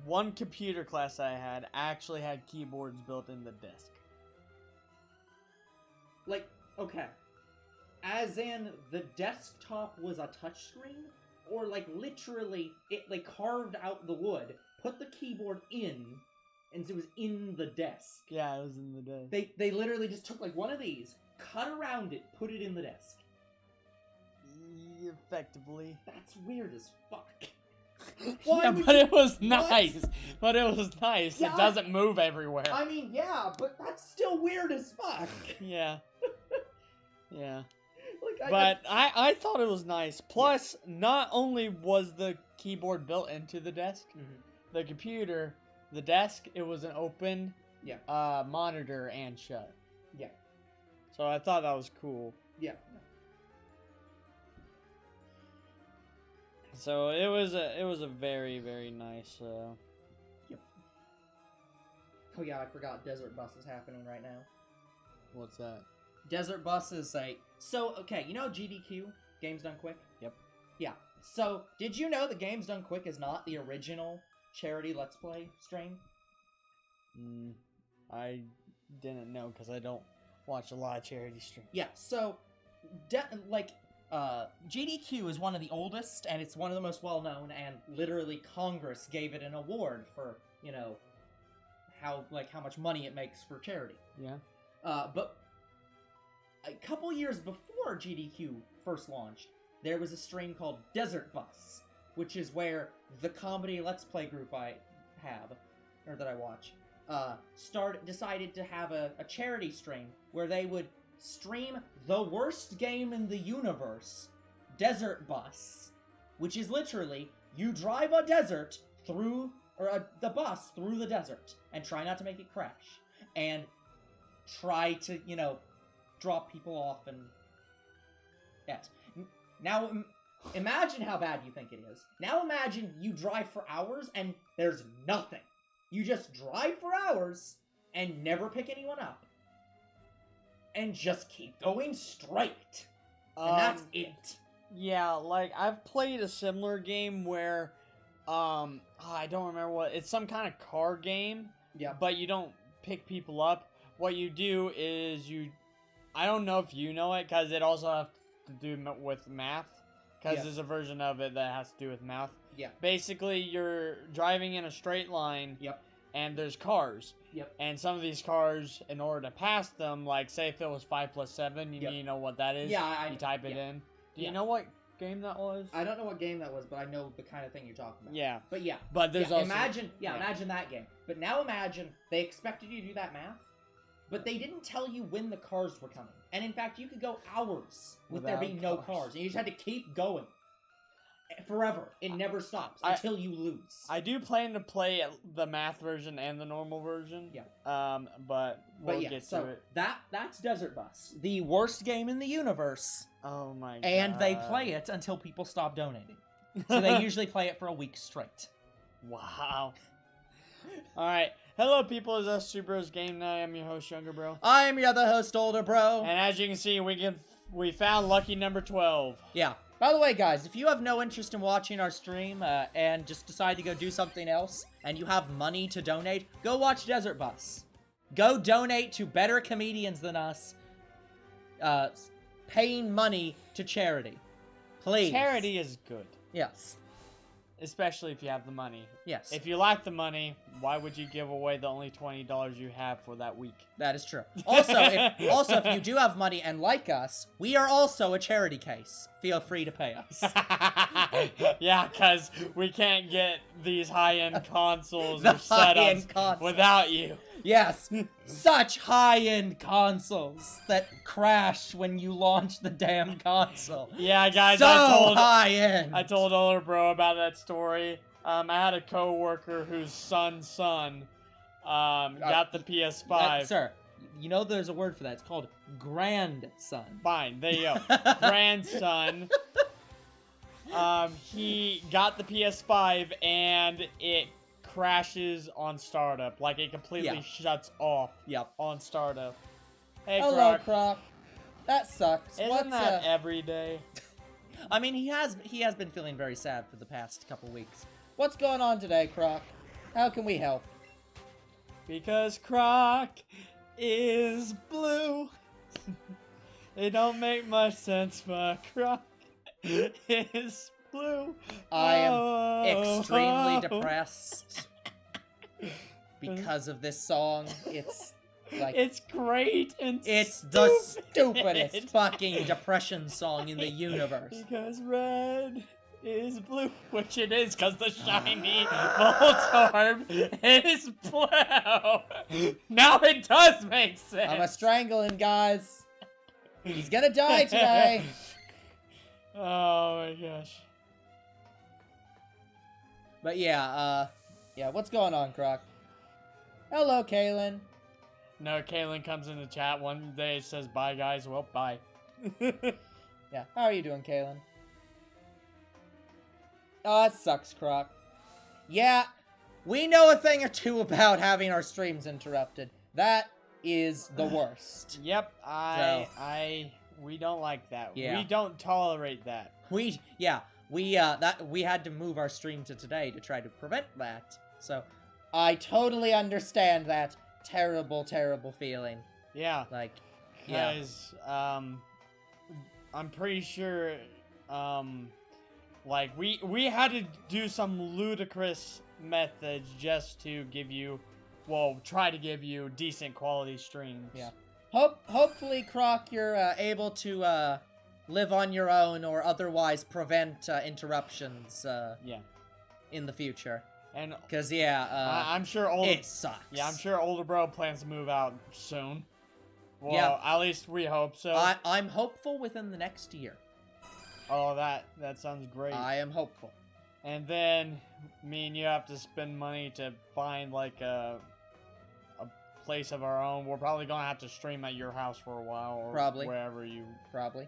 one computer class I had actually had keyboards built in the desk. Like, okay. As in, the desktop was a touchscreen? Or, like, literally, it, like, carved out the wood, put the keyboard in, and it was in the desk. Yeah, it was in the desk. They literally just took, like, one of these, cut around it, put it in the desk. Effectively. That's weird as fuck. Yeah, but it was nice. But it was nice. Yeah, it doesn't move everywhere. I mean, yeah, but that's still weird as fuck. Yeah. Yeah. Like, But I thought it was nice. Plus, not only was the keyboard built into the desk, the computer, the desk, it was an open monitor and shut. Yeah. So I thought that was cool. Yeah. So it was a very, very nice. Yep. Oh yeah, I forgot Desert Bus is happening right now. What's that? Desert Bus is okay, you know GDQ, Games Done Quick? Yep. Yeah. So, did you know that Games Done Quick is not the original charity Let's Play stream? I didn't know because I don't watch a lot of charity streams. Yeah, so, GDQ is one of the oldest, and it's one of the most well-known, and literally Congress gave it an award for, you know, how much money it makes for charity. Yeah. But a couple years before GDQ first launched, there was a stream called Desert Bus, which is where the comedy Let's Play group I watch, decided to have a charity stream where they would stream the worst game in the universe, Desert Bus, which is literally, you drive a desert through, the bus through the desert, and try not to make it crash, and try to, you know, drop people off, and yes. Now, imagine how bad you think it is. Now imagine you drive for hours, and there's nothing. You just drive for hours, and never pick anyone up. And just keep going straight. And that's it. Yeah, like, I've played a similar game where, I don't remember what, it's some kind of car game. Yeah. But you don't pick people up. What you do is I don't know if you know it, because it also has to do with math. Because there's a version of it that has to do with math. Yeah. Basically, you're driving in a straight line. Yep. And there's cars. Yep. And some of these cars, in order to pass them, like, say if it was 5 plus 7, you need to know what that is. Yeah, you type it in. Do you know what game that was? I don't know what game that was, but I know the kind of thing you're talking about. Yeah. But yeah. But there's also... Imagine that game. But now imagine they expected you to do that math, but they didn't tell you when the cars were coming. And in fact, you could go hours with there being no cars. And you just had to keep going. Forever. It never stops until you lose. I do plan to play the math version and the normal version. Yeah. But we'll get to it. That's Desert Bus. The worst game in the universe. Oh my god. And they play it until people stop donating. So they usually play it for a week straight. Wow. Alright. Hello people, it's us Super Bros Game Night. I'm your host, Younger Bro. I'm your other host, Older Bro. And as you can see, we found lucky number 12. Yeah. By the way, guys, if you have no interest in watching our stream and just decide to go do something else, and you have money to donate, go watch Desert Bus. Go donate to better comedians than us, paying money to charity. Please. Charity is good. Yes. Especially if you have the money. Yes. If you lack the money, why would you give away the only $20 you have for that week? That is true. Also, if you do have money and like us, we are also a charity case. Feel free to pay us. Yeah, because we can't get these high-end consoles or setups without you. Yes, such high-end consoles that crash when you launch the damn console. Yeah, guys, so high-end. I told Older Bro about that story. I had a coworker whose son got the PS5. Sir, you know there's a word for that. It's called grandson. Fine, there you go. Grandson. He got the PS5 and it crashes on startup. Like, it completely shuts off on startup. Hey, hello, Croc. That sucks. Isn't that every day? I mean, he has been feeling very sad for the past couple weeks. What's going on today, Croc? How can we help? Because Croc is blue. It don't make much sense, but Croc is blue. I am extremely depressed because of this song. It's like it's great and it's the stupidest fucking depression song in the universe. Because red is blue, which it is, because the shiny Voltorb is blue. Now it does make sense. I'm a strangling, guys. He's gonna die today. Oh my gosh. But yeah, what's going on, Croc? Hello, Kaylin. No, Kaylin comes in the chat one day, says, bye, guys. Well, bye. Yeah, how are you doing, Kaylin? Oh, that sucks, Croc. Yeah, we know a thing or two about having our streams interrupted. That is the worst. Yep, we don't like that. Yeah. We don't tolerate that. We had to move our stream to today to try to prevent that. So, I totally understand that terrible, terrible feeling. Yeah. Like, yeah. Because, I'm pretty sure, like, we had to do some ludicrous methods just to give you, well, try to give you decent quality streams. Yeah. Hopefully, Croc, you're able to live on your own or otherwise prevent interruptions. Yeah. In the future. And because I'm sure it sucks. Yeah, I'm sure older bro plans to move out soon. Well, yeah. At least we hope so. I'm hopeful within the next year. Oh, that sounds great. I am hopeful. And then me and you have to spend money to find like a place of our own. We're probably gonna have to stream at your house for a while, or probably wherever you. Probably.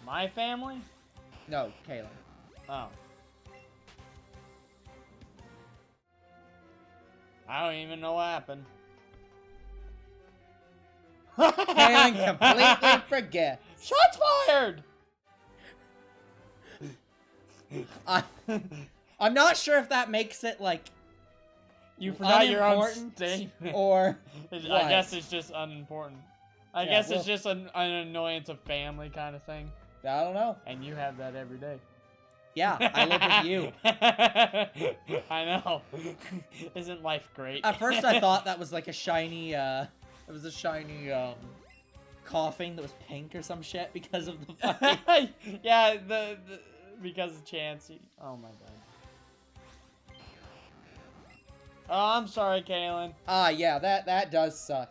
My family? No, Kaylin. Oh. I don't even know what happened. Kaylin completely forgets. Shots fired! I'm not sure if that makes it, like, you forgot your own statement. Or I guess it's just unimportant. I guess it's just an annoyance of family kind of thing. I don't know. And you have that every day. Yeah, I live with you. I know. Isn't life great? At first I thought that was like a shiny, coughing that was pink or some shit because of the fucking... Yeah, because of Chansey. Oh my god. Oh, I'm sorry, Kaylin. Yeah, that does suck.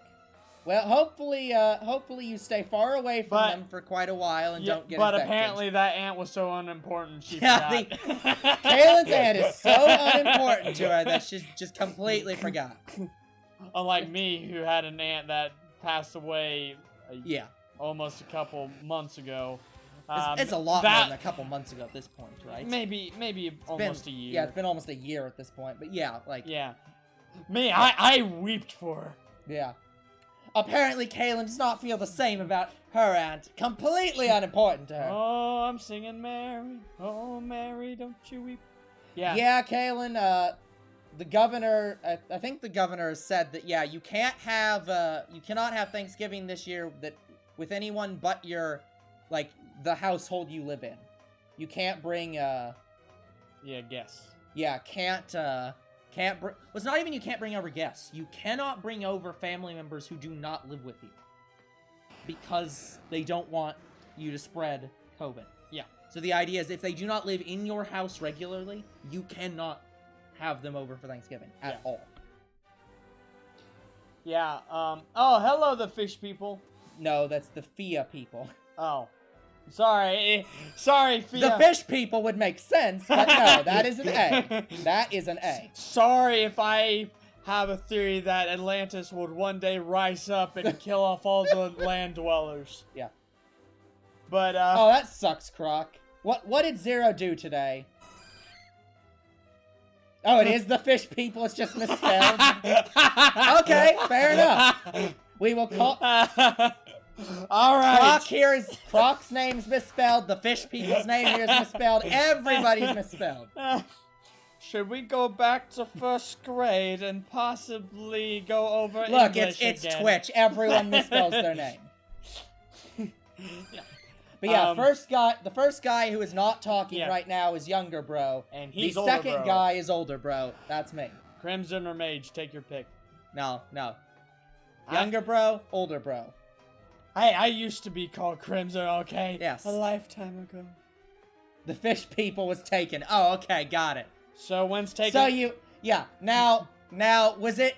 Well, hopefully you stay far away from them for quite a while and don't get infected. But apparently that ant was so unimportant she forgot. Kaylin's ant is so unimportant to her that she just completely forgot. Unlike me, who had an aunt that passed away almost a couple months ago. It's a lot more than a couple months ago at this point, right? Maybe almost a year. Yeah, it's been almost a year at this point, but yeah, like... Yeah. Me, I wept for her. Yeah. Apparently, Kaylin does not feel the same about her aunt. Completely unimportant to her. Oh, I'm singing Mary. Oh, Mary, don't you weep. Yeah. Yeah, Kaylin, the governor, I think the governor has said that, yeah, you cannot have Thanksgiving this year with anyone but your, like, the household you live in. You can't bring, yeah, guests. Yeah, well, it's not even you can't bring over guests. You cannot bring over family members who do not live with you. Because they don't want you to spread COVID. Yeah. So the idea is if they do not live in your house regularly, you cannot have them over for Thanksgiving at all. Yeah, oh, hello, the fish people. No, that's the Fia people. Oh. Sorry, Fia. The fish people would make sense, but no, that is an A. That is an A. Sorry if I have a theory that Atlantis would one day rise up and kill off all the land dwellers. Yeah. But, oh, that sucks, Croc. What did Zero do today? Oh, it is the fish people, it's just misspelled. Okay, fair enough. We will call... All right. Croc's name's misspelled. The fish people's name here is misspelled. Everybody's misspelled. Should we go back to first grade and possibly go over Look, English it's again? Twitch. Everyone misspells their name. But yeah, the first guy who is not talking right now is younger bro. And he's the older second bro. guy is older bro. That's me. Crimson or Mage, take your pick. No. Younger bro, older bro. Hey, I used to be called Crimson, okay? Yes. A lifetime ago. The fish people was taken. Oh, okay, got it. So when's taken? So now, was it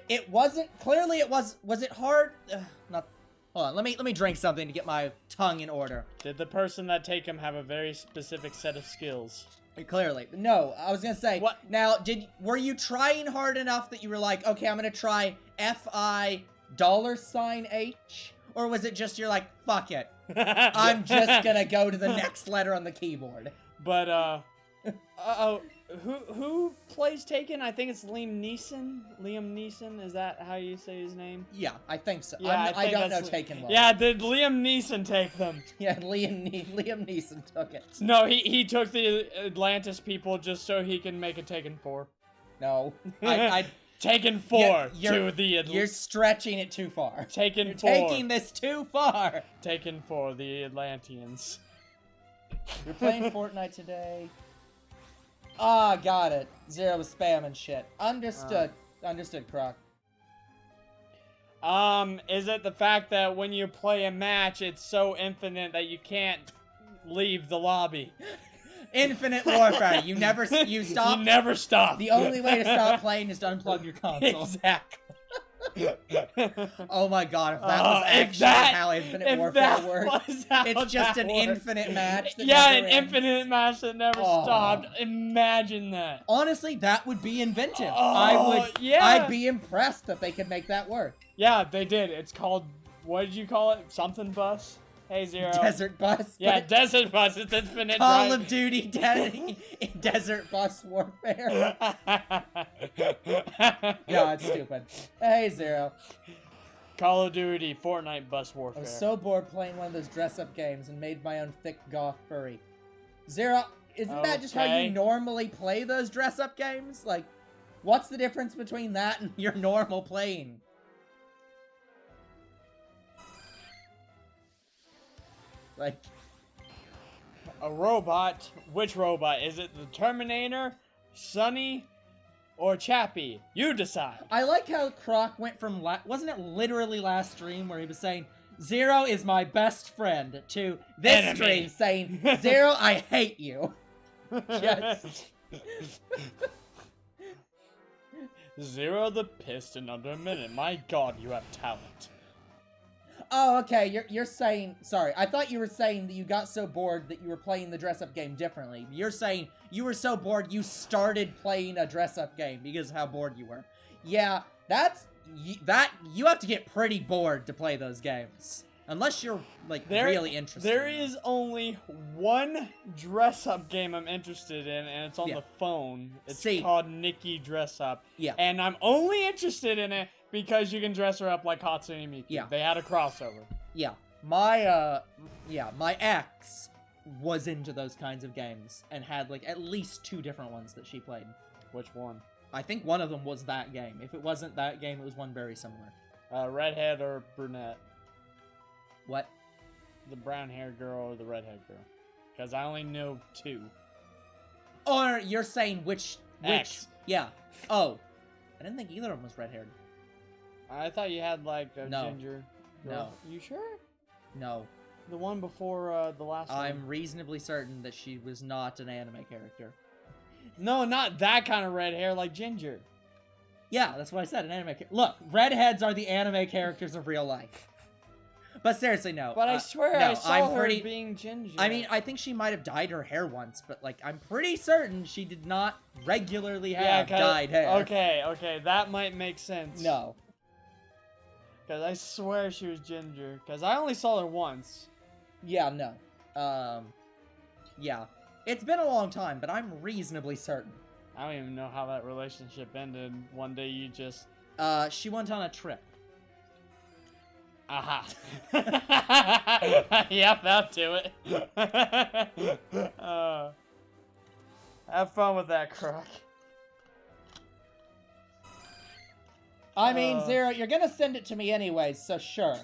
hard? Hold on, let me drink something to get my tongue in order. Did the person that take him have a very specific set of skills? Clearly. No, I was gonna say, what? Now, were you trying hard enough that you were like, okay, I'm gonna try FI $H? Or was it just you're like, fuck it, I'm just gonna go to the next letter on the keyboard? But, who plays Taken? I think it's Liam Neeson. Liam Neeson, is that how you say his name? Yeah, I think so. Yeah, I don't know Taken well. Yeah, did Liam Neeson take them? Yeah, Liam Neeson took it. No, he took the Atlantis people just so he can make a Taken 4. No, Taken 4 to the Atlantis. You're stretching it too far. Taken 4. Taking this too far. Taken 4, the Atlanteans. You're playing Fortnite today. Ah, got it. Zero was spam and shit. Understood. Understood, Croc. Is it the fact that when you play a match, it's so infinite that you can't leave the lobby? Infinite warfare. You stop. You never stop. The only way to stop playing is to unplug your console. Exactly. Oh my god, if that was actually how Infinite Warfare works. It's just an infinite match that never ends. Infinite match that never stopped. Imagine that. Honestly, that would be inventive. Oh, I'd be impressed that they could make that work. Yeah, they did. It's called, what did you call it? Something bus? Hey, Zero. Desert Bus. Yeah, Desert Bus. It's Infinite Call of Duty Desert Bus Warfare. No, it's stupid. Hey, Zero. Call of Duty Fortnite Bus Warfare. I was so bored playing one of those dress-up games and made my own thick goth furry. Zero, isn't that just how you normally play those dress-up games? Like, what's the difference between that and your normal playing? Like, a robot. Which robot? Is it the Terminator, Sunny, or Chappie? You decide. I like how Croc went from, wasn't it literally last stream where he was saying, Zero is my best friend, to this stream saying, Zero, I hate you. Just... Zero the piston under a minute. My god, you have talent. Oh, okay, you're saying... Sorry, I thought you were saying that you got so bored that you were playing the dress-up game differently. You're saying you were so bored you started playing a dress-up game because of how bored you were. Yeah, you have to get pretty bored to play those games. Unless you're, like, really interested. There is only one dress-up game I'm interested in, and it's on the phone. It's called Nikki Dress Up. Yeah. And I'm only interested in it because you can dress her up like Hatsune Miku. Yeah. They had a crossover. Yeah. My ex was into those kinds of games and had, like, at least 2 different ones that she played. Which one? I think one of them was that game. If it wasn't that game, it was one very similar. Redhead or brunette? What? The brown-haired girl or the redhead girl? Because I only know 2. Or you're saying which... X. Yeah. Oh. I didn't think either of them was red-haired. I thought you had, like, a ginger girl. No. You sure? No. The one before the last one. I'm reasonably certain that she was not an anime character. No, not that kind of red hair, like Ginger. Yeah, that's what I said, an anime character. Look, redheads are the anime characters of real life. But seriously, no. But I swear I saw her being Ginger. I mean, I think she might have dyed her hair once, but, like, I'm pretty certain she did not regularly have dyed hair. Okay, that might make sense. No. Because I swear she was Ginger. Because I only saw her once. Yeah, no. Yeah. It's been a long time, but I'm reasonably certain. I don't even know how that relationship ended. One day you just... she went on a trip. Aha. Yep, that'll do it. Have fun with that, Croc. I mean, Zero, you're gonna send it to me anyways, so sure.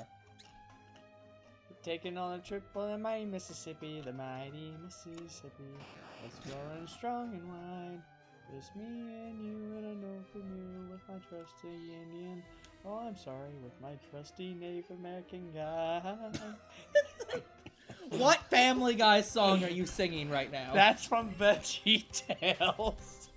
Taking on a trip on the mighty Mississippi, the mighty Mississippi. Exploring strong and wide. Just me and you and a no canoe with my trusty Indian. Oh, I'm sorry, with my trusty Native American guy. What Family Guy song are you singing right now? That's from VeggieTales.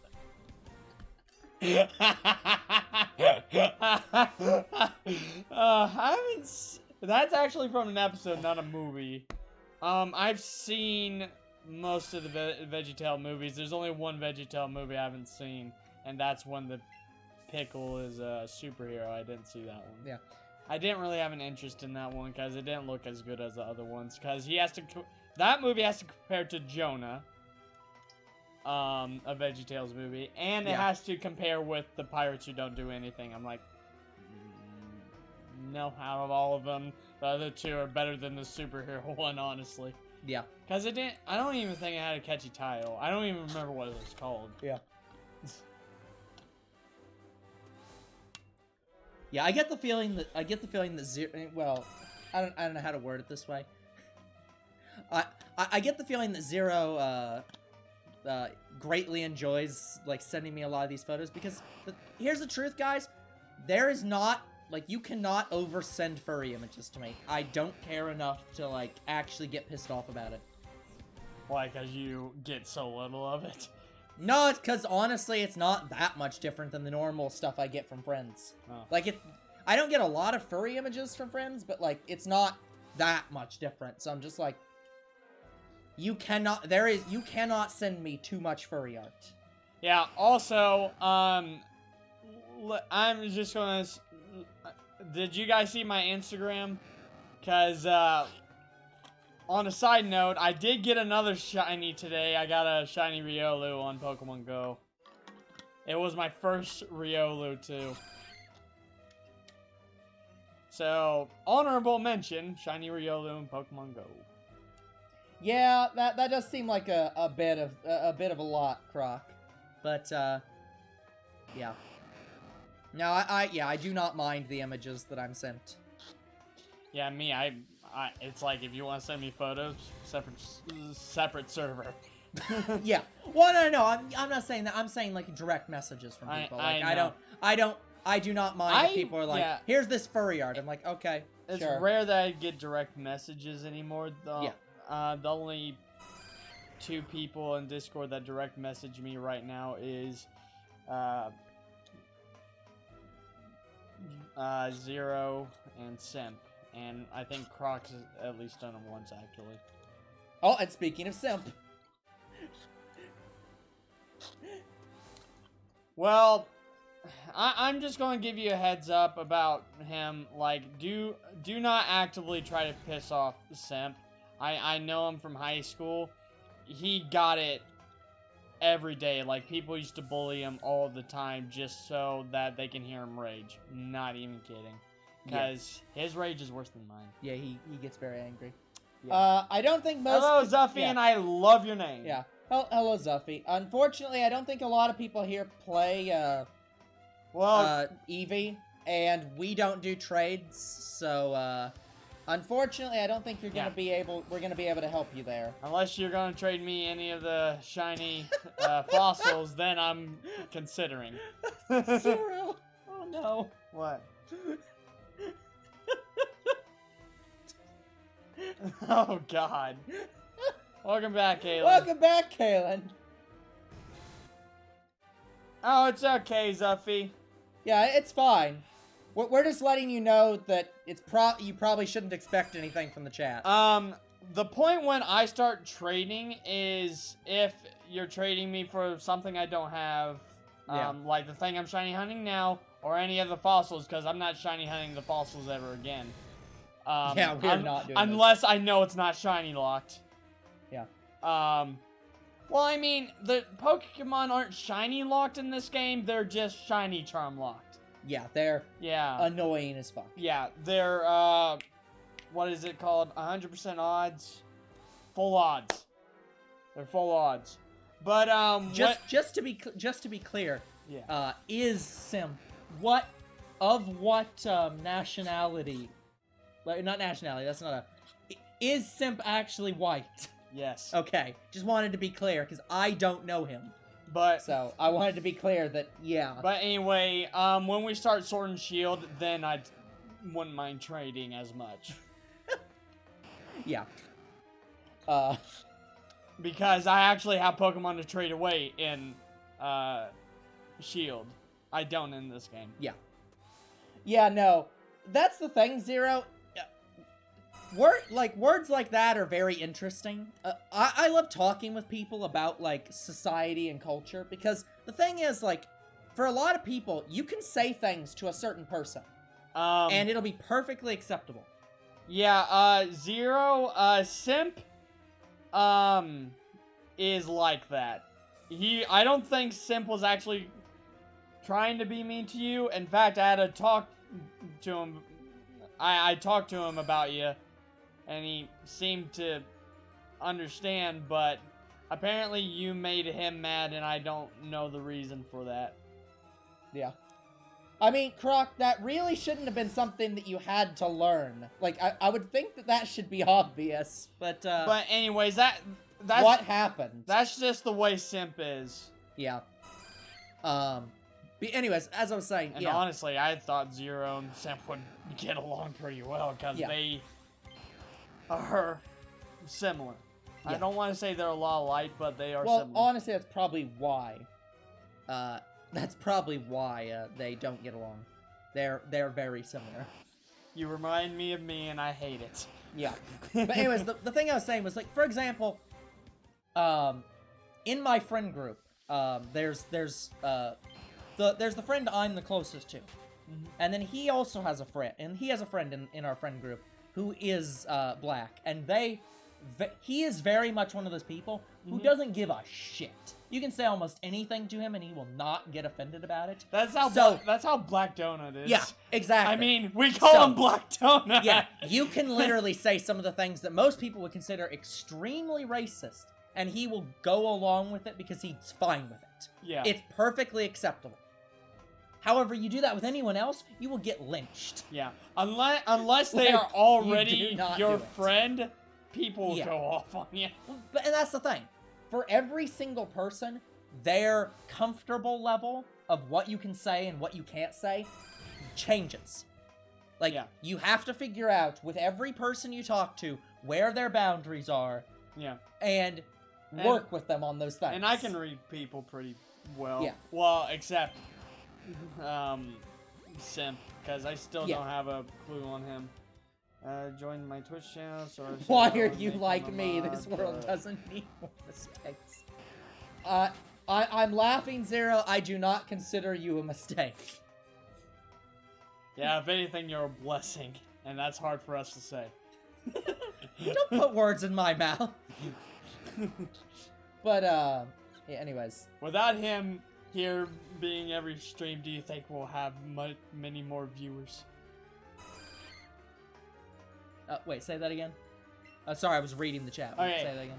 That's actually from an episode, not a movie. I've seen most of the VeggieTale movies. There's only one VeggieTale movie I haven't seen, and that's when the Pickle is a superhero. I didn't see that one. Yeah. I didn't really have an interest in that one because it didn't look as good as the other ones. Because he has to, that movie has to compare to Jonah, a VeggieTales movie, and it has to compare with the pirates who don't do anything. I'm like, no, out of all of them, the other two are better than the superhero one, honestly. Yeah. Because it didn't, I don't even think it had a catchy title. I don't even remember what it was called. Yeah. Yeah, I get the feeling that Zero. Well, I don't know how to word it this way. I get the feeling that Zero greatly enjoys like sending me a lot of these photos because here's the truth, guys. There is not like you cannot oversend furry images to me. I don't care enough to like actually get pissed off about it. Why? Because you get so little of it. No, it's because honestly, it's not that much different than the normal stuff I get from friends. Oh. Like, I don't get a lot of furry images from friends, but like, it's not that much different. So I'm just like, you cannot send me too much furry art. Yeah. Also, I'm just gonna. Did you guys see my Instagram? Cause on a side note, I did get another shiny today. I got a shiny Riolu on Pokemon Go. It was my first Riolu, too. So, honorable mention, shiny Riolu in Pokemon Go. Yeah, that does seem like a bit of a lot, Croc. But yeah. No, I do not mind the images that I'm sent. Yeah, me, it's like if you want to send me photos, separate server. Yeah. Well, no. I'm not saying that. I'm saying like direct messages from people. Like I do not mind if people are like, here's this furry art. I'm like, okay. It's sure. rare that I get direct messages anymore. The only 2 people in Discord that direct message me right now is Zero and Simp. And I think Croc's at least done them once, actually. Oh, and speaking of Simp. Well, I'm just going to give you a heads up about him. Like, do not actively try to piss off Simp. I know him from high school. He got it every day. Like, people used to bully him all the time just so that they can hear him rage. Not even kidding. Because his rage is worse than mine. Yeah, he gets very angry. Yeah. I don't think most... Hello, Zuffy, and I love your name. Yeah. Hello, Zuffy. Unfortunately, I don't think a lot of people here play, Eevee, and we don't do trades, so, unfortunately, I don't think we're gonna be able to help you there. Unless you're gonna trade me any of the shiny, fossils, then I'm considering. Zero. Oh, no. What? Oh, God. Welcome back, Kaylin. Welcome back, Kaylin. Oh, it's okay, Zuffy. Yeah, it's fine. We're just letting you know that you probably shouldn't expect anything from the chat. The point when I start trading is if you're trading me for something I don't have, like the thing I'm shiny hunting now, or any of the fossils, because I'm not shiny hunting the fossils ever again. Yeah, we're not doing unless I know it's not shiny locked. Yeah. Well, I mean, the Pokemon aren't shiny locked in this game, they're just shiny charm locked. Yeah, they're annoying as fuck. Yeah, they're, what is it called? 100% odds? Full odds. They're full odds. But, just to be clear, is Simp what nationality? Like, not nationality, that's not a... Is Simp actually white? Yes. Okay, just wanted to be clear, because I don't know him. But... So, I wanted to be clear that, yeah. But anyway, when we start Sword and Shield, then I wouldn't mind trading as much. Yeah. Because I actually have Pokemon to trade away in, Shield. I don't in this game. Yeah. Yeah, no. That's the thing, Zero. Words like that are very interesting. I love talking with people about, like, society and culture, because the thing is, like, for a lot of people, you can say things to a certain person, and it'll be perfectly acceptable. Yeah, Zero, Simp, is like that. I don't think Simp was actually trying to be mean to you. In fact, I had to talk to him. I talked to him about you, and he seemed to understand, but apparently you made him mad, and I don't know the reason for that. Yeah. I mean, Croc, that really shouldn't have been something that you had to learn. Like, I would think that should be obvious, but anyways, that's... What happened? That's just the way Simp is. Yeah. Anyways, as I was saying, and honestly, I thought Zero and Simp would get along pretty well, because they are similar. I don't want to say they're a lot alike, but they are similar. Well, honestly, that's probably why. They don't get along. They're very similar. You remind me of me, and I hate it. Yeah. But anyways, the thing I was saying was, like, for example, in my friend group, there's the friend I'm the closest to. Mm-hmm. And then he also has a friend, and he has a friend in our friend group who is black, and he is very much one of those people who doesn't give a shit. You can say almost anything to him, and he will not get offended about it. That's how Black Donut is. Yeah, exactly. I mean, we call him Black Donut. Yeah, you can literally say some of the things that most people would consider extremely racist, and he will go along with it because he's fine with it. Yeah. It's perfectly acceptable. However, you do that with anyone else, you will get lynched. Yeah. Unless they are already your friend, people will go off on you. And that's the thing. For every single person, their comfortable level of what you can say and what you can't say changes. Like, you have to figure out, with every person you talk to, where their boundaries are. Yeah. And work with them on those things. And I can read people pretty well. Yeah. Well, except Simp, because I still don't have a clue on him. Join my Twitch channel. Why are you like me? This world doesn't need more mistakes. I'm laughing, Zero. I do not consider you a mistake. Yeah, if anything, you're a blessing, and that's hard for us to say. Don't put words in my mouth. But yeah, anyways. Without him here being every stream, do you think we'll have many more viewers? Wait, say that again? Sorry, I was reading the chat. Okay. Say that again.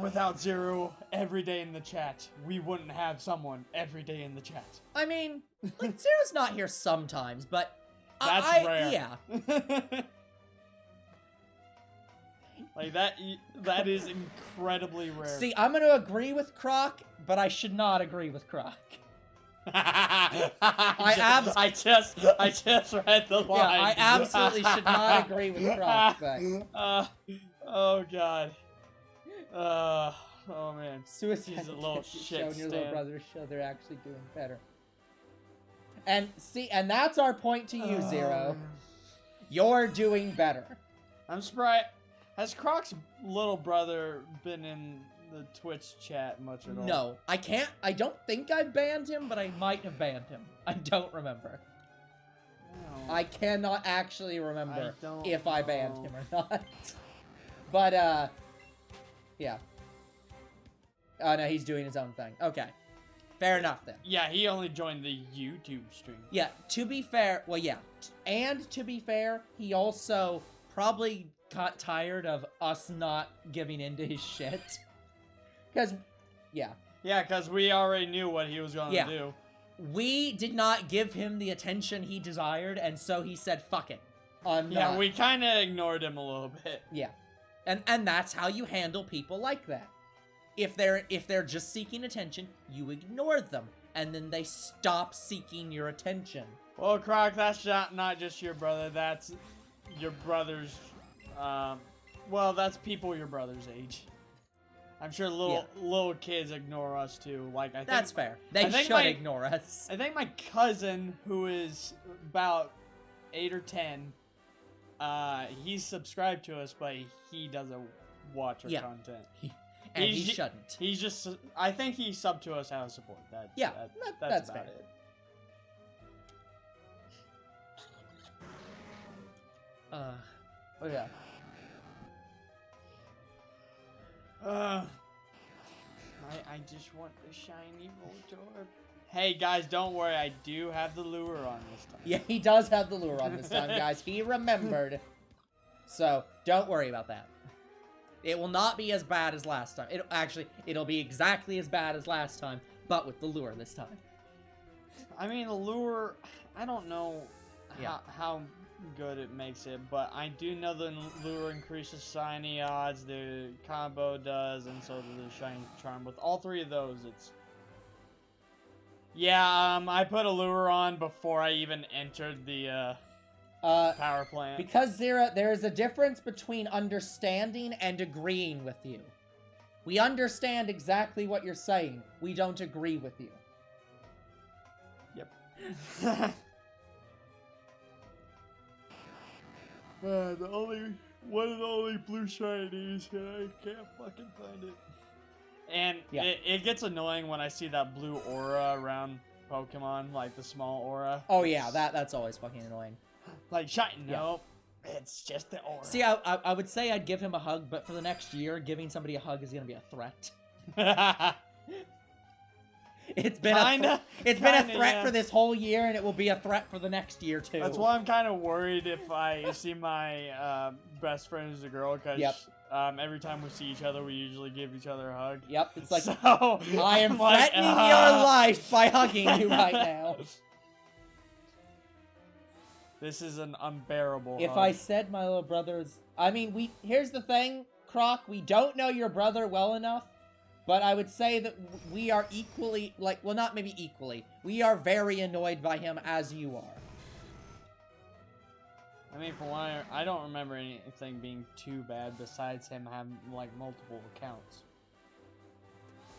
Without Zero every day in the chat, we wouldn't have someone every day in the chat. I mean, like, Zero's not here sometimes, but that's rare. Yeah. Like, that is incredibly rare. See, I'm gonna agree with Croc, but I should not agree with Croc. I just read the line. Yeah, I absolutely should not agree with Croc, but... oh god. Oh man. Suicide He's a little shit showing your little stand. brothers show they're actually doing better. And see, and that's our point to you, Zero. You're doing better. I'm surprised. Has Croc's little brother been in the Twitch chat much at all? No, I don't think I banned him, but I might have banned him. I don't remember. I cannot actually remember if I banned him or not. But, yeah. Oh, no, he's doing his own thing. Okay. Fair enough then. Yeah, he only joined the YouTube stream. Yeah, to be fair, well, yeah. And to be fair, he also probably got tired of us not giving into his shit. Because, yeah. Yeah, because we already knew what he was going to do. We did not give him the attention he desired, and so he said, fuck it. Yeah, we kind of ignored him a little bit. Yeah. And that's how you handle people like that. If they're just seeking attention, you ignore them, and then they stop seeking your attention. Well, Croc, that's not just your brother. That's your brother's. Well, that's people your brother's age. I'm sure little kids ignore us too. Like I think that's fair. They should ignore us. I think my cousin, who is about 8 or 10, he's subscribed to us, but he doesn't watch our content. And he shouldn't. He's just. I think he subbed to us out of support. That's fair. It. Oh yeah. I just want the shiny Voltorb. Hey guys, don't worry. I do have the lure on this time. Yeah, he does have the lure on this time, guys. He remembered. So don't worry about that. It will not be as bad as last time. It'll be exactly as bad as last time, but with the lure this time. I mean, the lure, I don't know how good it makes it, but I do know the lure increases shiny odds, the combo does, and so does the shiny charm. With all three of those, it's... Yeah, I put a lure on before I even entered the, power plant. Because there is a difference between understanding and agreeing with you. We understand exactly what you're saying. We don't agree with you. Yep. One of the only blue shinies, and I can't fucking find it. And it gets annoying when I see that blue aura around Pokemon, like the small aura. Oh yeah, that's always fucking annoying. Like, nope, it's just the aura. See, I would say I'd give him a hug, but for the next year, giving somebody a hug is gonna be a threat. It's been a threat for this whole year, and it will be a threat for the next year too. That's why I'm kind of worried if I see my best friend as a girl, because every time we see each other, we usually give each other a hug. Yep, it's like, so, I am threatening your life by hugging you right now. This is an unbearable If hug. I said my little brother's... I mean, here's the thing, Croc, we don't know your brother well enough, but I would say that we are equally, well, not maybe equally, we are very annoyed by him as you are. I mean, for one, I don't remember anything being too bad besides him having, multiple accounts.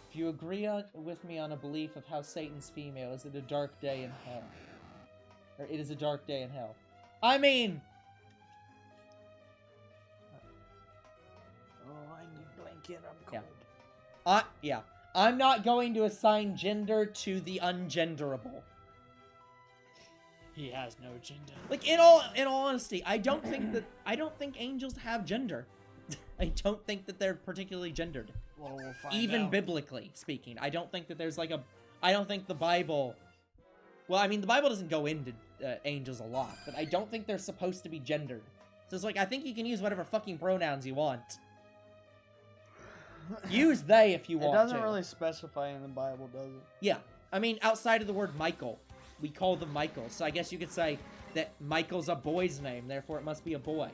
If you agree with me on a belief of how Satan's female, is it a dark day in hell? Or it is a dark day in hell. I mean... Oh, I need a blanket, I'm cold. Yeah. I'm not going to assign gender to the ungenderable. He has no gender. Like, in all honesty, I don't think angels have gender. I don't think that they're particularly gendered. Well, we'll find Even out. biblically speaking. I don't think that there's I don't think the Bible... Well, I mean, the Bible doesn't go into angels a lot, but I don't think they're supposed to be gendered. So it's I think you can use whatever fucking pronouns you want. Use they if you want to. It doesn't really specify in the Bible, does it? Yeah. I mean, outside of the word Michael, we call them Michael. So I guess you could say that Michael's a boy's name, therefore it must be a boy.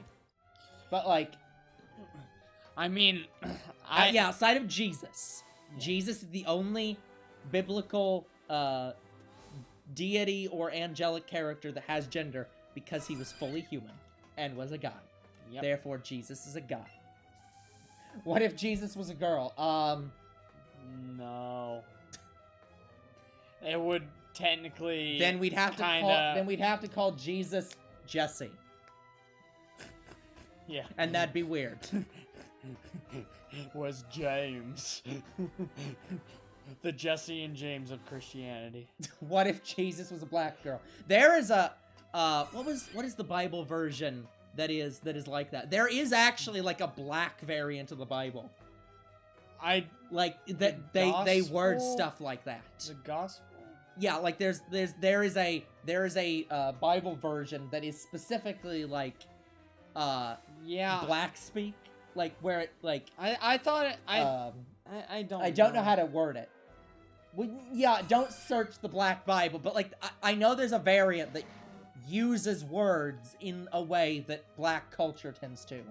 But, I mean... yeah, outside of Jesus. Jesus is the only biblical... deity or angelic character that has gender because he was fully human and was a guy. Yep. Therefore, Jesus is a guy. What if Jesus was a girl? No. It would technically. Then we'd have to call Jesus Jesse. Yeah. And that'd be weird. Was James. The Jesse and James of Christianity. What if Jesus was a black girl? There is a what is the Bible version that is like that? There is actually a black variant of the Bible. like that they word stuff like that. The gospel. Yeah, like there is a Bible version that is specifically like black speak, like where it like I thought it I don't know how to word it. Well, yeah, don't search the Black Bible, but like I know there's a variant that uses words in a way that black culture tends to.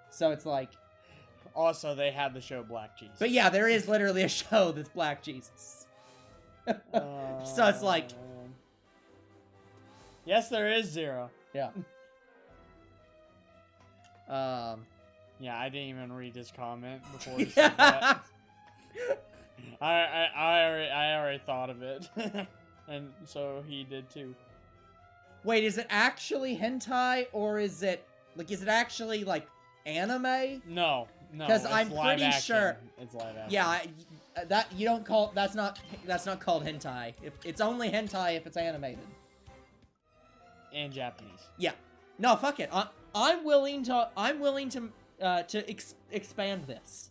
So it's like also they had the show Black Jesus. But yeah, there is literally a show that's Black Jesus. So it's like yes, there is Zero. Yeah. Yeah, I didn't even read his comment before he said that. I already thought of it. And so he did too. Wait, is it actually hentai or is it actually like anime? No. Because I'm pretty sure it's live action. Yeah, that you don't call that's not called hentai. It's only hentai if it's animated. And Japanese. Yeah. No, fuck it. I'm willing to expand this.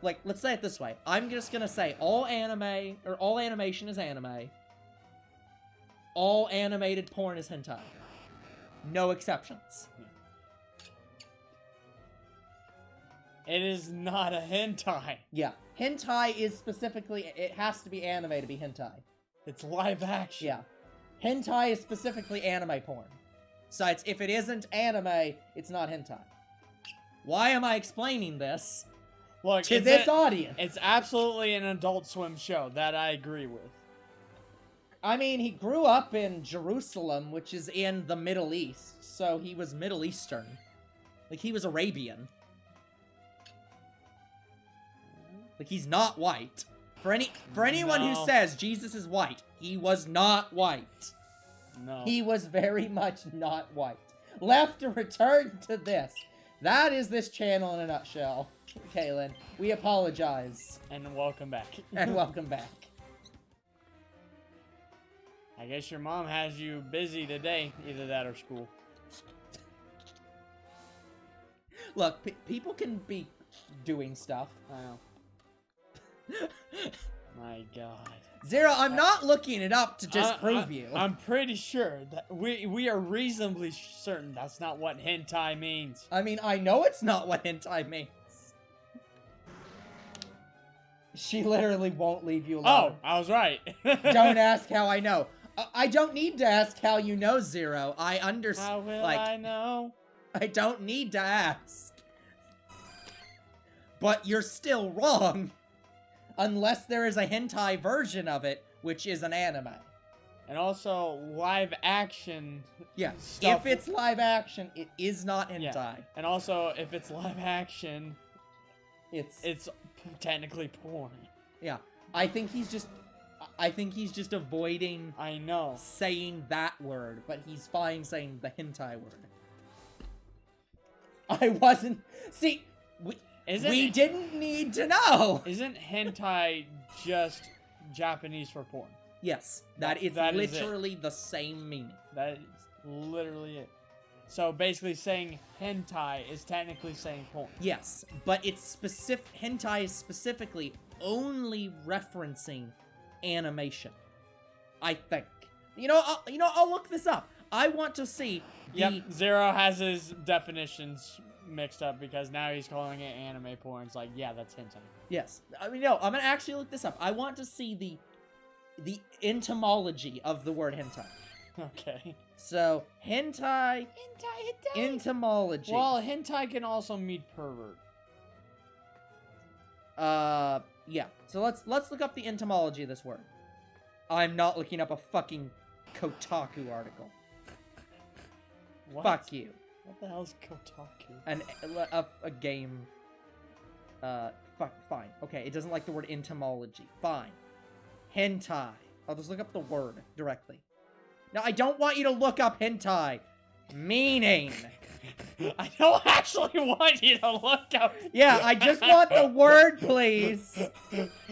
Like, let's say it this way. I'm just gonna say all anime or all animation is anime. All animated porn is hentai. No exceptions. It is not a hentai. Yeah. Hentai is specifically, it has to be anime to be hentai. It's live action. Yeah. Hentai is specifically anime porn. So if it isn't anime, it's not hentai. Why am I explaining this to this audience? It's absolutely an Adult Swim show. That I agree with. I mean, he grew up in Jerusalem, which is in the Middle East, so he was Middle Eastern. Like, he was Arabian. Like, he's not white. For anyone who says Jesus is white, he was not white. No. He was very much not white. Left to return to this. That is this channel in a nutshell. Kaylin, we apologize. And welcome back. And welcome back. I guess your mom has you busy today. Either that or school. Look, people can be doing stuff. I know. My God. Zero, I'm not looking it up to disprove you. I'm pretty sure that we are reasonably certain that's not what hentai means. I mean, I know it's not what hentai means. She literally won't leave you alone. Oh, I was right. Don't ask how I know. I don't need to ask how you know, Zero. I understand. How will I know? I don't need to ask. But you're still wrong. Unless there is a hentai version of it, which is an anime. And also, live action. Yeah, stuff. if it's live action, it is not hentai. Yeah. And also, if it's live action, it's technically porn. Yeah, I think he's just avoiding. I know. Saying that word, but he's fine saying the hentai word. I wasn't. See. We didn't need to know! Isn't hentai just Japanese for porn? Yes. That is literally the same meaning. That is literally it. So basically saying hentai is technically saying porn. Yes, but it's specific. Hentai is specifically only referencing animation. I think. I'll look this up. I want to see Yep, Zero has his definitions mixed up because now he's calling it anime porn. It's like, yeah, that's hentai. Yes. I mean, no, I'm gonna actually look this up. I want to see the etymology of the word hentai. Okay. So, hentai. Etymology. Well, hentai can also mean pervert. Yeah. So let's look up the etymology of this word. I'm not looking up a fucking Kotaku article. What? Fuck you. What the hell is Kotaku? A game. Fine. Okay, it doesn't like the word etymology. Fine. Hentai. I'll just look up the word directly. Now, I don't want you to look up hentai. Meaning. I don't actually want you to look up. Yeah, I just want the word, please.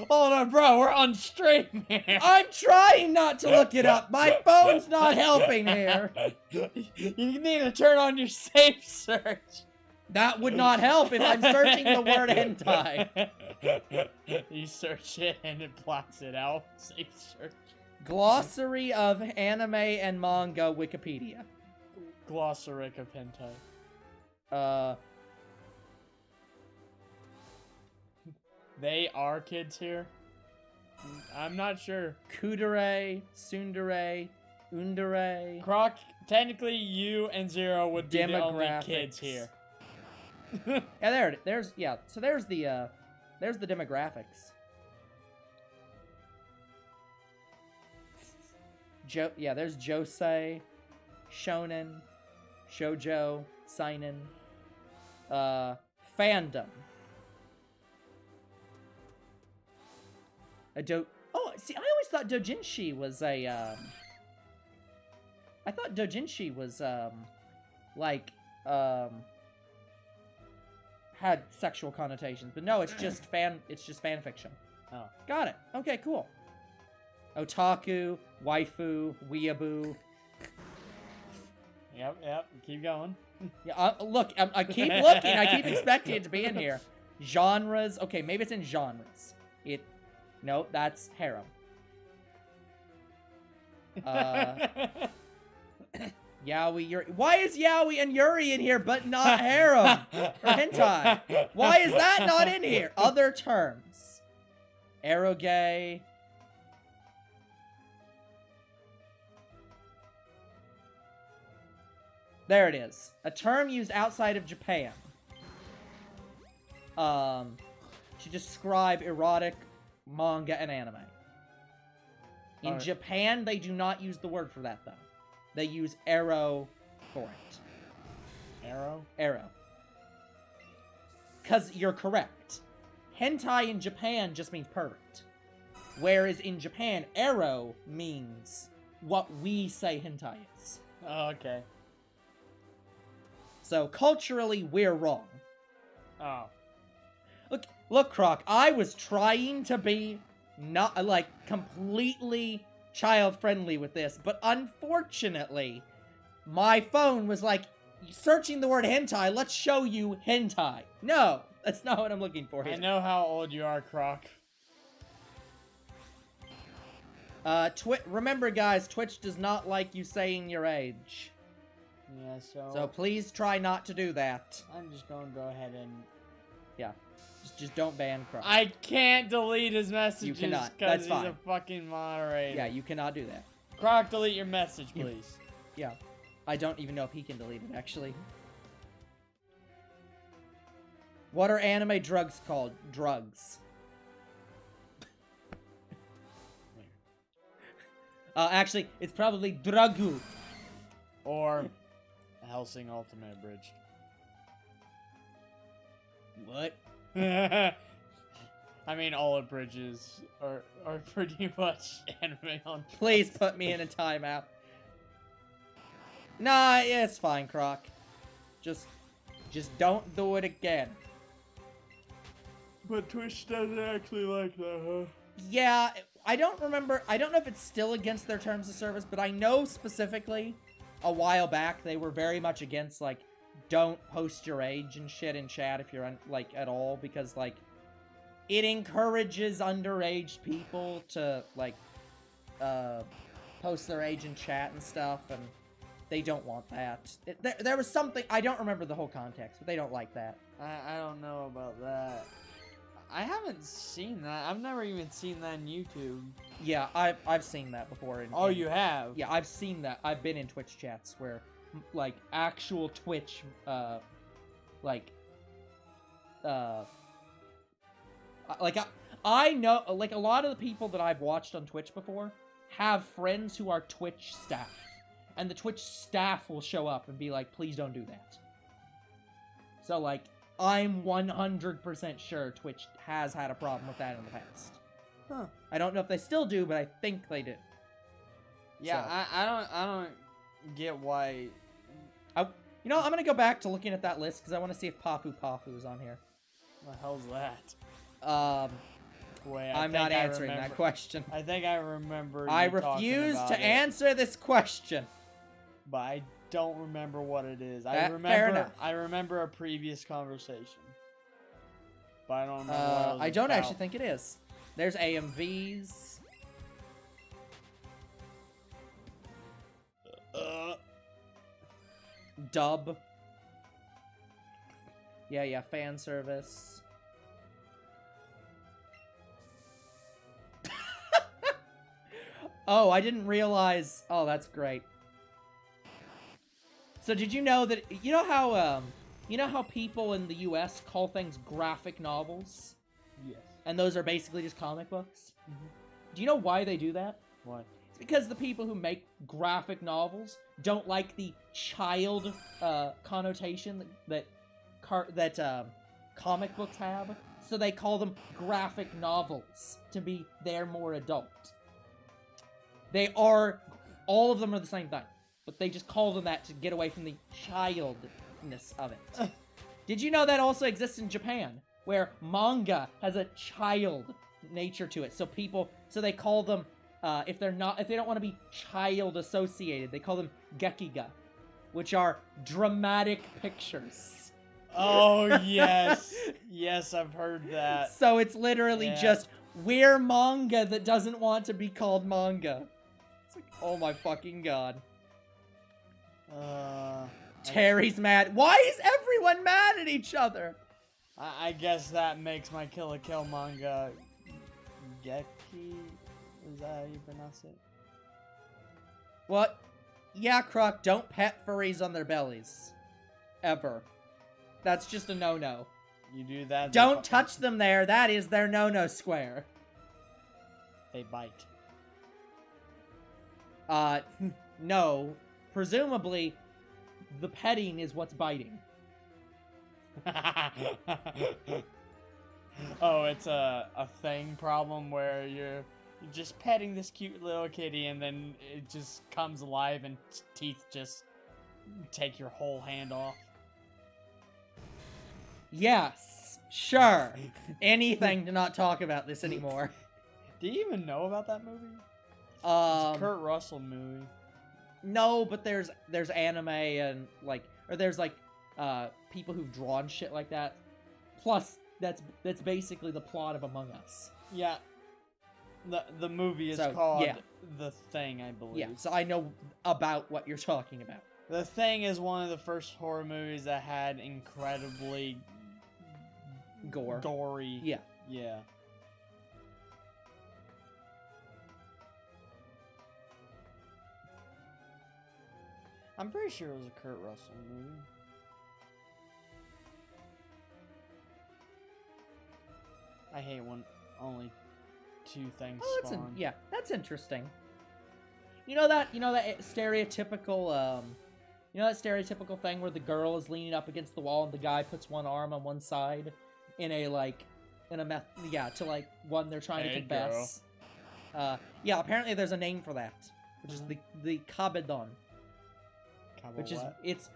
Hold on, bro. We're on stream here. I'm trying not to look it up. My phone's not helping here. You need to turn on your safe search. That would not help if I'm searching the word hentai. You search it and it blocks it out. Safe search. Glossary of anime and manga Wikipedia. Glossary of hentai. They are kids here? I'm not sure. Kudere, tsundere, undere. Croc, technically you and Zero would be the only kids here. Yeah, there's the demographics. There's Josei, Shonen, Shoujo, Seinen, fandom. I always thought doujinshi was had sexual connotations, but no, it's just fan fiction. Oh. Got it. Okay, cool. Otaku, waifu, weeaboo. Yep, keep going. Yeah, look, I keep looking, I keep expecting it to be in here. Genres, okay, maybe it's in genres. No, that's harem. Yaoi, Yuri. Why is Yaoi and Yuri in here, but not harem or hentai? Why is that not in here? Other terms. Eroge. There it is. A term used outside of Japan. To describe erotic manga and anime. In Japan, they do not use the word for that, though. They use arrow for it. Arrow? Arrow. Because you're correct. Hentai in Japan just means pervert. Whereas in Japan, arrow means what we say hentai is. Oh, okay. So culturally, we're wrong. Oh. Look, Croc, I was trying to be not, completely child-friendly with this, but unfortunately, my phone was like, searching the word hentai, let's show you hentai. No, that's not what I'm looking for here. I know how old you are, Croc. Remember, guys, Twitch does not like you saying your age. Yeah, So please try not to do that. I'm just going to go ahead and... Yeah. Just don't ban Croc. I can't delete his messages. You cannot. Because That's he's fine. a fucking moderator. Yeah, you cannot do that. Croc, delete your message, please. Yeah. I don't even know if he can delete it, actually. What are anime drugs called? Drugs. Actually, it's probably dragu. Or Helsing Ultimate Abridged. What? I mean, all abridges are pretty much anime on. Please put me in a timeout. Nah, it's fine, Croc. Just don't do it again. But Twitch doesn't actually like that, huh? Yeah, I don't remember. I don't know if it's still against their terms of service, but I know specifically a while back they were very much against, like, don't post your age and shit in chat if you're, at all, because, like, it encourages underage people to, like, post their age in chat and stuff, and they don't want that. There was something, I don't remember the whole context, but they don't like that. I don't know about that. I haven't seen that. I've never even seen that on YouTube. Yeah, I've seen that before. You have? Yeah, I've seen that. I've been in Twitch chats where, like, actual Twitch, I know, like, a lot of the people that I've watched on Twitch before have friends who are Twitch staff. And the Twitch staff will show up and be like, please don't do that. So, like, I'm 100% sure Twitch has had a problem with that in the past. Huh. I don't know if they still do, but I think they do. Yeah, So. I don't get why. I'm gonna go back to looking at that list because I want to see if Pafu Pafu is on here. What the hell's that? Wait, I'm not answering that question. I think I remember. I refuse to answer this question. But I don't remember what it is. Fair enough. I remember a previous conversation, but I don't remember what it was I don't about. actually think it is. There's AMVs. Dub. Yeah, fan service. Oh, I didn't realize. Oh, that's great. So did you know that you know how people in the US call things graphic novels? Yes. And those are basically just comic books? Mm-hmm. Do you know why they do that? Why? It's because the people who make graphic novels don't like the child connotation that comic books have, so they call them graphic novels to be they're more adult. They are, all of them are the same thing, but they just call them that to get away from the childness of it. Did you know that also exists in Japan, where manga has a child nature to it? So they call them, if they don't want to be child associated, they call them gekiga, which are dramatic pictures. Oh, yes. Yes, I've heard that. So it's literally just, we're manga that doesn't want to be called manga. It's like, oh my fucking god. Terry's mad. Why is everyone mad at each other? I guess that makes my Kill la Kill manga Geki? Is that how you pronounce it? What? Yeah, Croc, don't pet furries on their bellies. Ever. That's just a no-no. You do that. Don't touch them there. That is their no-no square. They bite. No. Presumably, the petting is what's biting. Oh, it's a thing problem where you're just petting this cute little kitty and then it just comes alive and teeth just take your whole hand off. Yes, sure. Anything to not talk about this anymore. Do you even know about that movie? It's a Kurt Russell movie. No, but there's anime and there's people who've drawn shit like that. Plus, that's basically the plot of Among Us. Yeah. The movie is called The Thing, I believe. Yeah, so I know about what you're talking about. The Thing is one of the first horror movies that had incredibly gory. Yeah. Yeah. I'm pretty sure it was a Kurt Russell movie. I hate when only two things spawn. That's interesting. You know that stereotypical thing where the girl is leaning up against the wall and the guy puts one arm on one side they're trying to confess. Apparently there's a name for that, which is the kabedon. It's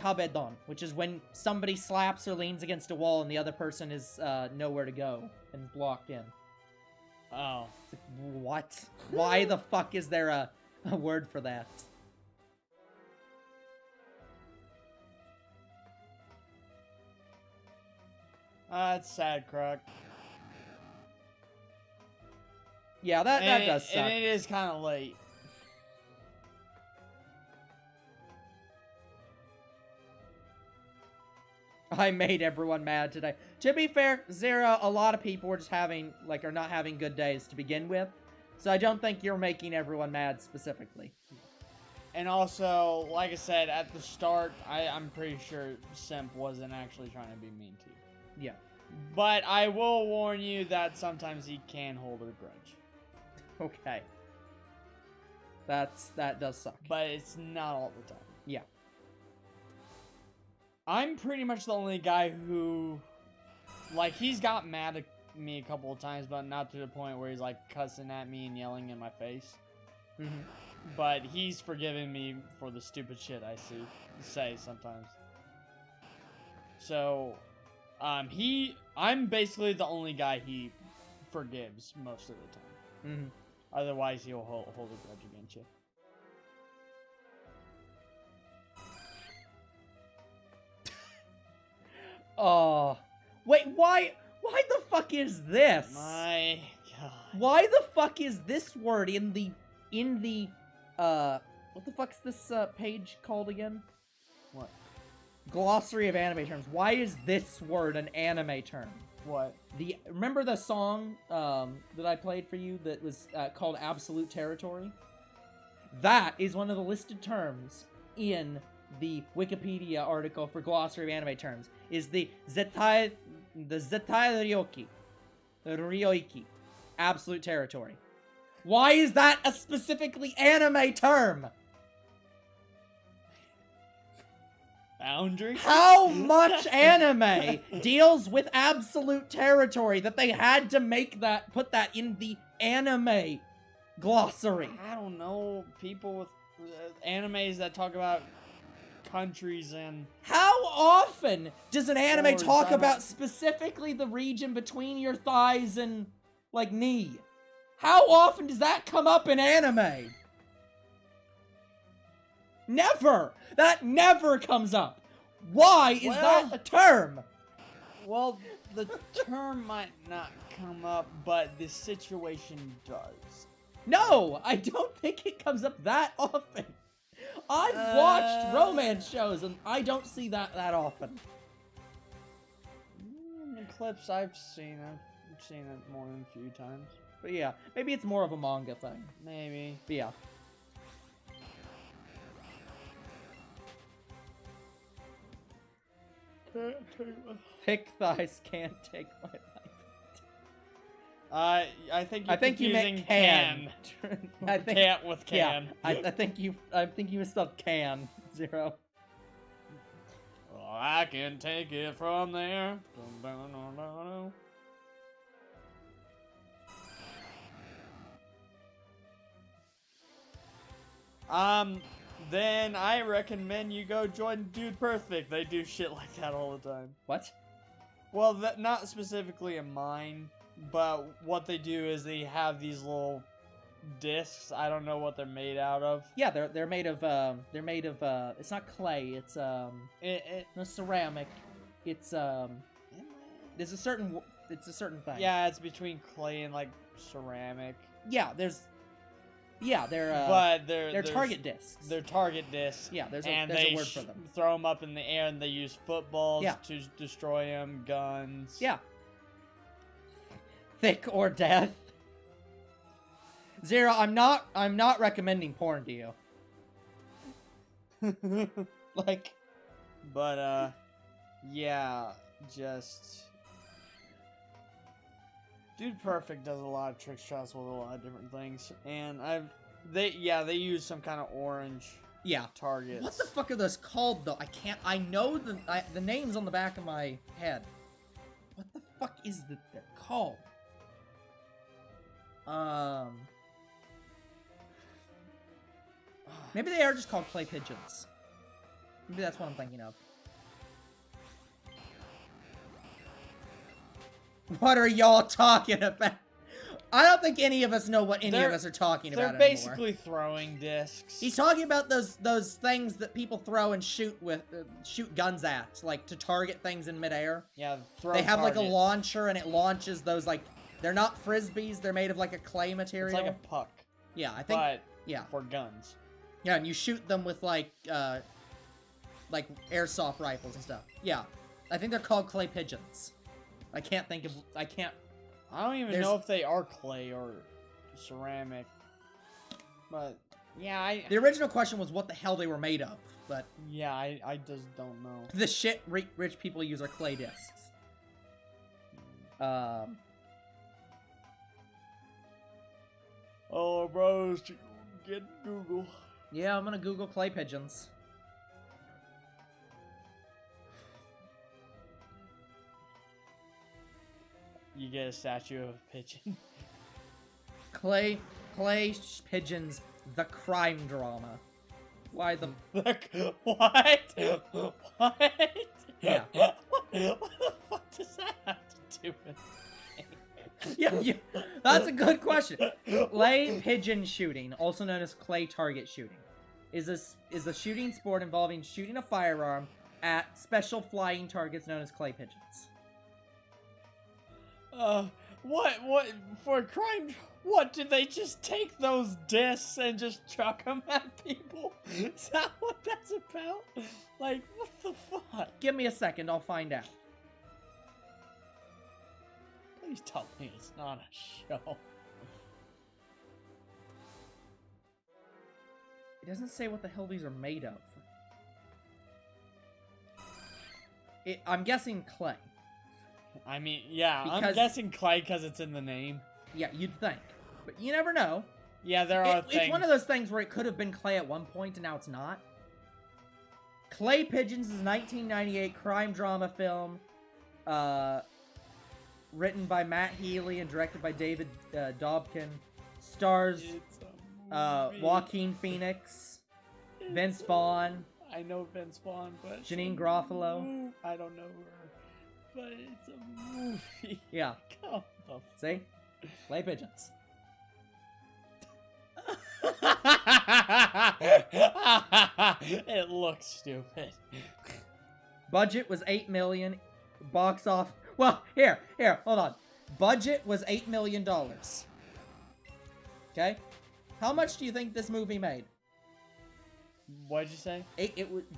kabedon, which is when somebody slaps or leans against a wall and the other person is nowhere to go and blocked in. Oh. It's like, what? Why the fuck is there a word for that? It's sad, Croc. Yeah, that does suck. And it is kind of late. I made everyone mad today. To be fair, Zero, a lot of people were just are not having good days to begin with. So I don't think you're making everyone mad specifically. And also, like I said, at the start, I'm pretty sure Simp wasn't actually trying to be mean to you. Yeah. But I will warn you that sometimes he can hold a grudge. Okay. That does suck. But it's not all the time. Yeah. I'm pretty much the only guy who, he's got mad at me a couple of times, but not to the point where he's, cussing at me and yelling in my face. Mm-hmm. But he's forgiven me for the stupid shit I say sometimes. So, I'm basically the only guy he forgives most of the time. Mm-hmm. Otherwise, he'll hold a grudge against you. Oh. Wait, why the fuck is this? My God. Why the fuck is this word in the, what the fuck's this, page called again? What? Glossary of anime terms. Why is this word an anime term? What? Remember the song, that I played for you that was, called Absolute Territory? That is one of the listed terms in the Wikipedia article for Glossary of Anime Terms. Is the Zetai Ryoiki. Absolute Territory. Why is that a specifically anime term? Boundary? How much anime deals with absolute territory that they had to put that in the anime glossary? I don't know. People with animes that talk about countries and... How often does an anime Words, talk I don't- about specifically the region between your thighs and, like, knee? How often does that come up in anime? Never! That never comes up! Why is Well- that a term? Well, the term might not come up, but the situation does. No, I don't think it comes up that often. I've watched romance shows and I don't see that often. In the clips I've seen it more than a few times. But yeah, maybe it's more of a manga thing. Maybe. But yeah. Thick thighs can't take my life. I think you're I think you confusing meant can. I think, Can't with can. yeah, I think you misspelled can. 0. Well, I can take it from there. Dun, dun, dun, dun, dun. Then I recommend you go join Dude Perfect. They do shit like that all the time. What? Well, not specifically in mine, but what they do is they have these little discs. I don't know what they're made out of. Yeah, they're made of it's not clay, it's no ceramic. It's there's a certain thing. Yeah, it's between clay and like ceramic. Yeah, they're They're target discs. They're target discs. Yeah, there's and a word for them. Throw them up in the air, and they use footballs Yeah. to destroy them, guns. Yeah. Thick or death. 0, I'm not recommending porn to you. Like, But yeah, just Dude Perfect does a lot of trick shots with a lot of different things, and they use some kind of orange yeah. targets. What the fuck are those called though? I know the name's on the back of my head. What the fuck is that they're called? Maybe they are just called clay pigeons. Maybe that's what I'm thinking of. What are y'all talking about? I don't think any of us know what any of us are talking about They're anymore. basically throwing discs. He's talking about those things that people throw and shoot guns at, like to target things in midair. Yeah, They have like a targets. launcher and it launches those, like, they're not frisbees, they're made of like a clay material. It's like a puck, yeah, I think but yeah. for guns. Yeah, and you shoot them with like airsoft rifles and stuff. Yeah. I think they're called clay pigeons. I don't even know if they are clay or ceramic. But yeah, The original question was what the hell they were made of, but yeah, I just don't know. the shit rich people use are clay discs. Oh, bros, get Google. Yeah, I'm gonna Google clay pigeons. You get a statue of a pigeon. Clay pigeons, the crime drama. Why the... What? What? Yeah. What the fuck does that have to do with yeah, that's a good question. Clay pigeon shooting, also known as clay target shooting, is a shooting sport involving shooting a firearm at special flying targets known as clay pigeons. What, for crime, what, did they just take those discs and just chuck them at people? Is that what that's about? Like, what the fuck? Give me a second, I'll find out. Please tell me it's not a show. It doesn't say what the hell these are made of. I'm guessing clay. I mean, yeah, I'm Because- guessing clay because it's in the name. Yeah, you'd think. But you never know. Yeah, there are things. It's one of those things where it could have been clay at one point and now it's not. Clay Pigeons is a 1998 crime drama film written by Matt Healy and directed by David Dobkin. Stars It's a movie. Joaquin Phoenix, It's Vince a- Vaughn, I know Vince Vaughn, but... Janine Garofalo. I don't know her. But it's a movie. Yeah, Come the see? Clay Pigeons. It looks stupid. Budget was $8 million. Box off. Well, here, hold on. Budget was $8 million. Okay? How much do you think this movie made? What'd you say?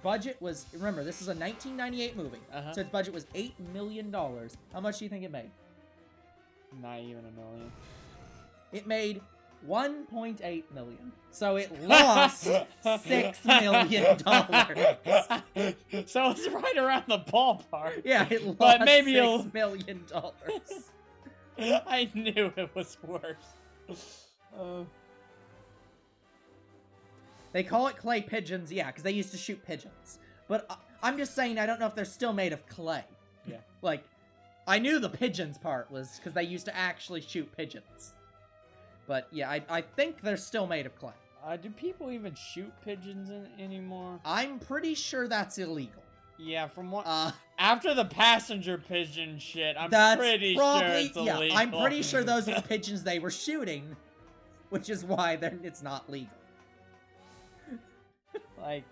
Budget was, remember, this is a 1998 movie. Uh-huh. So its budget was $8 million. How much do you think it made? Not even $1 million. It made $1.8 million. So it lost $6 million. So it's right around the ballpark. Yeah, it lost But maybe $6 million. I knew it was worse. They call it clay pigeons, yeah, because they used to shoot pigeons. But I'm just saying, I don't know if they're still made of clay. Yeah. Like, I knew the pigeons part was because they used to actually shoot pigeons. But yeah, I think they're still made of clay. Do people even shoot pigeons anymore? I'm pretty sure that's illegal. Yeah, from what... after the passenger pigeon shit, I'm That's pretty probably, sure it's illegal. Yeah, I'm pretty sure those are the pigeons they were shooting, which is why it's not legal. Like,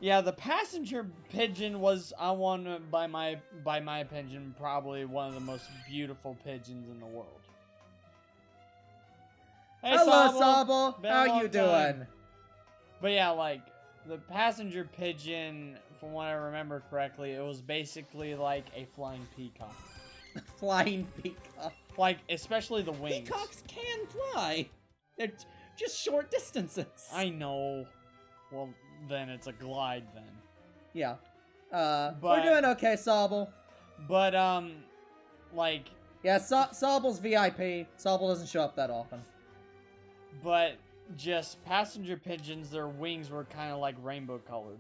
yeah, the passenger pigeon was, by my opinion, probably one of the most beautiful pigeons in the world. Hey, Hello, Sable. Sable. Been a How long you time. doing? But yeah, like, the passenger pigeon, from what I remember correctly, it was basically like a flying peacock. Flying peacock. Like, especially the wings. Peacocks can fly. They're just short distances. I know. Well, then it's a glide then. Yeah. But- We're doing okay, Sable. But, like, Yeah, Sable's VIP. Sable doesn't show up that often. but just passenger pigeons, their wings were kind of like rainbow colored.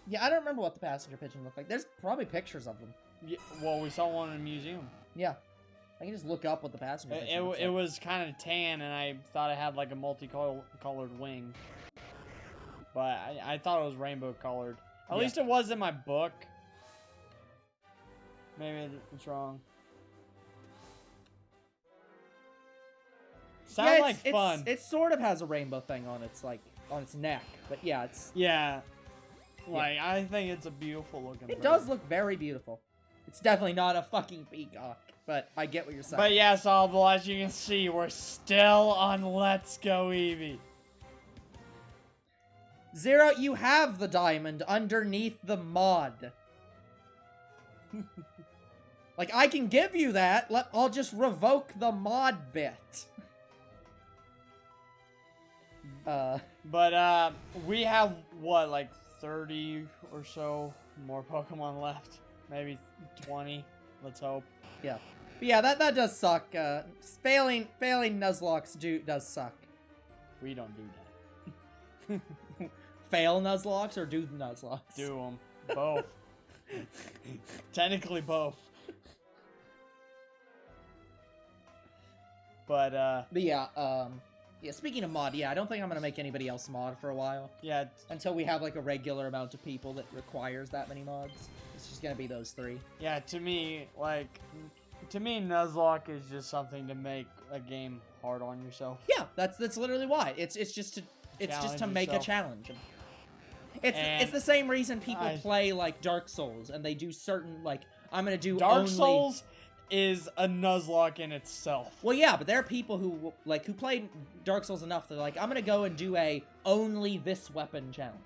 Yeah, I don't remember what the passenger pigeon looked like. There's probably pictures of them. Yeah, well, we saw one in a museum. Yeah. I can just look up what the passenger pigeon looks It like. was kind of tan, and I thought it had like a multicolored wing. But I thought it was rainbow colored. At least it was in my book. Maybe it's wrong. Sounds like fun. It sort of has a rainbow thing on its neck, but yeah, it's Yeah. Like, I think it's a beautiful looking it bird. does look very beautiful. It's definitely not a fucking peacock, but I get what you're saying. But yeah, Sable, as you can see, we're still on Let's Go Eevee. Zero, you have the diamond underneath the mod. Like, I can give you that. I'll just revoke the mod bit. But we have what, like 30 or so more Pokemon left, maybe 20. Let's hope. Yeah, but yeah, that does suck. Failing Nuzlocke does suck. We don't do that. Fail Nuzlocks or do Nuzlocks? Do them both. Technically both. But yeah, speaking of mod, yeah, I don't think I'm gonna make anybody else mod for a while. yeah, Until we have like a regular amount of people that requires that many mods. It's just gonna be those three. yeah. To me, Nuzlocke is just something to make a game hard on yourself. Yeah, that's literally why. It's just to Challenge make yourself. a challenge. It's the same reason people play like Dark Souls and they do certain like I'm gonna do Dark only... Souls is a Nuzlocke in itself. Well, yeah, but there are people who play Dark Souls enough that like I'm gonna go and do a only this weapon challenge.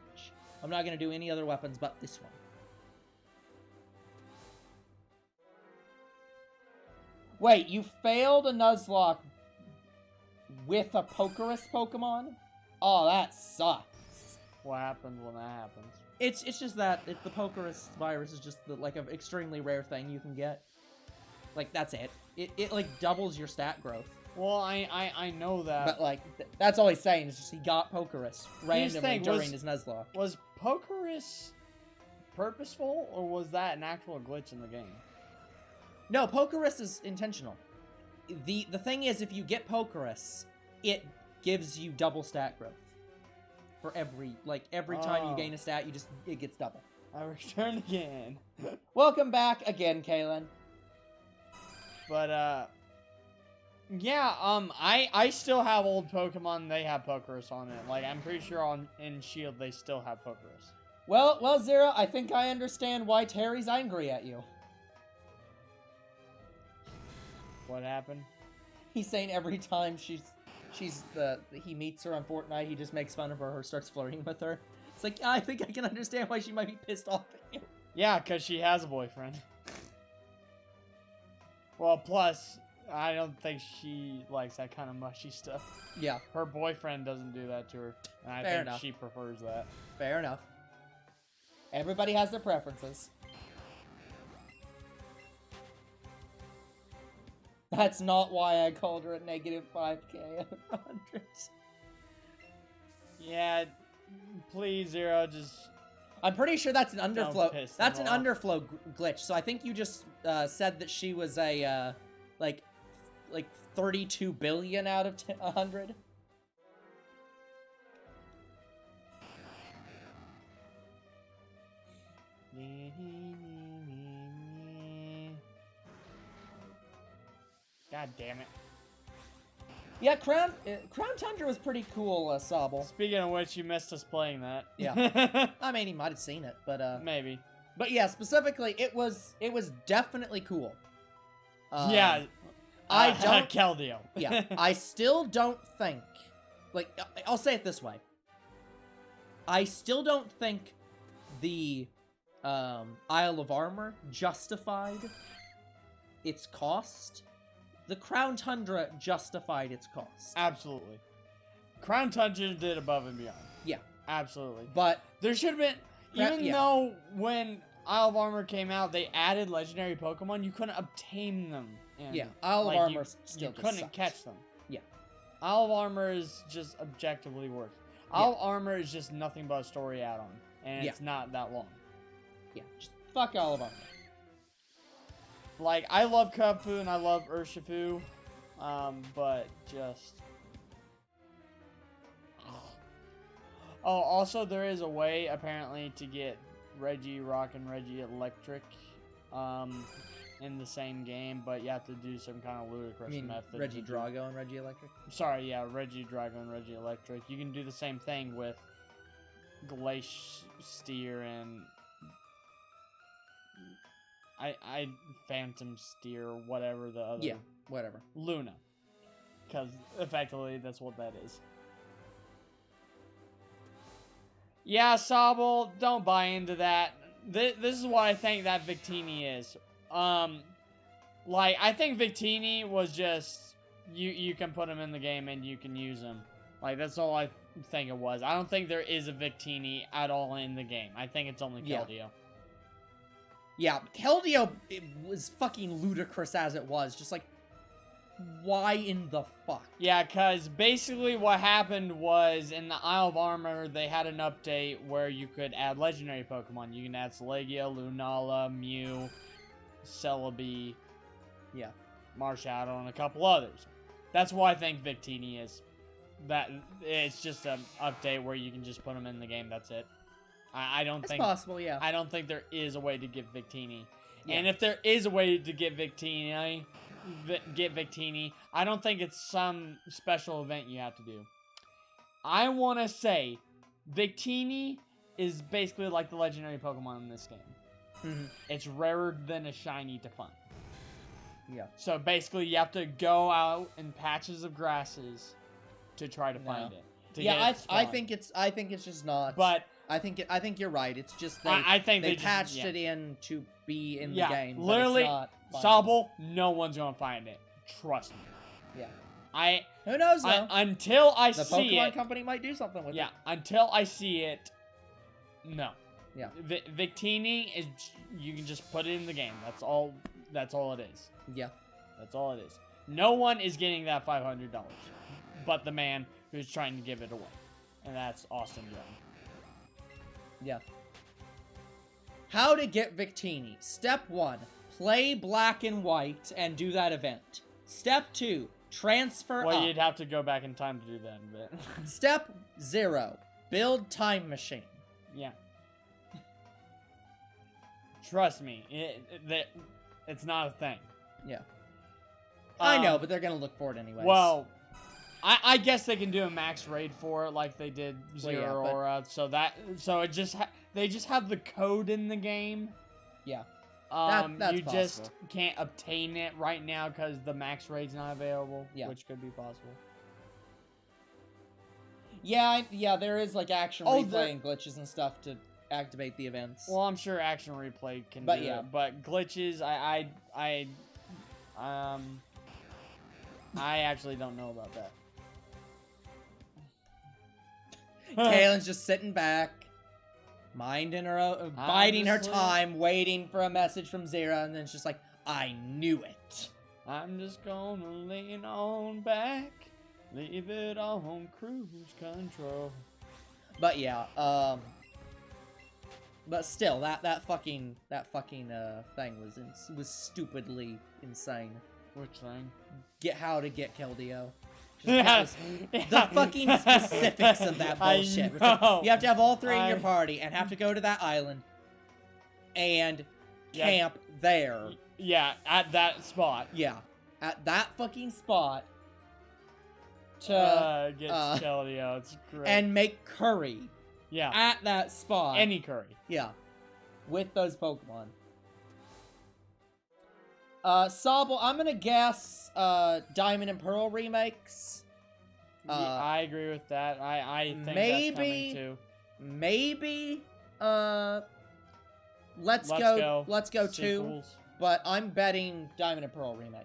I'm not gonna do any other weapons but this one. Wait, you failed a Nuzlocke with a Pokerus Pokemon? Oh, that sucks. What happens when that happens? It's just that the Pokerus virus is just like an extremely rare thing you can get. Like that's it. It like doubles your stat growth. Well, I know that. But like that's all he's saying is just he got Pokerus randomly during his Nuzlocke. Was Pokerus purposeful or was that an actual glitch in the game? No, Pokerus is intentional. The thing is, if you get Pokerus, it gives you double stat growth. For every time you gain a stat, it gets double. I return again. Welcome back again, Kalen. But yeah, I still have old Pokemon. They have Pokerus on it. Like I'm pretty sure in Shield they still have Pokerus. Well, Zero, I think I understand why Terry's angry at you. What happened? He's saying every time he meets her on Fortnite, he just makes fun of her or starts flirting with her. It's like, I think I can understand why she might be pissed off at you. Yeah, because she has a boyfriend. Well, plus, I don't think she likes that kind of mushy stuff. Yeah. Her boyfriend doesn't do that to her. And I think she prefers that. Fair enough. Everybody has their preferences. That's not why I called her at -5K out of 100. Yeah, please, Zero, just... I'm pretty sure that's an underflow. That's an off. underflow glitch. So I think you just said that she was a like 32 billion out of 100. God damn it. Yeah, Crown Tundra was pretty cool, Sobble. Speaking of which, you missed us playing that. Yeah. I mean, he might have seen it, but maybe. But yeah, specifically, it was definitely cool. Yeah. I don't... Keldeo. Yeah. I still don't think... Like, I'll say it this way. I still don't think the Isle of Armor justified its cost. The Crown Tundra justified its cost. Absolutely. Crown Tundra did above and beyond. Yeah. Absolutely. But there should have been... Even though when Isle of Armor came out, they added legendary Pokemon, you couldn't obtain them. Yeah, Isle of Armor still you couldn't catch them. Yeah. Isle of Armor is just objectively worse. Isle of Armor is just nothing but a story add-on, and it's not that long. Yeah, just fuck Isle of Armor. Like, I love Kubfu and I love Urshifu, but just... Oh, also there is a way, apparently, to get Regirock and Reggie-Electric, in the same game, but you have to do some kind of ludicrous method. Regidrago and Reggie-Electric? Sorry, yeah, Regidrago and Reggie-Electric. You can do the same thing with Glacier and... I Phantom Steer, whatever the other... Yeah, whatever. Luna. Because, effectively, that's what that is. Yeah, Sobble, don't buy into that. This is what I think that Victini is. Like, I think Victini was just... You can put him in the game and you can use him. Like, that's all I think it was. I don't think there is a Victini at all in the game. I think it's only Keldeo. Yeah, Keldeo was fucking ludicrous as it was. Just like, why in the fuck? Yeah, because basically what happened was in the Isle of Armor, they had an update where you could add legendary Pokemon. You can add Salagia, Lunala, Mew, Celebi, Marshadow, and a couple others. That's what I think Victini is. That it's just an update where you can just put them in the game. That's it. I don't think it's possible. Yeah. I don't think there is a way to get Victini. Yeah. And if there is a way to get Victini, I don't think it's some special event you have to do. I want to say Victini is basically like the legendary Pokemon in this game. Mhm. It's rarer than a shiny to find. Yeah. So basically, you have to go out in patches of grasses to try to find it. Yeah, I think it's just not. But I think you're right. It's just I think they just- patched yeah. it in to be in the Yeah, game. literally, but it's not Sobble, no one's gonna find it. Trust me. Yeah. Who knows though? Until I The see Pokemon it. company might do something with it. Yeah, until I see it. No. Yeah. Victini is you can just put it in the game. That's all. That's all it is. Yeah. That's all it is. No one is getting that $500, but the man who's trying to give it away, and that's Austin Young. Yeah. How to get Victini. Step 1. Play Black and White and do that event. Step 2. Transfer Well, up. you'd have to go back in time to do that, but Step 0. Build Time Machine. yeah. Trust me, it's not a thing. Yeah. I know, but they're gonna look for it anyways. Well, I guess they can do a max raid for it like they did Well, yeah, Zero but- Aura. So it just they just have the code in the game. Yeah. That's you just possible. can't obtain it right now because the max raid's not available. Yeah. Which could be possible. Yeah, there is like action Oh, replay and glitches and stuff to activate the events. Well, I'm sure Action Replay can But do yeah. it. But glitches, I actually don't know about that. Kaylin's just sitting back, minding her own, biding her just time, waiting for a message from Zero, and then it's just like, I knew it. I'm just gonna lean on back, leave it on cruise control. But yeah, but still, that fucking thing was stupidly insane. Which thing? How to get Keldeo. Yeah. The fucking specifics of that I bullshit. It's like, know. you have to have all three in your I- party and have to go to that island and Yeah. camp there. Yeah, at that spot. Yeah, at that fucking spot to Get Keldeo. It's great. and make curry yeah, at that spot. any curry. Yeah, with those Pokemon. Sobble, I'm gonna guess Diamond and Pearl remakes. Yeah, I agree with that. I think maybe- that's coming too. Maybe Let's go 2, Sequels. but I'm betting Diamond and Pearl remake.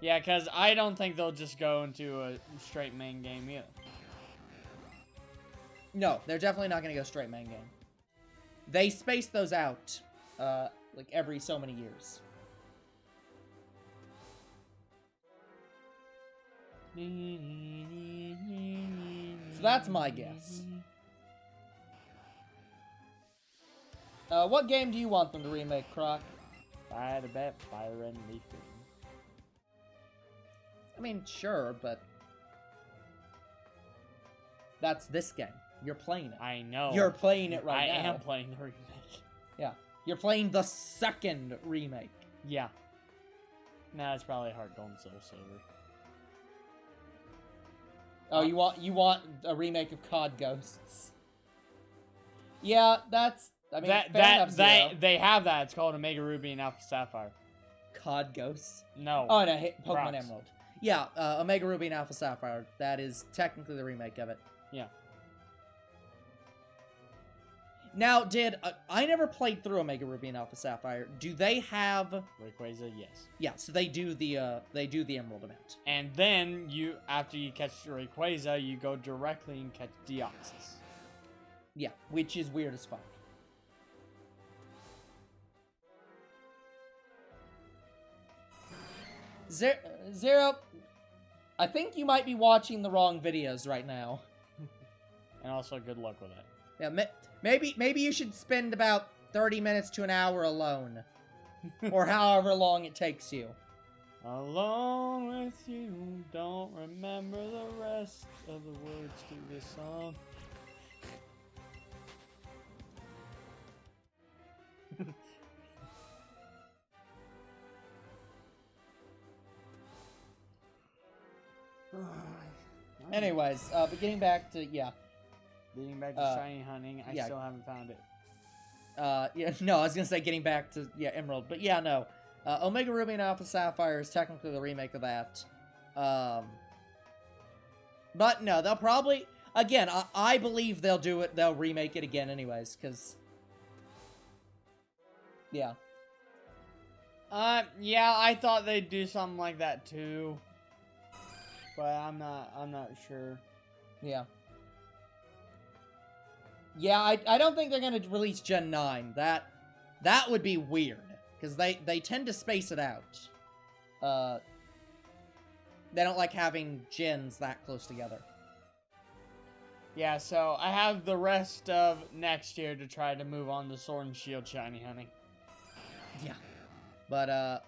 Yeah, because I don't think they'll just go into a straight main game either. No, they're definitely not gonna go straight main game. They space those out like every so many years. So that's my guess. What game do you want them to remake, Croc? Fire the bet, fire and leaf green. I mean, sure, but that's this game. You're playing it. I know. You're playing it right I now. am playing the remake. Yeah, you're playing the second remake. Yeah. Nah, it's probably Heart Gold and Soul Silver. Oh, you want a remake of COD Ghosts? Yeah, that's. I mean, fair enough, Zero. they have that. It's called Omega Ruby and Alpha Sapphire. COD Ghosts. No. Oh no, Pokemon Props. Emerald. Yeah, Omega Ruby and Alpha Sapphire. That is technically the remake of it. Yeah. Now, I never played through Omega Ruby and Alpha Sapphire? Do they have? Rayquaza, yes. Yeah, so they do the Emerald event. And then after you catch Rayquaza, you go directly and catch Deoxys. Yeah, which is weird as fuck. Zero, I think you might be watching the wrong videos right now. And also, good luck with it. Yeah, maybe you should spend about 30 minutes to an hour alone. Or however long it takes you. Alone with you, don't remember the rest of the words to this song. Anyways, but getting back to, yeah. Getting back to shiny hunting, I still haven't found it. Yeah, no, I was gonna say getting back to, Emerald, but yeah, no. Omega Ruby and Alpha Sapphire is technically the remake of that. But no, they'll probably, again, I believe they'll do it, they'll remake it again anyways, because, yeah. Yeah, I thought they'd do something like that too. But I'm not sure. Yeah. Yeah, I don't think they're gonna release Gen 9. That would be weird. Because they tend to space it out. They don't like having gens that close together. Yeah, so I have the rest of next year to try to move on to Sword and Shield shiny hunting. Yeah. But,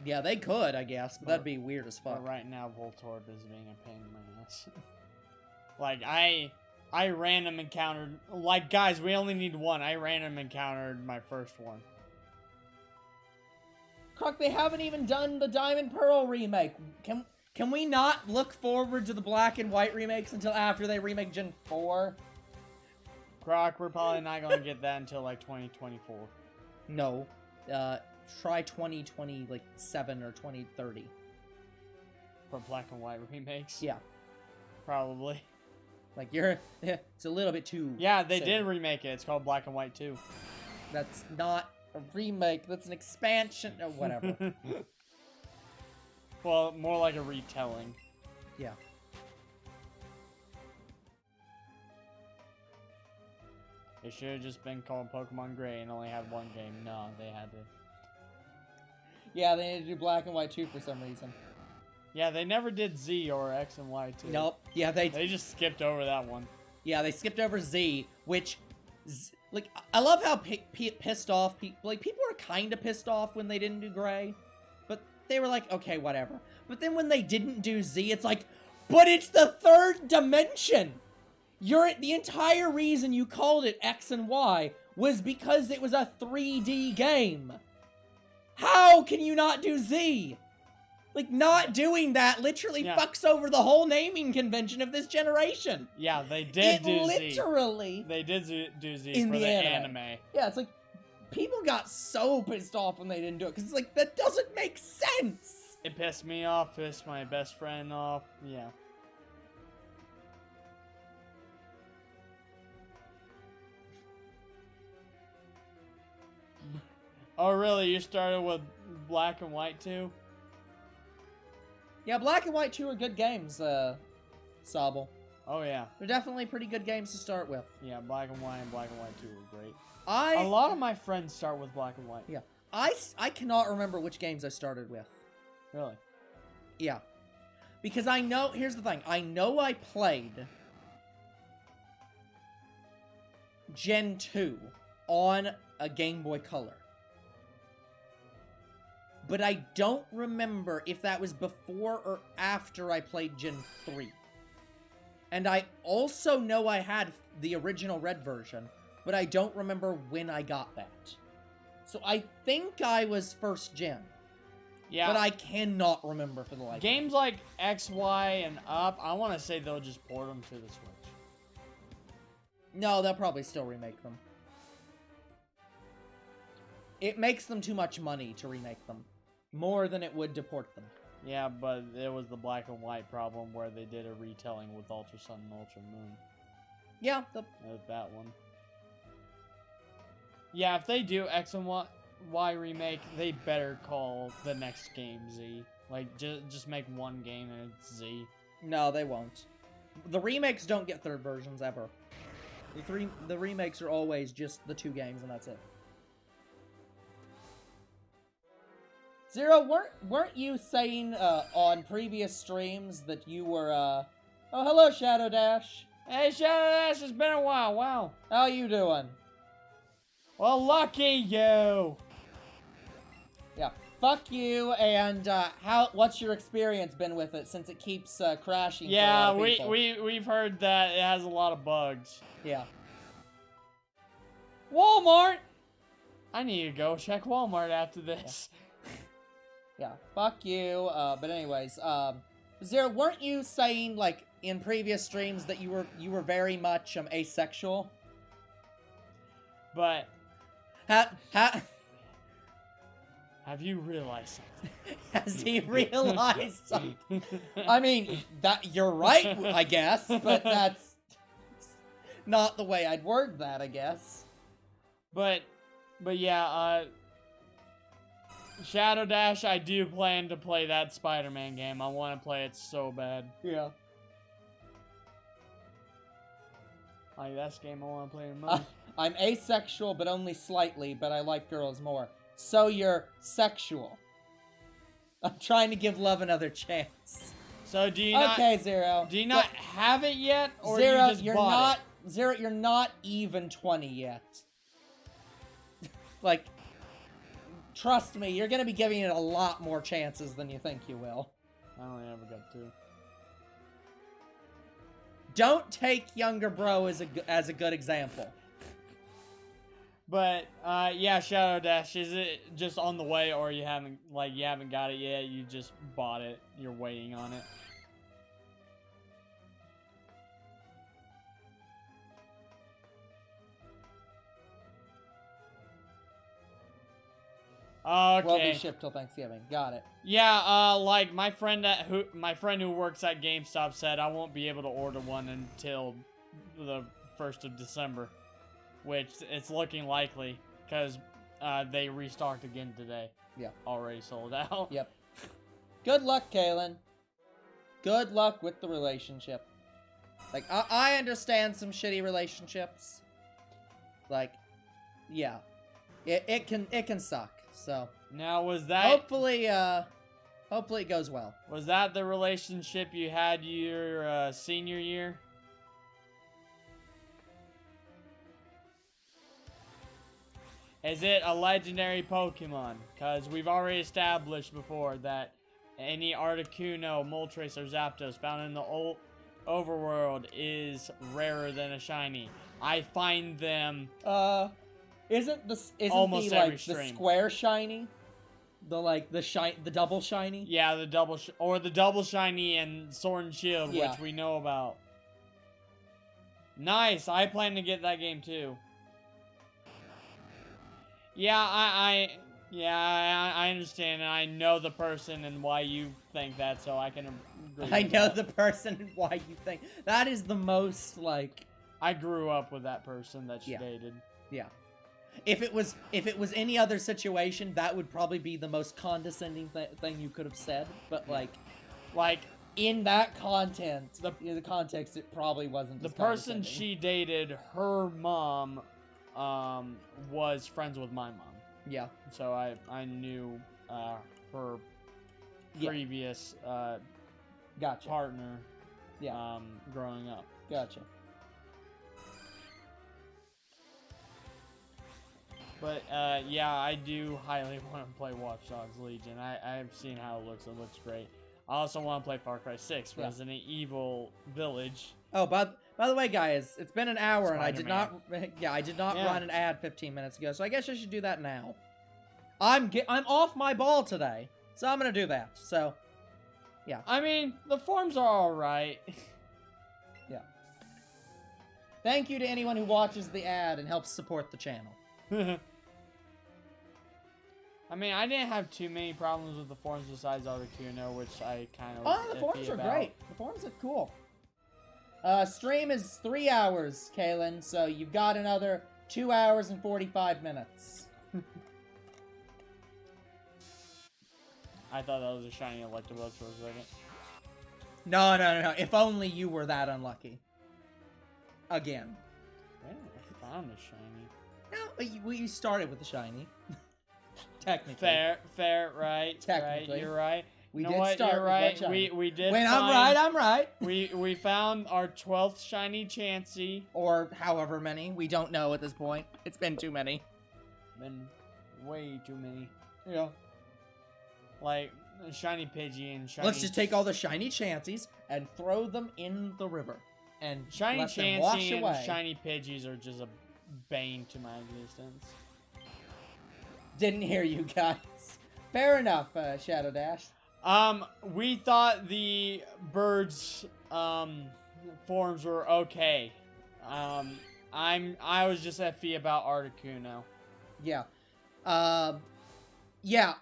yeah, they could, I guess, but that'd be weird as fuck. But right now, Voltorb is being a pain in my ass. Like, I random encountered... Like, guys, we only need one. I random encountered my first one. Croc, they haven't even done the Diamond Pearl remake. Can we not look forward to the Black and White remakes until after they remake Gen 4? Croc, we're probably not going to get that until, like, 2024. No. Try 2027 or 2030. For Black and White remakes? Yeah. Probably. Like, it's a little bit too... Yeah, they did remake it. It's called Black and White 2. That's not a remake. That's an expansion. Oh, whatever. Well, more like a retelling. Yeah. It should have just been called Pokemon Gray and only had one game. No, they had to... Yeah, they need to do Black and White 2 for some reason. Yeah, they never did Z or X and Y 2. Nope. Yeah, they just skipped over that one. Yeah, they skipped over Z, which... Like, I love how pissed off people... Like, people were kind of pissed off when they didn't do Gray. But they were like, okay, whatever. But then when they didn't do Z, it's like, but it's the third dimension! The entire reason you called it X and Y was because it was a 3D game. How can you not do Z? Like, not doing that literally fucks over the whole naming convention of this generation. Yeah, they did do Z. Literally. They did do Z in for the anime. Yeah, it's like, people got so pissed off when they didn't do it, because it's like, that doesn't make sense. It pissed me off, pissed my best friend off, yeah. Oh, really? You started with Black and White 2? Yeah, Black and White 2 are good games, Sobble. Oh, yeah. They're definitely pretty good games to start with. Yeah, Black and White 2 were great. A lot of my friends start with Black and White. Yeah. I cannot remember which games I started with. Really? Yeah. Because I know, here's the thing, I know I played Gen 2 on a Game Boy Color. But I don't remember if that was before or after I played Gen 3. And I also know I had the original red version, but I don't remember when I got that. So I think I was first gen. Yeah. But I cannot remember for the life of me. Games like X, Y, and Up, I want to say they'll just port them to the Switch. No, they'll probably still remake them. It makes them too much money to remake them. More than it would to port them. Yeah, but it was the Black and White problem where they did a retelling with Ultra Sun and Ultra Moon. Yeah. That one. Yeah, if they do X and Y remake, they better call the next game Z. Like, just make one game and it's Z. No, they won't. The remakes don't get third versions ever. The remakes are always just the 2 games and that's it. Zero, weren't you saying on previous streams that you were oh, hello, Shadow Dash. Hey, Shadow Dash, it's been a while. Wow. How you doing? Well, lucky you. Yeah, fuck you. And what's your experience been with it since it keeps crashing? Yeah, for a lot of people? we've heard that it has a lot of bugs. Yeah. Walmart. I need to go check Walmart after this. Yeah, fuck you. But anyways, Zero, weren't you saying, like, in previous streams that you were very much asexual. But Have you realized something? Has he realized something? I mean, that you're right, I guess, but that's not the way I'd word that, I guess. But yeah, Shadow Dash, I do plan to play that Spider-Man game. I want to play it so bad. Yeah. Like, that's the game I want to play the most. I'm asexual, but only slightly, but I like girls more. So you're sexual. I'm trying to give love another chance. So do you not... Okay, Zero. Do you not have it yet, or Zero, you just bought it? Zero, you're not even 20 yet. Like, trust me, you're gonna be giving it a lot more chances than you think you will. I only ever got 2. Don't take younger bro as a good example. But yeah, Shadow Dash, is it just on the way, or you haven't got it yet? You just bought it. You're waiting on it. Okay. Will be shipped till Thanksgiving. Got it. Yeah, like my friend who works at GameStop said I won't be able to order one until the 1st of December, which it's looking likely because they restocked again today. Yeah. Already sold out. Yep. Good luck, Kaylin. Good luck with the relationship. Like, I understand some shitty relationships. Like, yeah. It can suck. So now, was that hopefully it goes well. Was that the relationship you had your senior year? Is it a legendary Pokemon? Because we've already established before that any Articuno, Moltres, or Zapdos found in the overworld is rarer than a shiny. I find them Isn't almost the every like stream. The square shiny? The double shiny? Yeah, the double shiny and Sword and Shield, Yeah. which we know about. Nice. I plan to get that game too. Yeah, I understand, and I know the person and why you think that, so I can agree. I know the person and why you think that is the most like. I grew up with that person that she Yeah. dated. Yeah. If it was any other situation, that would probably be the most condescending thing you could have said. But like in that content, the context, it probably wasn't. The as person condescending. she dated, her mom, was friends with my mom. Yeah. So I knew her Yeah. previous Gotcha. partner. Yeah. Growing up. Gotcha. But, yeah, I do highly want to play Watch Dogs Legion. I've seen how it looks. It looks great. I also want to play Far Cry 6, Yeah. Resident Evil Village. Oh, by the way, guys, it's been an hour, and I did not Yeah. run an ad 15 minutes ago, so I guess I should do that now. I'm off my ball today, so I'm gonna do that. So, yeah. I mean, the forms are alright. Yeah. Thank you to anyone who watches the ad and helps support the channel. I mean, I didn't have too many problems with the forms besides Articuno, which I kind of Oh, the forms are great. The forms are cool. Stream is 3 hours, Kaylin, so you've got another 2 hours and 45 minutes. I thought that was a shiny Electabuzz for a second. No. If only you were that unlucky. Again. Yeah, I found a shiny. No, but you started with the shiny. Technically. Fair, right. Technically. Right, you're right. We You know did what? start You're with right. one shiny. We did. When find, I'm right. We found our 12th shiny Chansey. Or however many. We don't know at this point. It's been too many. Been way too many. Yeah. Like shiny Pidgey and shiny. Let's just take all the shiny Chanseys and throw them in the river. And shiny let them wash Chansey away. and shiny Pidgeys are just a bane to my existence. Didn't hear you guys. Fair enough, Shadow Dash. We thought the birds forms were okay. I was just iffy about Articuno. Yeah. Yeah.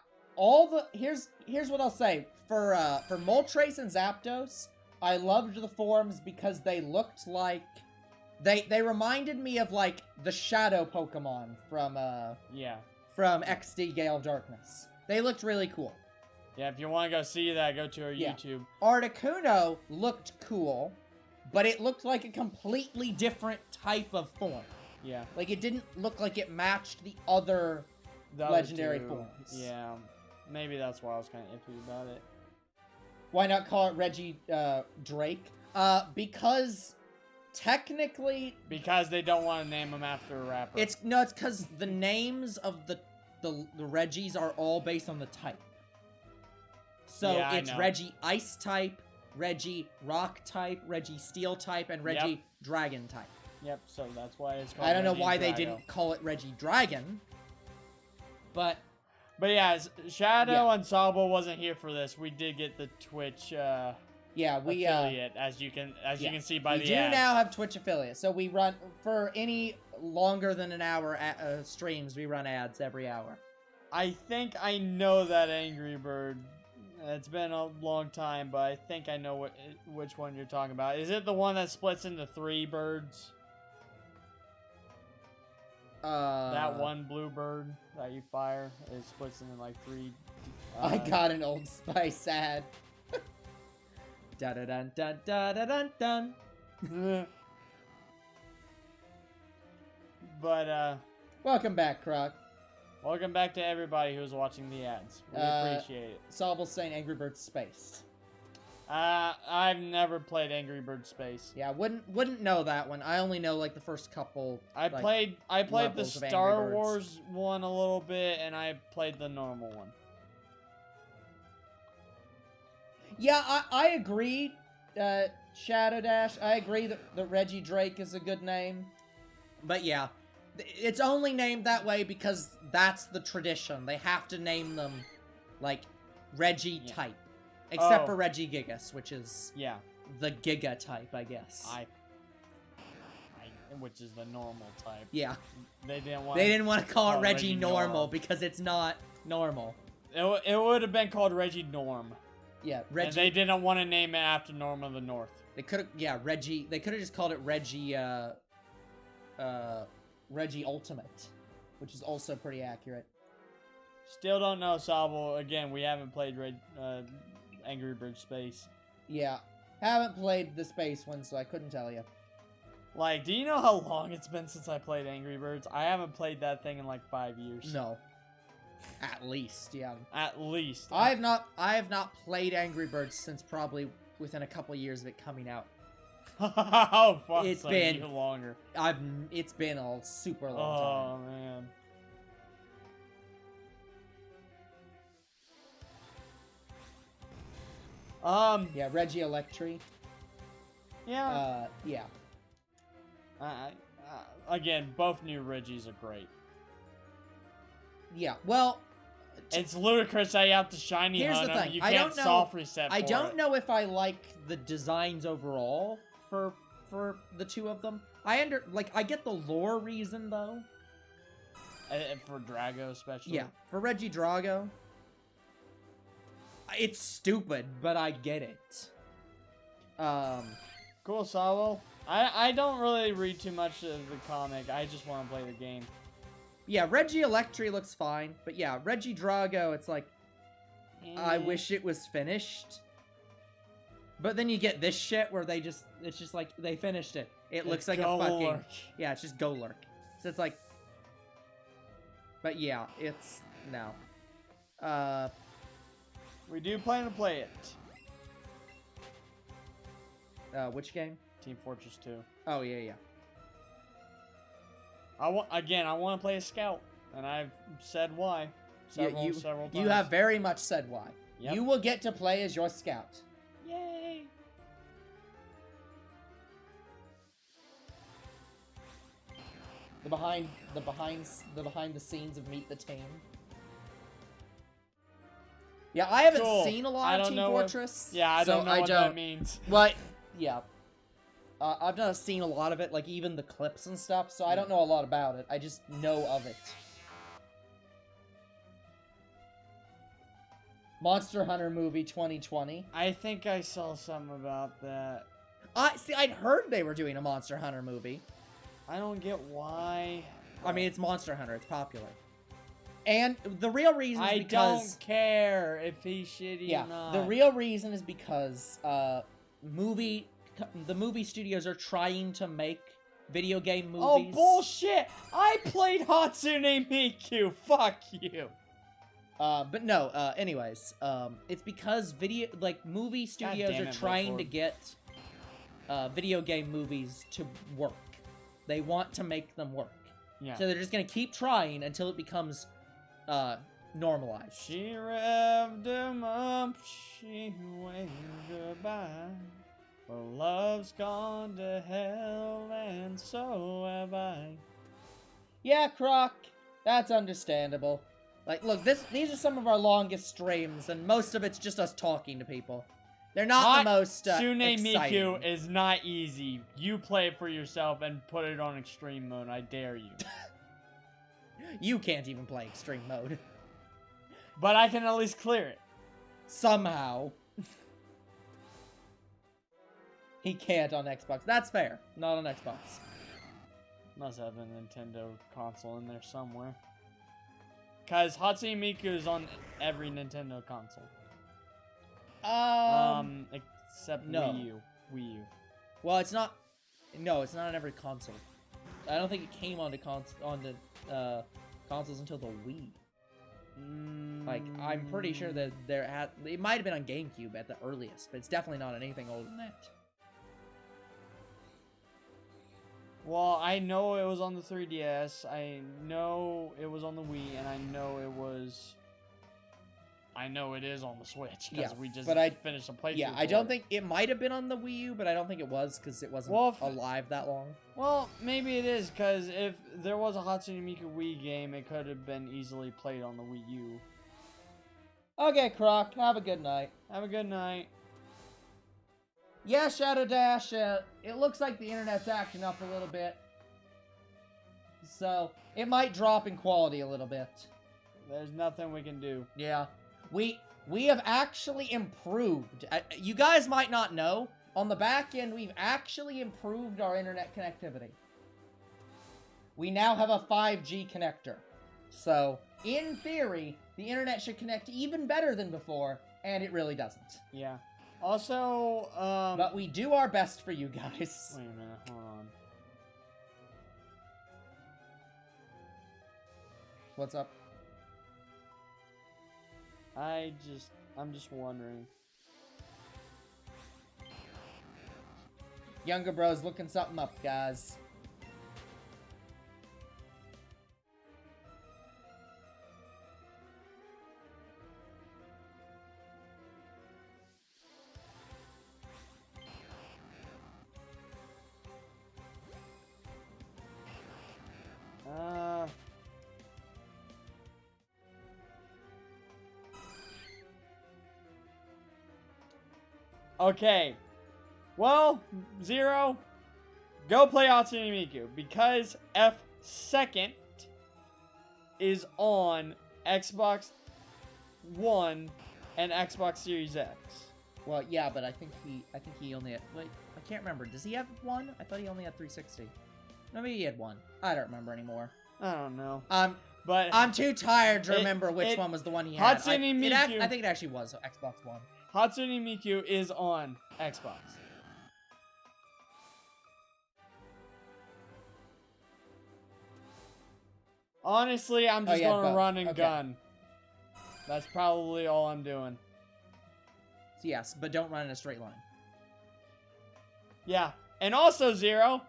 Here's what I'll say. For Moltres and Zapdos, I loved the forms because they looked like they reminded me of like the shadow Pokemon from XD Gale of Darkness. They looked really cool. Yeah, if you want to go see that, go to our YouTube. Articuno looked cool, but it looked like a completely different type of form. Yeah. Like, it didn't look like it matched the other legendary forms. Yeah. Maybe that's why I was kind of iffy about it. Why not call it Reggie Drake? Because technically... Because they don't want to name him after a rapper. It's because the names of the Reggies are all based on the type. So yeah, it's Reggie Ice type, Reggie Rock type, Reggie Steel type, and Reggie Dragon type. Yep, so that's why it's called I don't know Reggie why Drago. they didn't call it Reggie Dragon, but yeah, Shadow and Sabo wasn't here for this. We did get the Twitch affiliate, as you can see by the ads. We do now have Twitch affiliate, so we run for any longer than an hour streams. We run ads every hour. I think I know that Angry Bird. It's been a long time, but I think I know which one you're talking about. Is it the one that splits into 3 birds? That one blue bird that you fire, it splits into like 3. I got an Old Spice ad. Da da dun dun da da dun dun. But welcome back, Croc. Welcome back to everybody who's watching the ads. We appreciate it. Solvable saying Angry Birds Space. I've never played Angry Birds Space. Yeah, wouldn't know that one. I only know like the first couple. I played the Star Wars one a little bit, and I played the normal one. Yeah, I agree, Shadow Dash. I agree that Reggie Drake is a good name. But yeah, it's only named that way because that's the tradition. They have to name them like Reggie type. Except for Reggie Gigas, which is the Giga type, I guess. Which is the normal type. Yeah. They didn't want to call it Reggie Normal because it's not normal. It would have been called Reggie Norm. Yeah, Reggie. And they didn't want to name it after Norm of the North. They could have, Reggie. They could have just called it Reggie. Reggie Ultimate, which is also pretty accurate. Still don't know, Sabo. Again, we haven't played Angry Birds Space. Yeah, haven't played the Space one, so I couldn't tell you. Like, do you know how long it's been since I played Angry Birds? I haven't played that thing in like 5 years. No. At least, yeah. At least. I have not played Angry Birds since probably within a couple years of it coming out. Oh, fuck. It's been even longer. It's been a super long time. Oh, man. Yeah, Reggie Electri. Yeah. Yeah. Again, both new Reggies are great. Yeah, well... It's ludicrous that you have to shiny Here's hunt the them. thing. You can't soft reset for I don't know if I like the designs overall for the two of them. I get the lore reason, though. For Drago, especially? Yeah, for Reggie Drago. It's stupid, but I get it. Cool, Sabo. I don't really read too much of the comic. I just want to play the game. Yeah, Reggie Electri looks fine, but yeah, Reggie Drago, it's like, I wish it was finished. But then you get this shit where it's just like, they finished it. It looks like a fucking... Golurk. Yeah, it's just Golurk. So it's like... But yeah, it's... No. We do plan to play it. Which game? Team Fortress 2. Oh, yeah. I want to play a scout, and I've said why several times. You have very much said why. Yep. You will get to play as your scout. Yay! The behind the scenes of Meet the Team. Yeah, I haven't seen a lot of Team Fortress. I don't know what that means. What? yeah. I've not seen a lot of it, like even the clips and stuff, so I don't know a lot about it. I just know of it. Monster Hunter movie 2020. I think I saw something about that. See, I'd heard they were doing a Monster Hunter movie. I don't get why. I mean, it's Monster Hunter. It's popular. And the real reason is because... I don't care if he's shitty or not. The real reason is because the movie studios are trying to make video game movies. Oh, bullshit! I played Hatsune Miku! Fuck you! But no, anyways, it's because movie studios are trying to get video game movies to work. They want to make them work. Yeah. So they're just gonna keep trying until it becomes normalized. She revved him up, she waved goodbye. Well, love's gone to hell, and so have I. Yeah, Croc, that's understandable. Like, look, these are some of our longest streams, and most of it's just us talking to people. They're not the most Hatsune exciting. Miku is not easy. You play it for yourself and put it on extreme mode. I dare you. You can't even play extreme mode. But I can at least clear it. Somehow. He can't on Xbox. That's fair. Not on Xbox. Must have a Nintendo console in there somewhere. Because Hatsune Miku is on every Nintendo console. Except no. Wii U. Well, it's not... No, it's not on every console. I don't think it came onto consoles until the Wii. Like, I'm pretty sure that it might have been on GameCube at the earliest, but it's definitely not on anything older than that. Well, I know it was on the 3DS, I know it was on the Wii, and I know it is on the Switch, because we just finished a playthrough. Yeah, I don't think... It might have been on the Wii U, but I don't think it was, because it wasn't alive that long. Well, maybe it is, because if there was a Hatsune Miku Wii game, it could have been easily played on the Wii U. Okay, Croc, have a good night. Have a good night. Yeah, Shadow Dash, it looks like the internet's acting up a little bit. So, it might drop in quality a little bit. There's nothing we can do. Yeah. We have actually improved. You guys might not know, on the back end, we've actually improved our internet connectivity. We now have a 5G connector. So, in theory, the internet should connect even better than before, and it really doesn't. Yeah. Also, but we do our best for you guys. Wait a minute, hold on. What's up? I'm just wondering. Younger bro's looking something up, guys. Okay. Well, Zero, go play Hatsune Miku, because F2 is on Xbox One and Xbox Series X. Well, yeah, but I think he only had... Wait, I can't remember. Does he have one? I thought he only had 360. Maybe he had one. I don't remember anymore. I don't know. But I'm too tired to remember which one was the one he had. Hatsune Miku. I think it actually was Xbox One. Hatsune Miku is on Xbox. Honestly, I'm just gonna run and gun. That's probably all I'm doing. Yes, but don't run in a straight line. Yeah, and also Zero,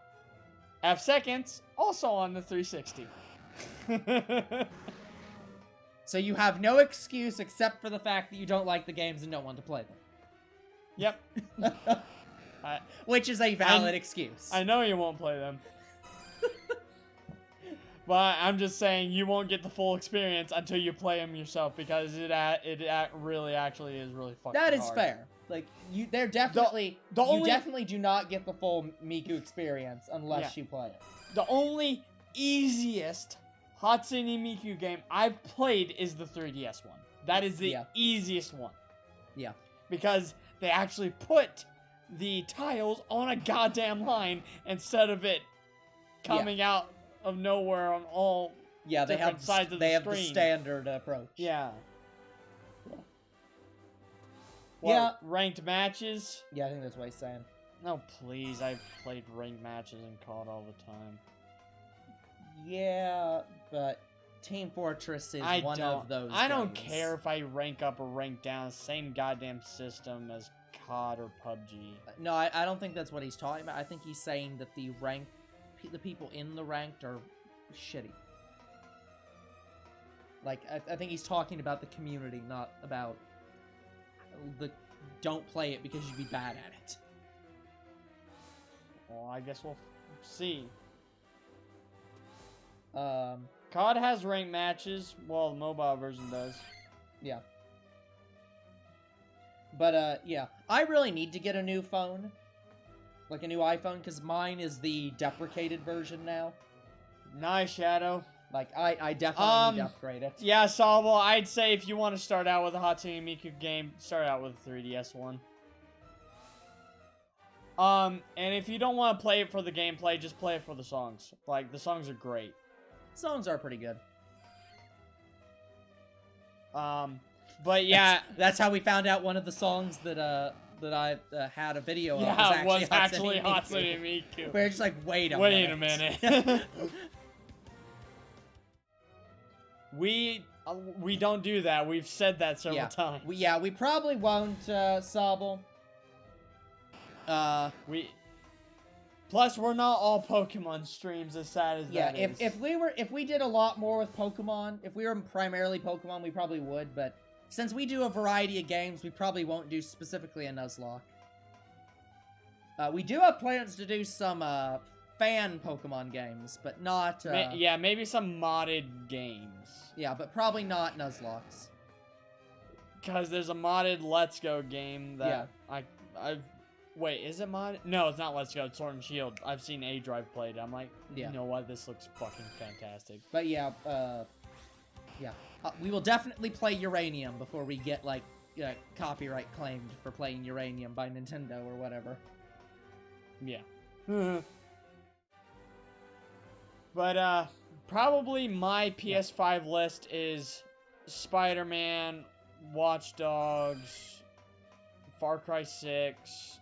F2 also on the 360. So you have no excuse except for the fact that you don't like the games and don't want to play them. Yep. Which is a valid excuse. I know you won't play them. But I'm just saying you won't get the full experience until you play them yourself because it really actually is really fucking hard. That is fair. Like they're definitely you definitely do not get the full Miku experience unless you play it. The only easiest Hatsune Miku game I've played is the 3DS one. That is the easiest one. Yeah. Because they actually put the tiles on a goddamn line instead of it coming out of nowhere on all different sides of the screen. They have the standard approach. Yeah. Ranked matches? Yeah, I think that's what he's saying. No, please. I've played ranked matches in COD all the time. Yeah, but Team Fortress is one of those I don't care if I rank up or rank down. Same goddamn system as COD or PUBG. No, I don't think that's what he's talking about. I think he's saying that the people in the ranked are shitty. Like, I think he's talking about the community, not about the don't play it because you'd be bad at it. Well, I guess we'll see. COD has ranked matches. Well, the mobile version does. Yeah. But, yeah. I really need to get a new phone. Like a new iPhone, because mine is the deprecated version now. Nice, Shadow. Like, I definitely need to upgrade it. Yeah, Solvo, I'd say if you want to start out with a Hatsune Miku game, start out with a 3DS one. And if you don't want to play it for the gameplay, just play it for the songs. Like, the songs are great. Songs are pretty good. But yeah, that's how we found out one of the songs that I had a video of. Yeah, was actually Hatsune Miku. We're just like, wait a minute. We don't do that. We've said that several times. We probably won't, Sobble. Plus, we're not all Pokemon streams, as sad as that is. If we did a lot more with Pokemon, if we were primarily Pokemon, we probably would, but since we do a variety of games, we probably won't do specifically a Nuzlocke. We do have plans to do some, fan Pokemon games, but not, maybe some modded games. Yeah, but probably not Nuzlocks. Because there's a modded Let's Go game that I've... Wait, is it modded? No, it's not Let's Go, it's Sword and Shield. I've seen A-Drive played. I'm like, you know what? This looks fucking fantastic. But we will definitely play Uranium before we get, like, copyright claimed for playing Uranium by Nintendo or whatever. Yeah. But, probably my PS5 list is Spider-Man, Watch Dogs, Far Cry 6,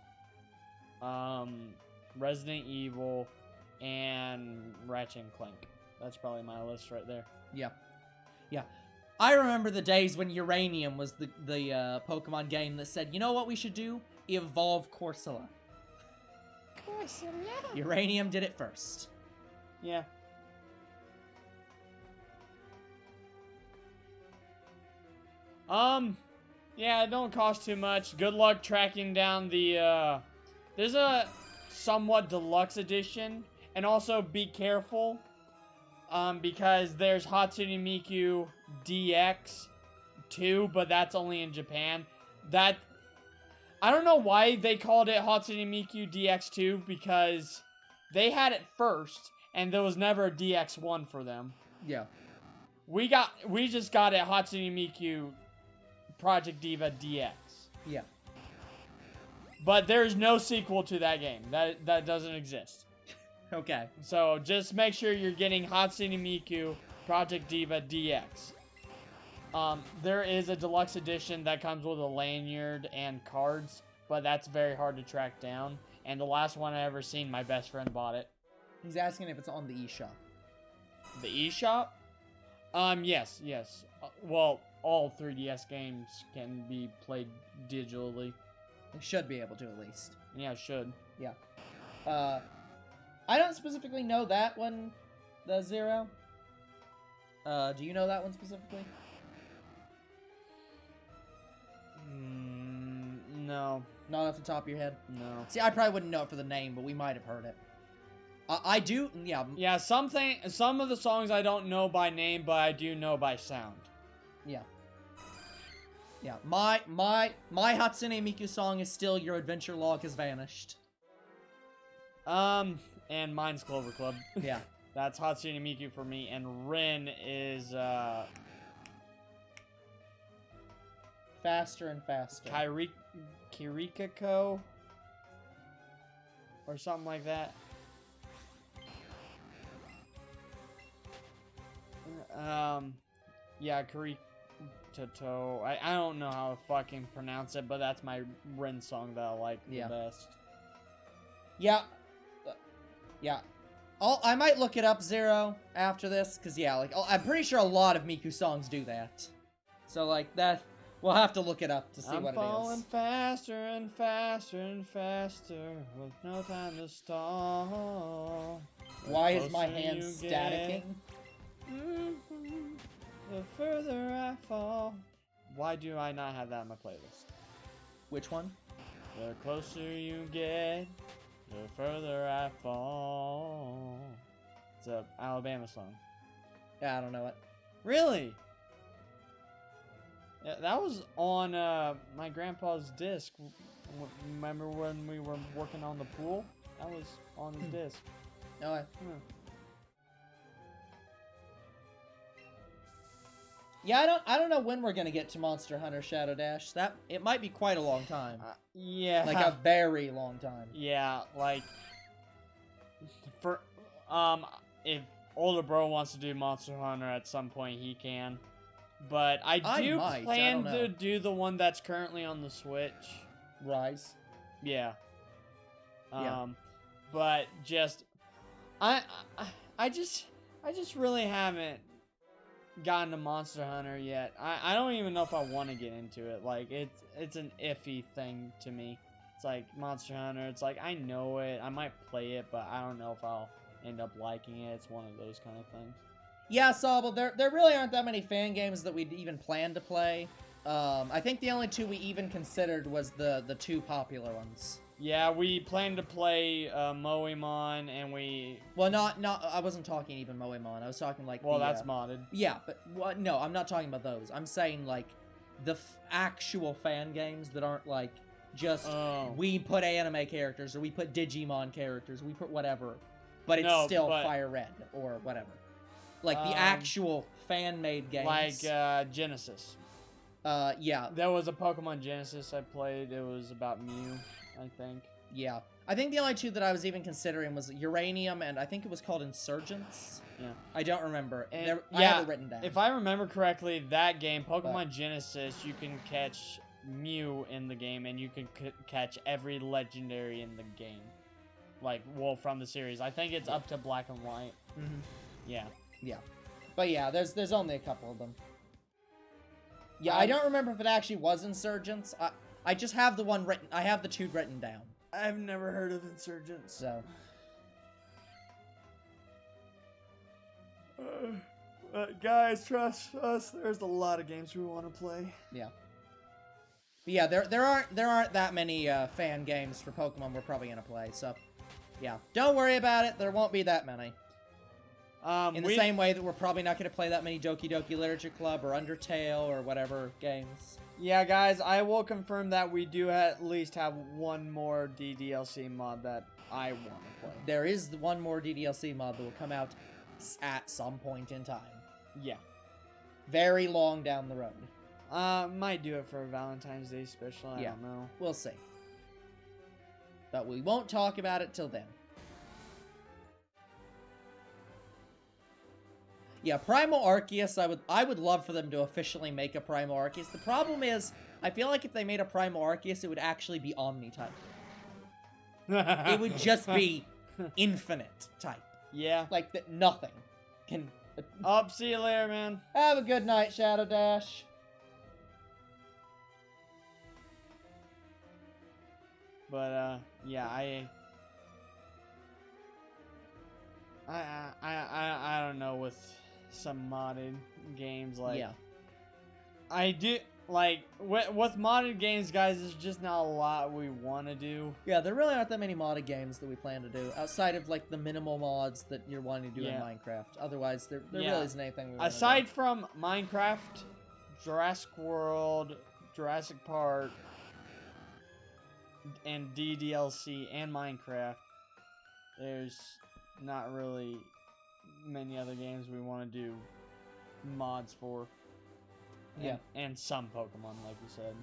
Resident Evil, and Ratchet and Clank. That's probably my list right there. Yeah. I remember the days when Uranium was the Pokemon game that said, you know what we should do? Evolve Corsola. Uranium did it first. Yeah. Yeah, it don't cost too much. Good luck tracking down the, there's a somewhat deluxe edition, and also be careful, because there's Hatsune Miku DX 2, but that's only in Japan. I don't know why they called it Hatsune Miku DX 2, because they had it first, and there was never a DX 1 for them. Yeah. We just got it Hatsune Miku Project Diva DX. Yeah. But there's no sequel to that game. That doesn't exist. Okay. So just make sure you're getting Hatsune Miku Project Diva DX. There is a deluxe edition that comes with a lanyard and cards, but that's very hard to track down. And the last one I ever seen, my best friend bought it. He's asking if it's on the eShop. The eShop? Yes. Well, all 3DS games can be played digitally. They should be able to, at least. Yeah, it should. Yeah. I don't specifically know that one, the Zero. Do you know that one specifically? No. Not off the top of your head? No. See, I probably wouldn't know it for the name, but we might have heard it. I do, yeah. Yeah, some of the songs I don't know by name, but I do know by sound. Yeah. Yeah, my Hatsune Miku song is still Your Adventure Log Has Vanished. And mine's Clover Club. Yeah. That's Hatsune Miku for me, and Rin is, Faster and Faster. Kirikako? Or something like that. Yeah, Kirikako. I don't know how to fucking pronounce it, but that's my Rin song that I like the best. Yeah. Yeah. I might look it up, Zero, after this, because, yeah, like, I'm pretty sure a lot of Miku songs do that. So, like, that, we'll have to look it up to see what it is. I'm falling faster and faster and faster with no time to stall. Why is my hand staticking? The further I fall. Why do I not have that on my playlist? Which one? The closer you get, the further I fall. It's a Alabama song. Yeah, I don't know it. Really? Yeah, that was on my grandpa's disc. Remember when we were working on the pool? That was on his disc. Oh, yeah, I don't know when we're gonna get to Monster Hunter Shadow Dash. It might be quite a long time. Yeah. Like a very long time. Yeah, like for if older bro wants to do Monster Hunter at some point, he can. But I plan to do the one that's currently on the Switch. Rise. Yeah. But just I just really haven't gotten to Monster Hunter yet. I don't even know if I want to get into it. Like it's an iffy thing to me. It's like Monster Hunter. It's like I know it. I might play it, but I don't know if I'll end up liking it. It's one of those kind of things. Yeah, Sobel, there really aren't that many fan games that we'd even plan to play. I think the only two we even considered was the two popular ones. Yeah, we planned to play Moemon, and we... Well, not I wasn't talking even Moemon. I was talking like that's modded. Yeah, but no, I'm not talking about those. I'm saying like the actual fan games that aren't like just we put anime characters or we put Digimon characters, we put whatever, but it's still Fire Red or whatever. Like the actual fan-made games. Like Genesis. Yeah. There was a Pokemon Genesis I played. It was about Mew, I think. Yeah. I think the only two that I was even considering was Uranium and I think it was called Insurgents. Yeah. I don't remember. And, I have it written down. If I remember correctly, that game, Pokemon Genesis, you can catch Mew in the game and you can catch every legendary in the game. Like, well, from the series. I think it's up to Black and White. Mm-hmm. Yeah. Yeah. But yeah, there's only a couple of them. Yeah, I don't remember if it actually was Insurgents. I just have the one written. I have the two written down. I've never heard of Insurgents. So. Guys, trust us. There's a lot of games we want to play. Yeah. But yeah, there aren't that many fan games for Pokemon we're probably gonna play. So, yeah, don't worry about it. There won't be that many. In the same way that we're probably not going to play that many Doki Doki Literature Club or Undertale or whatever games. Yeah, guys, I will confirm that we do at least have one more DDLC mod that I want to play. There is one more DDLC mod that will come out at some point in time. Yeah. Very long down the road. Might do it for a Valentine's Day special, I don't know. We'll see. But we won't talk about it till then. Yeah, Primal Arceus, I would love for them to officially make a Primal Arceus. The problem is, I feel like if they made a Primal Arceus, it would actually be Omni-type. It would just be infinite type. Yeah. Like, that nothing can... See you later, man. Have a good night, Shadow Dash. But, yeah, I don't know with some modded games, like... Yeah. like with modded games, guys, there's just not a lot we want to do. Yeah, there really aren't that many modded games that we plan to do outside of like the minimal mods that you're wanting to do in Minecraft. Otherwise, there really isn't anything we want to do. Aside from Minecraft, Jurassic World, Jurassic Park, and DDLC and Minecraft, there's not really many other games we want to do mods for. And some Pokemon, like you said.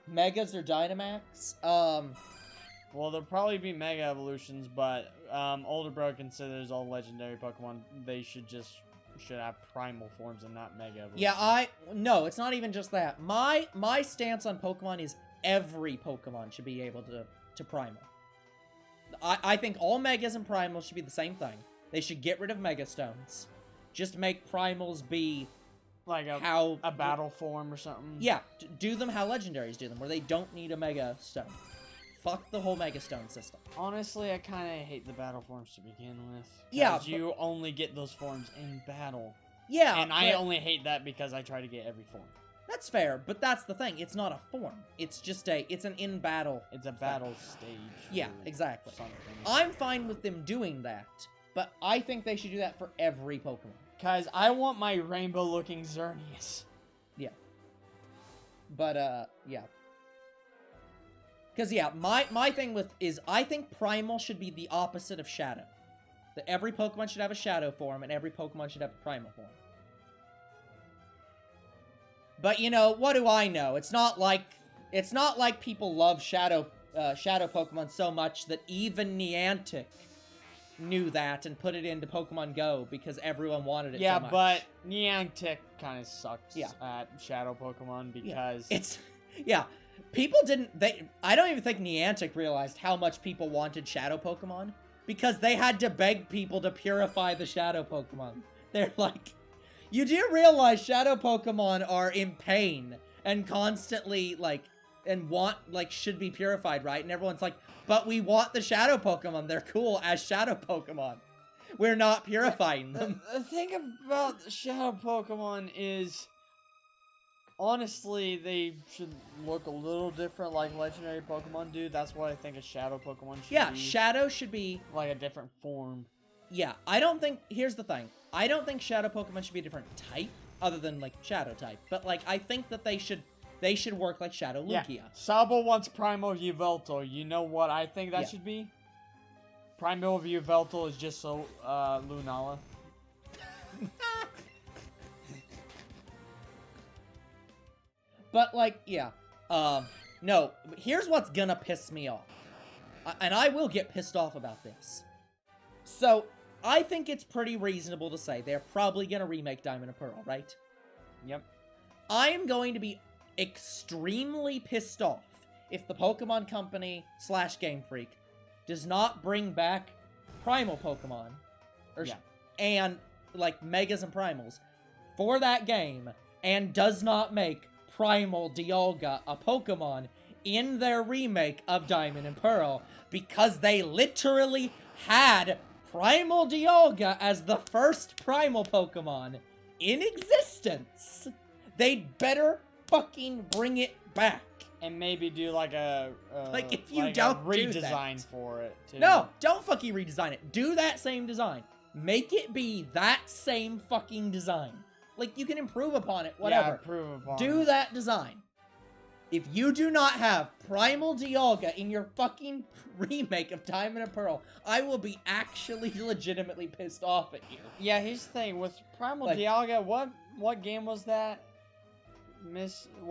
Megas or Dynamax? Well, there'll probably be Mega Evolutions, but Older Bro considers all legendary Pokemon, they should have primal forms and not Mega Evolutions. Yeah, no, it's not even just that. My stance on Pokemon is every Pokemon should be able to primal. I think all Megas and Primals should be the same thing. They should get rid of Mega Stones. Just make Primals be like a battle form or something. Yeah, do them how Legendaries do them, where they don't need a Mega Stone. Fuck the whole Mega Stone system. Honestly, I kind of hate the battle forms to begin with. Yeah, you only get those forms in battle. Yeah, and I only hate that because I try to get every form. That's fair, but that's the thing. It's not a form. It's just it's an in-battle. It's a battle stage. Yeah, exactly. Something. I'm fine with them doing that, but I think they should do that for every Pokemon. Guys, I want my rainbow-looking Xerneas. Yeah. But, yeah. Because, yeah, my thing is I think Primal should be the opposite of Shadow. That every Pokemon should have a Shadow form, and every Pokemon should have a Primal form. But, you know, what do I know? It's not like people love Shadow Pokemon so much that even Niantic knew that and put it into Pokemon Go because everyone wanted it so much. Yeah, but Niantic kind of sucks at Shadow Pokemon because... People didn't... I don't even think Niantic realized how much people wanted Shadow Pokemon because they had to beg people to purify the Shadow Pokemon. They're like... You do realize Shadow Pokemon are in pain and constantly, should be purified, right? And everyone's like, but we want the Shadow Pokemon. They're cool as Shadow Pokemon. We're not purifying them. The thing about Shadow Pokemon is, honestly, they should look a little different like Legendary Pokemon do. That's what I think a Shadow Pokemon should be. Yeah, Shadow should be... like a different form. Yeah, I don't think... Here's the thing. I don't think Shadow Pokemon should be a different type, other than, Shadow type. But, I think that they should work like Shadow Lugia. Yeah, Sabo wants Primal Yveltal. You know what I think that should be? Primal Yveltal is just so, Lunala. But, no, here's what's gonna piss me off. And I will get pissed off about this. So, I think it's pretty reasonable to say they're probably gonna remake Diamond and Pearl, right? Yep. I am going to be extremely pissed off if the Pokemon Company / Game Freak does not bring back Primal Pokemon, and, Megas and Primals, for that game, and does not make Primal Dialga a Pokemon in their remake of Diamond and Pearl, because they literally had Primal Dialga as the first Primal Pokemon in existence. They'd better fucking bring it back. And maybe do a if you don't redesign for it too. No, don't fucking redesign it. Do that same design. Make it be that same fucking design. You can improve upon it, whatever. Yeah, improve upon Do it. that design. If you do not have Primal Dialga in your fucking remake of Diamond and Pearl, I will be actually legitimately pissed off at you. Yeah, here's the thing. With Primal Dialga, what game was that?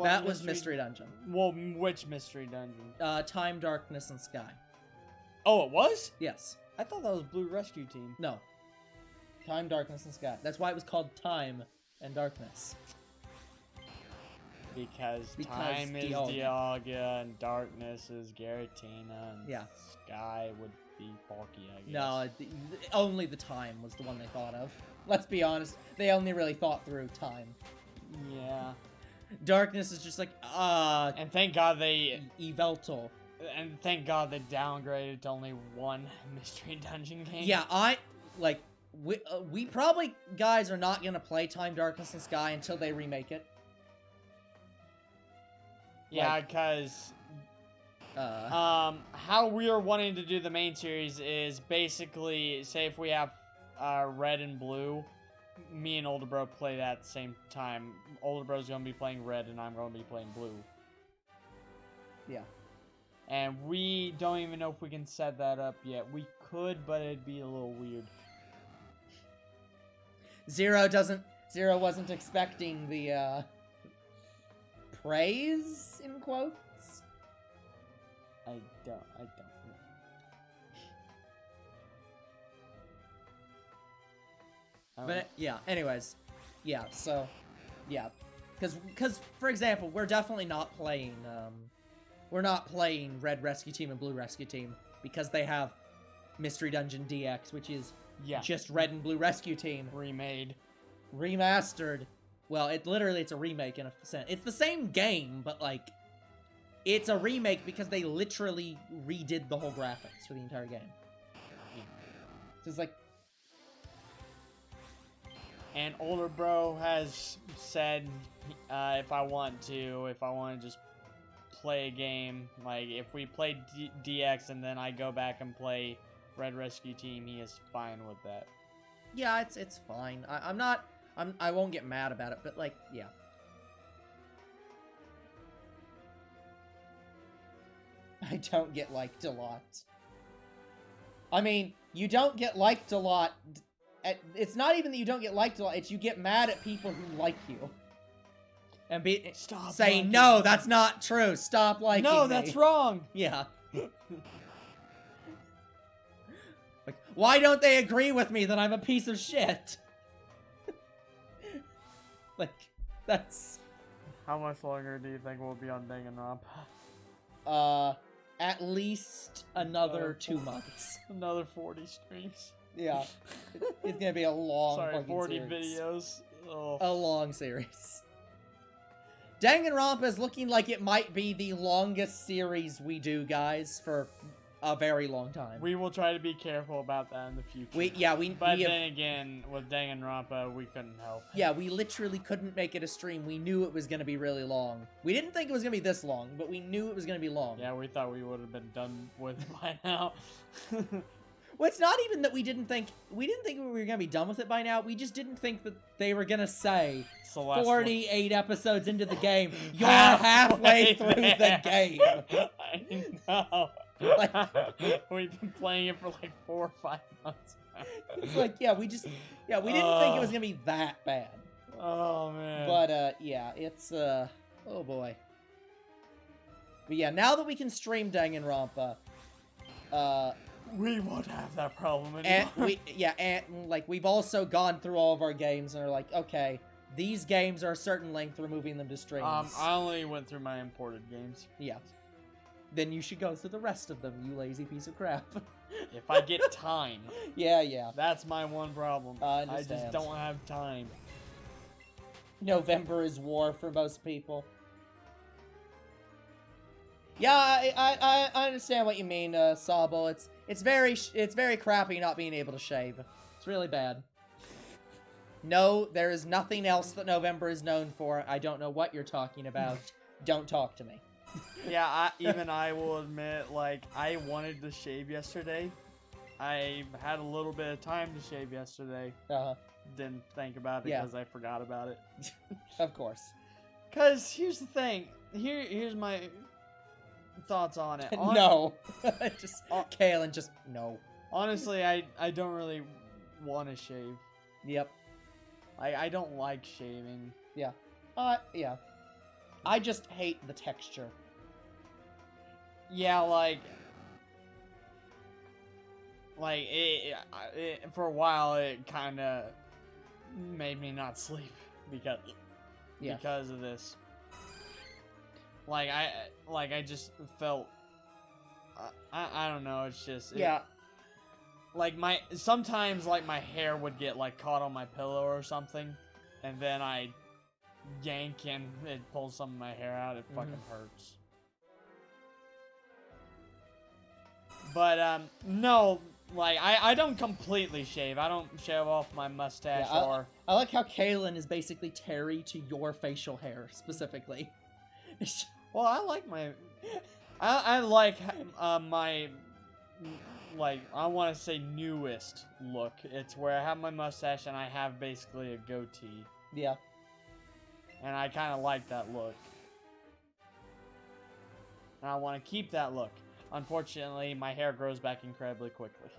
That was Mystery Dungeon. Well, which Mystery Dungeon? Time, Darkness, and Sky. Oh, it was? Yes. I thought that was Blue Rescue Team. No. Time, Darkness, and Sky. That's why it was called Time and Darkness. Because Time is Dialga and Darkness is Giratina and Sky would be Palkia, I guess. No, only the Time was the one they thought of. Let's be honest. They only really thought through Time. Yeah. Darkness is just and thank God they... Yveltal. And thank God they downgraded to only one Mystery Dungeon game. Yeah, we probably, guys, are not gonna play Time, Darkness, and Sky until they remake it. Yeah, because how we are wanting to do the main series is basically, say if we have red and blue, me and Older Bro play that at the same time. Older Bro's gonna be playing red and I'm gonna be playing blue. Yeah. And we don't even know if we can set that up yet. We could, but it'd be a little weird. Zero wasn't expecting the praise in quotes. I don't know. But yeah, anyways, yeah. So, yeah, because for example, we're definitely not playing. We're not playing Red Rescue Team and Blue Rescue Team because they have Mystery Dungeon DX, which is just Red and Blue Rescue Team remastered. Well, it's a remake in a sense. It's the same game, but like, it's a remake because they literally redid the whole graphics for the entire game. So it's like. And Older Bro has said if I want to just play a game, like if we play DX and then I go back and play Red Rescue Team, he is fine with that. Yeah, it's fine. I won't get mad about it, but like, yeah. I don't get liked a lot. I mean, you don't get liked a lot. It's not even that you don't get liked a lot, it's you get mad at people who like you. And saying, no, that's not true, stop liking me. No, that's wrong. Yeah. Like, why don't they agree with me that I'm a piece of shit? Like, that's... How much longer do you think we'll be on Danganronpa? At least another 2 months. Another 40 streams. Yeah. It's gonna be a long fucking 40 series. videos. Oh. A long series. Danganronpa is looking like it might be the longest series we do, guys, for a very long time. We will try to be careful about that in the future. But then again, with Danganronpa, we couldn't help. Yeah, we literally couldn't make it a stream. We knew it was going to be really long. We didn't think it was going to be this long, but we knew it was going to be long. Yeah, we thought we would have been done with it by now. Well, it's not even that we didn't think we were going to be done with it by now. We just didn't think that they were going to say 48 episodes into the game, you're halfway through the game. I know. Like, we've been playing it for like 4 or 5 months. It's like, we didn't think it was going to be that bad. Oh, man. But, yeah, it's, oh boy. But yeah, now that we can stream Danganronpa, we won't have that problem anymore. And like we've also gone through all of our games and are like, okay, these games are a certain length, we're moving them to streams. I only went through my imported games. Yeah. Then you should go through the rest of them, you lazy piece of crap. If I get time. Yeah. That's my one problem. I just don't have time. November is war for most people. Yeah, I understand what you mean, Sabo. It's very crappy not being able to shave. It's really bad. No, there is nothing else that November is known for. I don't know what you're talking about. Don't talk to me. Yeah, I will admit, like, I wanted to shave yesterday. I had a little bit of time to shave yesterday. Didn't think about it because I forgot about it. Of course. Because here's the thing. Here's my thoughts on it. No. Kalen, just no. Honestly, I don't really want to shave. Yep. I don't like shaving. Yeah. Yeah. I just hate the texture. Yeah, like for a while it kind of made me not sleep because of this. I just felt I don't know, it's just sometimes my hair would get like caught on my pillow or something, and then I yank and it pulls some of my hair out. It fucking hurts. But no, I don't completely shave. I don't shave off my mustache or. I like how Kalen is basically Terry to your facial hair specifically. Well, I like my... I like my... Like, I want to say newest look. It's where I have my mustache and I have basically a goatee. Yeah. And I kind of like that look. And I want to keep that look. Unfortunately, my hair grows back incredibly quickly.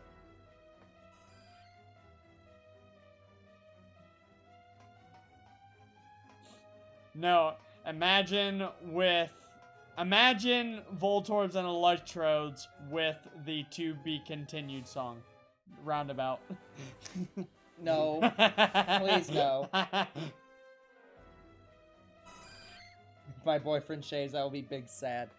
No, imagine Voltorbs and Electrodes with the To Be Continued song. Roundabout. No. Please no. My boyfriend shaves, I will be big sad.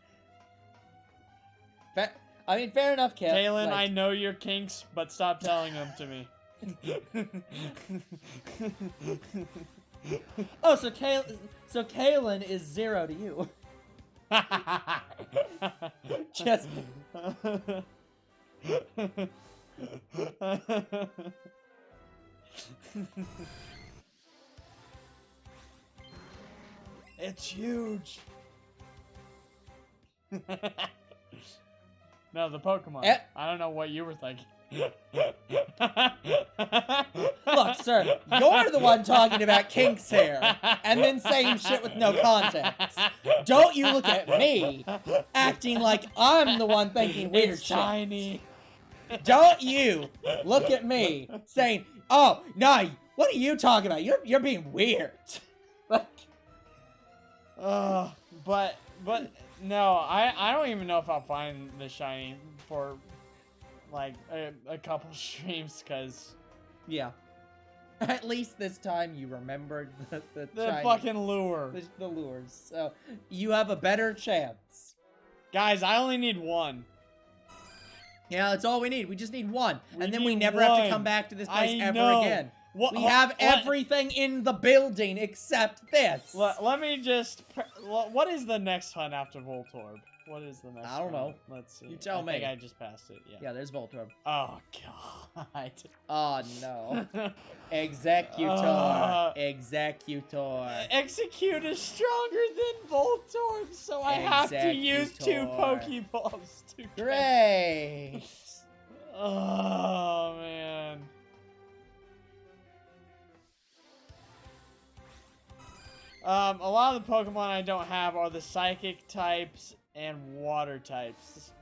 I mean, fair enough, Kip. Kaylin, like... I know your kinks, but stop telling them to me. Oh, so Kaylin is 0 to you. Just... It's huge. No, the Pokemon. I don't know what you were thinking. Look, sir, you're the one talking about kinks here, and then saying shit with no context. Don't you look at me, acting like I'm the one thinking weird it's shit. Shiny. Don't you look at me, saying, "Oh, no, what are you talking about? You're being weird." But no, I don't even know if I'll find the Shiny for like a couple streams, cause yeah. At least this time you remembered the Shiny, fucking lure. the lures. So you have a better chance. Guys, I only need one. Yeah, that's all we need. We just need one. And then we need never have to one. come back to this place I ever know. again. What, We have everything in the building except this. Let me just... What is the next hunt after Voltorb? What is the next I don't know. Let's see. You tell me. I think I just passed it, yeah. Yeah, there's Voltorb. Oh, God. Oh, no. Executor. Executor. Execute is stronger than Voltorb, so I have to use 2 Pokeballs to get... Great. Oh, man. A lot of the Pokemon I don't have are the Psychic types and Water types.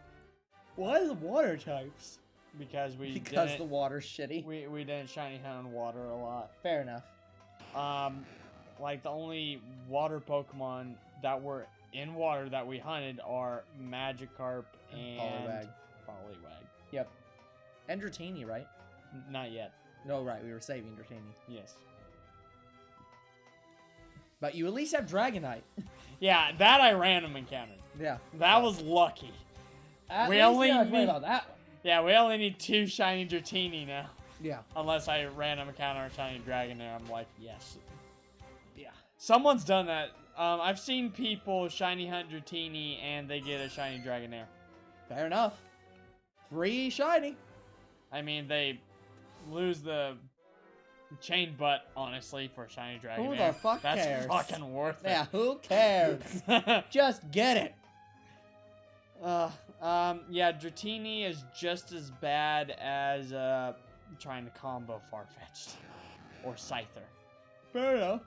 Why the water types? Because the water's shitty. We didn't shiny hunt on water a lot. Fair enough. Like the only water Pokemon that were in water that we hunted are Magikarp and Poliwag. Yep. And Dratini, right? Not yet. No, right. We were saving Dratini. Yes. But you at least have Dragonite. Yeah, that I random encountered. Yeah. That was lucky. At We least only you don't have to worry need- about that one. Yeah, we only need 2 shiny Dratini now. Yeah. Unless I random encounter a shiny Dragonair, I'm like, yes. Yeah. Someone's done that. I've seen people shiny hunt Dratini and they get a shiny Dragonair. Fair enough. Free shiny. I mean, they lose the chain butt, honestly, for a shiny Dragonair. Who the fuck That's cares? fucking worth it. Yeah, who cares? Just get it. Yeah, Dratini is just as bad as trying to combo Farfetch'd or Scyther. Fair enough.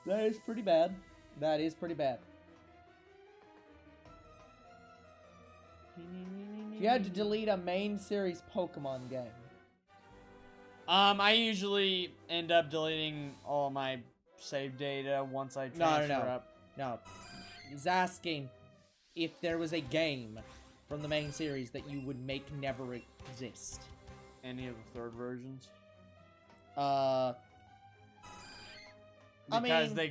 That is pretty bad. That is pretty bad. If you had to delete a main series Pokemon game. I usually end up deleting all my save data once I transfer up. No. He's asking if there was a game from the main series that you would make never exist. Any of the 3rd versions? mean, Because they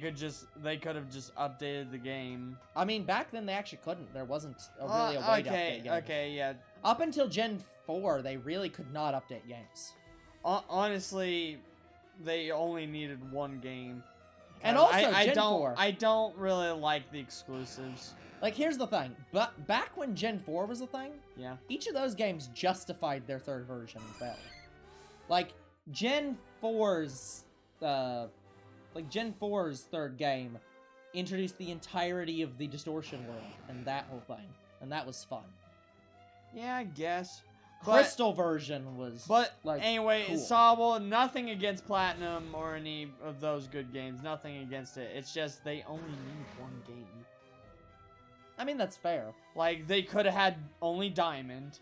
could have just updated the game. I mean, back then they actually couldn't. There wasn't really a way to update games. Okay, yeah. Up until Gen 4, they really could not update games. Honestly, they only needed one game. And also, Gen 4. I don't really like the exclusives. Like, here's the thing. But back when Gen 4 was a thing, yeah, each of those games justified their 3rd version well. Like, Gen 4's 3rd game introduced the entirety of the distortion world and that whole thing, and that was fun. Yeah, I guess. Crystal version was, But like, anyway, cool. Sobble, nothing against Platinum or any of those good games. Nothing against it. It's just they only need one game. I mean, that's fair. Like, they could have had only Diamond,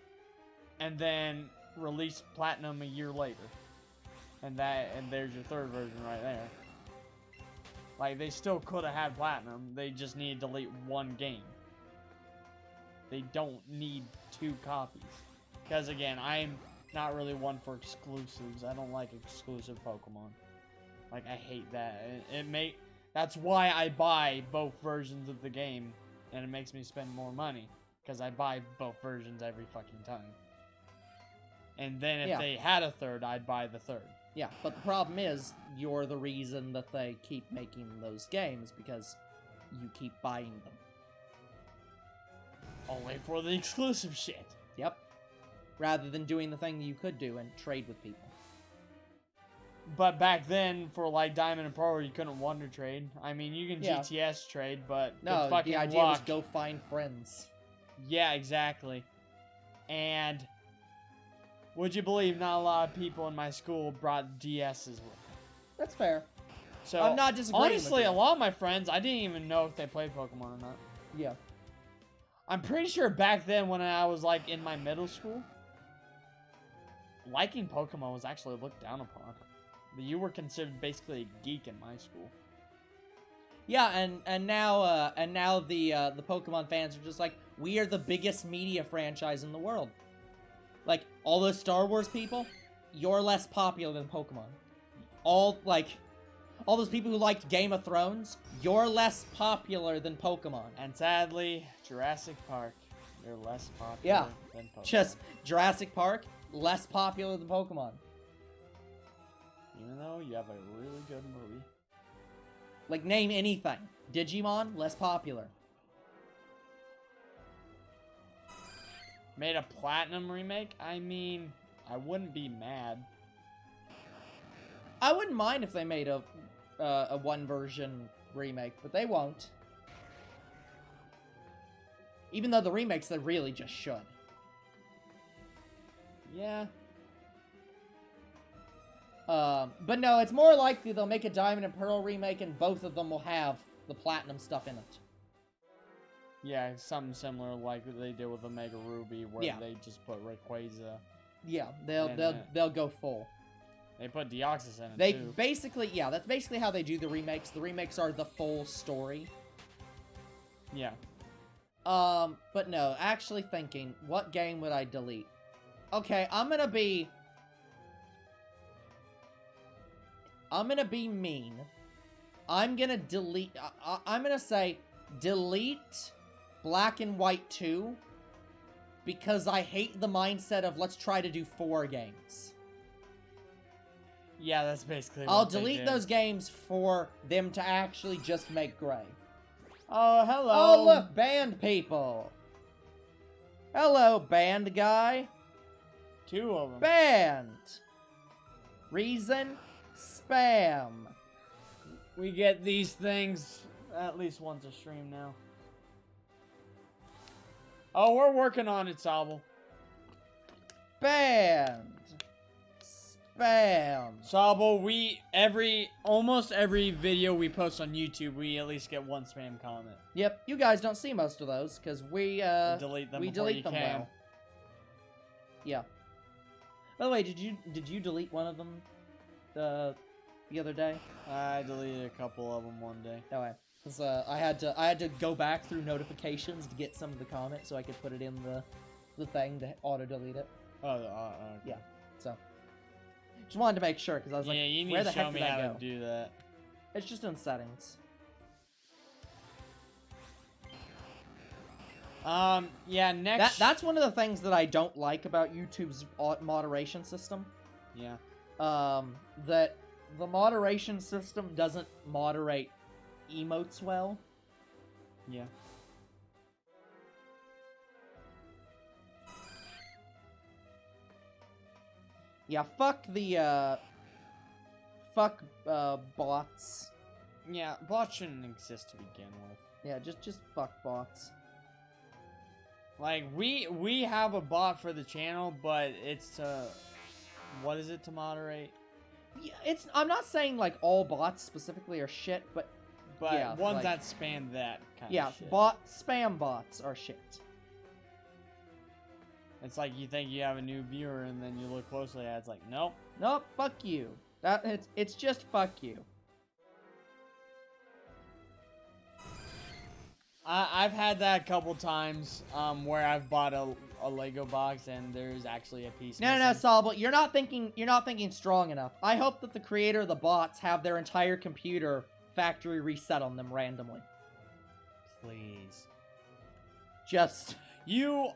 and then released Platinum a year later. And there's your third version right there. Like, they still could have had Platinum. They just need to delete one game. They don't need 2 copies. Because, again, I'm not really one for exclusives. I don't like exclusive Pokemon. Like, I hate that. That's why I buy both versions of the game, and it makes me spend more money. Because I buy both versions every fucking time. And then if they had a third, I'd buy the third. Yeah, but the problem is, you're the reason that they keep making those games, because you keep buying them. Only for the exclusive shit. Yep. Rather than doing the thing you could do and trade with people. But back then, for like Diamond and Pearl, you couldn't Wonder Trade. I mean, you can GTS trade, but no, fucking the idea luck. was go find friends. Yeah, exactly. And would you believe not a lot of people in my school brought DSs with them? That's fair. So I'm not disagreeing honestly, with a you. lot of my friends, I didn't even know if they played Pokemon or not. Yeah. I'm pretty sure back then when I was like in my middle school, liking Pokemon was actually looked down upon. You were considered basically a geek in my school. Yeah, and now the Pokemon fans are just like, we are the biggest media franchise in the world. Like, all those Star Wars people, you're less popular than Pokemon. All those people who liked Game of Thrones, you're less popular than Pokemon. And sadly, Jurassic Park, they're less popular than Pokemon. Just Jurassic Park, less popular than Pokemon. Even though you have a really good movie. Like, name anything. Digimon, less popular. Made a Platinum remake? I mean, I wouldn't be mad. I wouldn't mind if they made a one version remake, but they won't. Even though the remakes, they really just should. Yeah. But no, it's more likely they'll make a Diamond and Pearl remake, and both of them will have the Platinum stuff in it. Yeah, something similar like they did with Omega Ruby, where they just put Rayquaza. Yeah, they'll go full. They put Deoxys in it They too. basically, that's basically how they do the remakes. The remakes are the full story. Yeah. But no, actually thinking, what game would I delete? Okay, I'm gonna be mean. I'm gonna delete, I'm gonna say, delete Black and White 2, because I hate the mindset of let's try to do 4 games. Yeah, that's basically what I'll they delete did. those games for them to actually just make gray. Oh, hello. Oh, look, band people. Hello, band guy. 2 of them. Band. Reason? Spam. We get these things at least once a stream now. Oh, we're working on it, Sobble. Band. Spam. Sobble, almost every video we post on YouTube, we at least get one spam comment. Yep, you guys don't see most of those, because we delete them we before delete you them can. well. Yeah. By the way, did you delete one of them the other day? I deleted a couple of them one day. Oh, okay. Because I had to go back through notifications to get some of the comments so I could put it in the thing to auto delete it. Okay. Yeah. So just wanted to make sure, because I was like, yeah, you need where to the heck show me did how that go? to do that. It's just in settings. Yeah, next. That's one of the things that I don't like about YouTube's moderation system. Yeah. That the moderation system doesn't moderate emotes well. Yeah. Yeah, fuck the bots Yeah, bots shouldn't exist to begin with. Yeah, just fuck bots. Like, we have a bot for the channel, but it's to... What is it to moderate? Yeah, I'm not saying, like, all bots specifically are shit, but... But yeah, ones like, that spam that kind yeah, of shit. spam bots are shit. It's like you think you have a new viewer, and then you look closely at it, it's like, nope. Nope, fuck you. It's just fuck you. I've had that a couple times, where I've bought a Lego box and there's actually a piece No, missing. Sable, you're not thinking strong enough. I hope that the creator of the bots have their entire computer factory reset on them randomly. Please. Just... You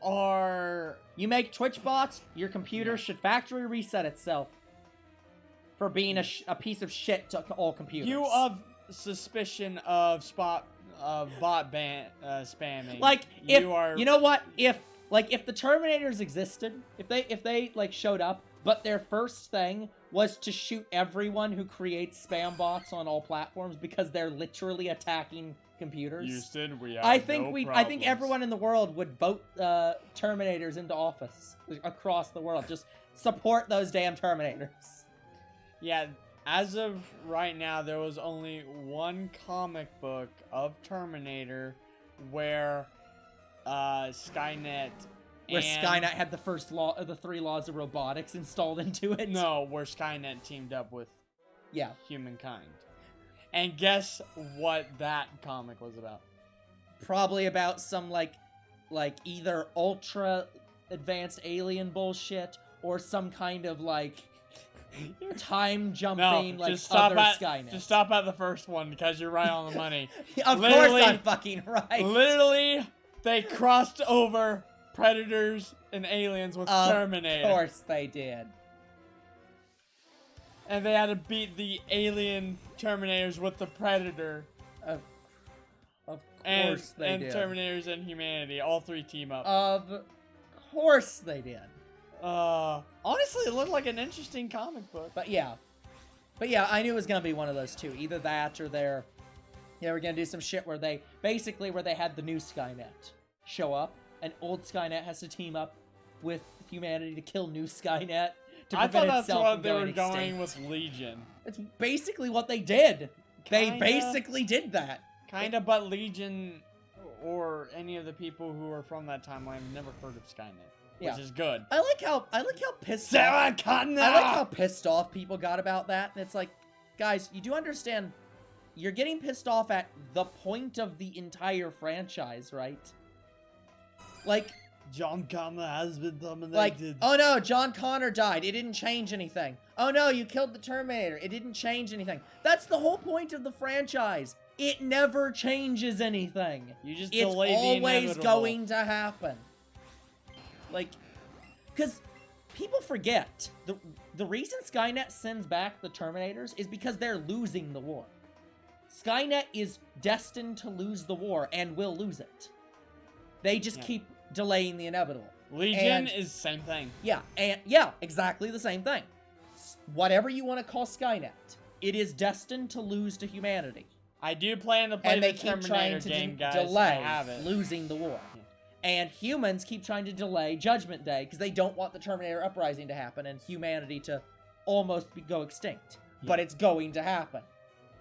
make Twitch bots, your computer should factory reset itself for being a piece of shit to all computers. You of suspicion of bot spamming. Like, if you are... You know what? If the Terminators existed, if they like showed up, but their first thing was to shoot everyone who creates spam bots on all platforms because they're literally attacking computers. Houston, we have I think problems. everyone in the world would vote Terminators into office across the world. Just support those damn Terminators. Yeah, as of right now, there was only one comic book of Terminator where Skynet had the first law of the 3 laws of robotics installed into it. No, where Skynet teamed up with humankind. And guess what that comic was about? Probably about some like either ultra advanced alien bullshit or some kind of like time jumping Skynet. Just stop at the first one because you're right on the money. Of course I'm fucking right. Literally, they crossed over Predators and aliens with Terminator. Of course they did. And they had to beat the alien Terminators with the Predator. Of course they did. And Terminators and humanity. All 3 team up. Of course they did. Honestly, it looked like an interesting comic book. But yeah, I knew it was gonna be one of those two. Either that or they were gonna do some shit where they had the new Skynet show up, and old Skynet has to team up with humanity to kill new Skynet. I thought that's what they were going with Legion. It's basically what they did. Kinda, they basically did that. Kinda, but Legion or any of the people who are from that timeline have never heard of Skynet. Which is good. I like how pissed Sarah off. Connor! I like how pissed off people got about that. And it's like, guys, you do understand you're getting pissed off at the point of the entire franchise, right? Like, John Connor has been dominated. Like, oh no, John Connor died. It didn't change anything. Oh no, you killed the Terminator. It didn't change anything. That's the whole point of the franchise. It never changes anything. You just it's delay the always inevitable. going to happen. Like, because people forget the reason Skynet sends back the Terminators is because they're losing the war. Skynet is destined to lose the war and will lose it. They just keep delaying the inevitable. Legion is the same thing. Yeah, exactly the same thing. Whatever you want to call Skynet, it is destined to lose to humanity. I do plan to play and the they keep Terminator trying to game, guys. delay I have it. losing the war. Yeah. And humans keep trying to delay Judgment Day because they don't want the Terminator uprising to happen and humanity to almost go extinct. Yeah. But it's going to happen.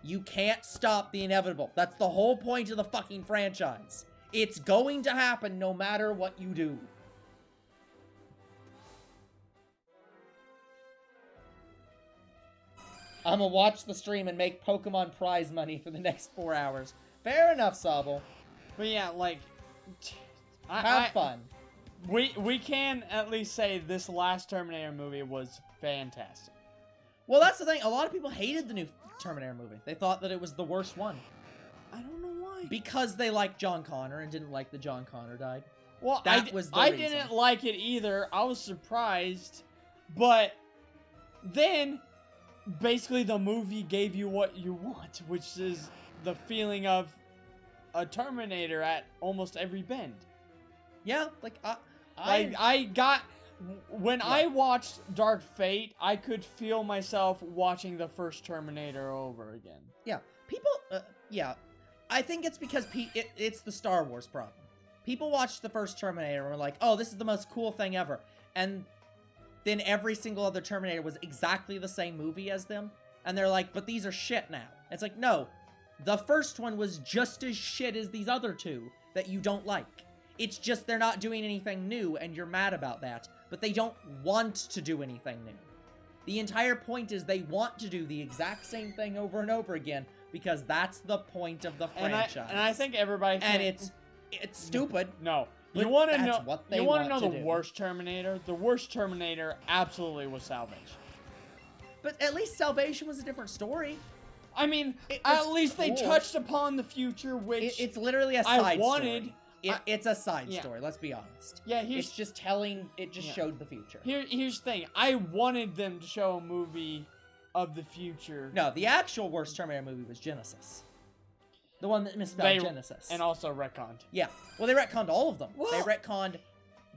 You can't stop the inevitable. That's the whole point of the fucking franchise. It's going to happen no matter what you do. I'm gonna watch the stream and make Pokemon prize money for the next 4 hours. Fair enough, Sobble. But yeah, like... Have fun. We can at least say this last Terminator movie was fantastic. Well, that's the thing. A lot of people hated the new Terminator movie. They thought that it was the worst one. I don't know why. Because they liked John Connor and didn't like that John Connor died. Well, that was the I reason. didn't like it either. I was surprised. But then, basically the movie gave you what you want, which is the feeling of a Terminator at almost every bend. Yeah, like, when I watched Dark Fate, I could feel myself watching the first Terminator over again. Yeah, yeah. I think it's because it's the Star Wars problem. People watched the first Terminator and were like, oh, this is the most cool thing ever. And then every single other Terminator was exactly the same movie as them. And they're like, but these are shit now. It's like, no. The first one was just as shit as these other two that you don't like. It's just they're not doing anything new, and you're mad about that. But they don't want to do anything new. The entire point is they want to do the exact same thing over and over again, because that's the point of the franchise. And I think everybody... And it's stupid. No. But You want to that's know, what they you want to want know to the do. worst Terminator? The worst Terminator absolutely was Salvation. But at least Salvation was a different story. I mean, It at was least they cool. touched upon the future, which It's literally a I side wanted. story. It's a side Yeah. story, let's be honest. Yeah, It's just telling, it just Yeah. showed the future. here's the thing. I wanted them to show a movie of the future. No, the actual worst Terminator movie was Genesis. The one that misspelled Genesis. And also retconned. Yeah. Well, they retconned all of them. Well- They retconned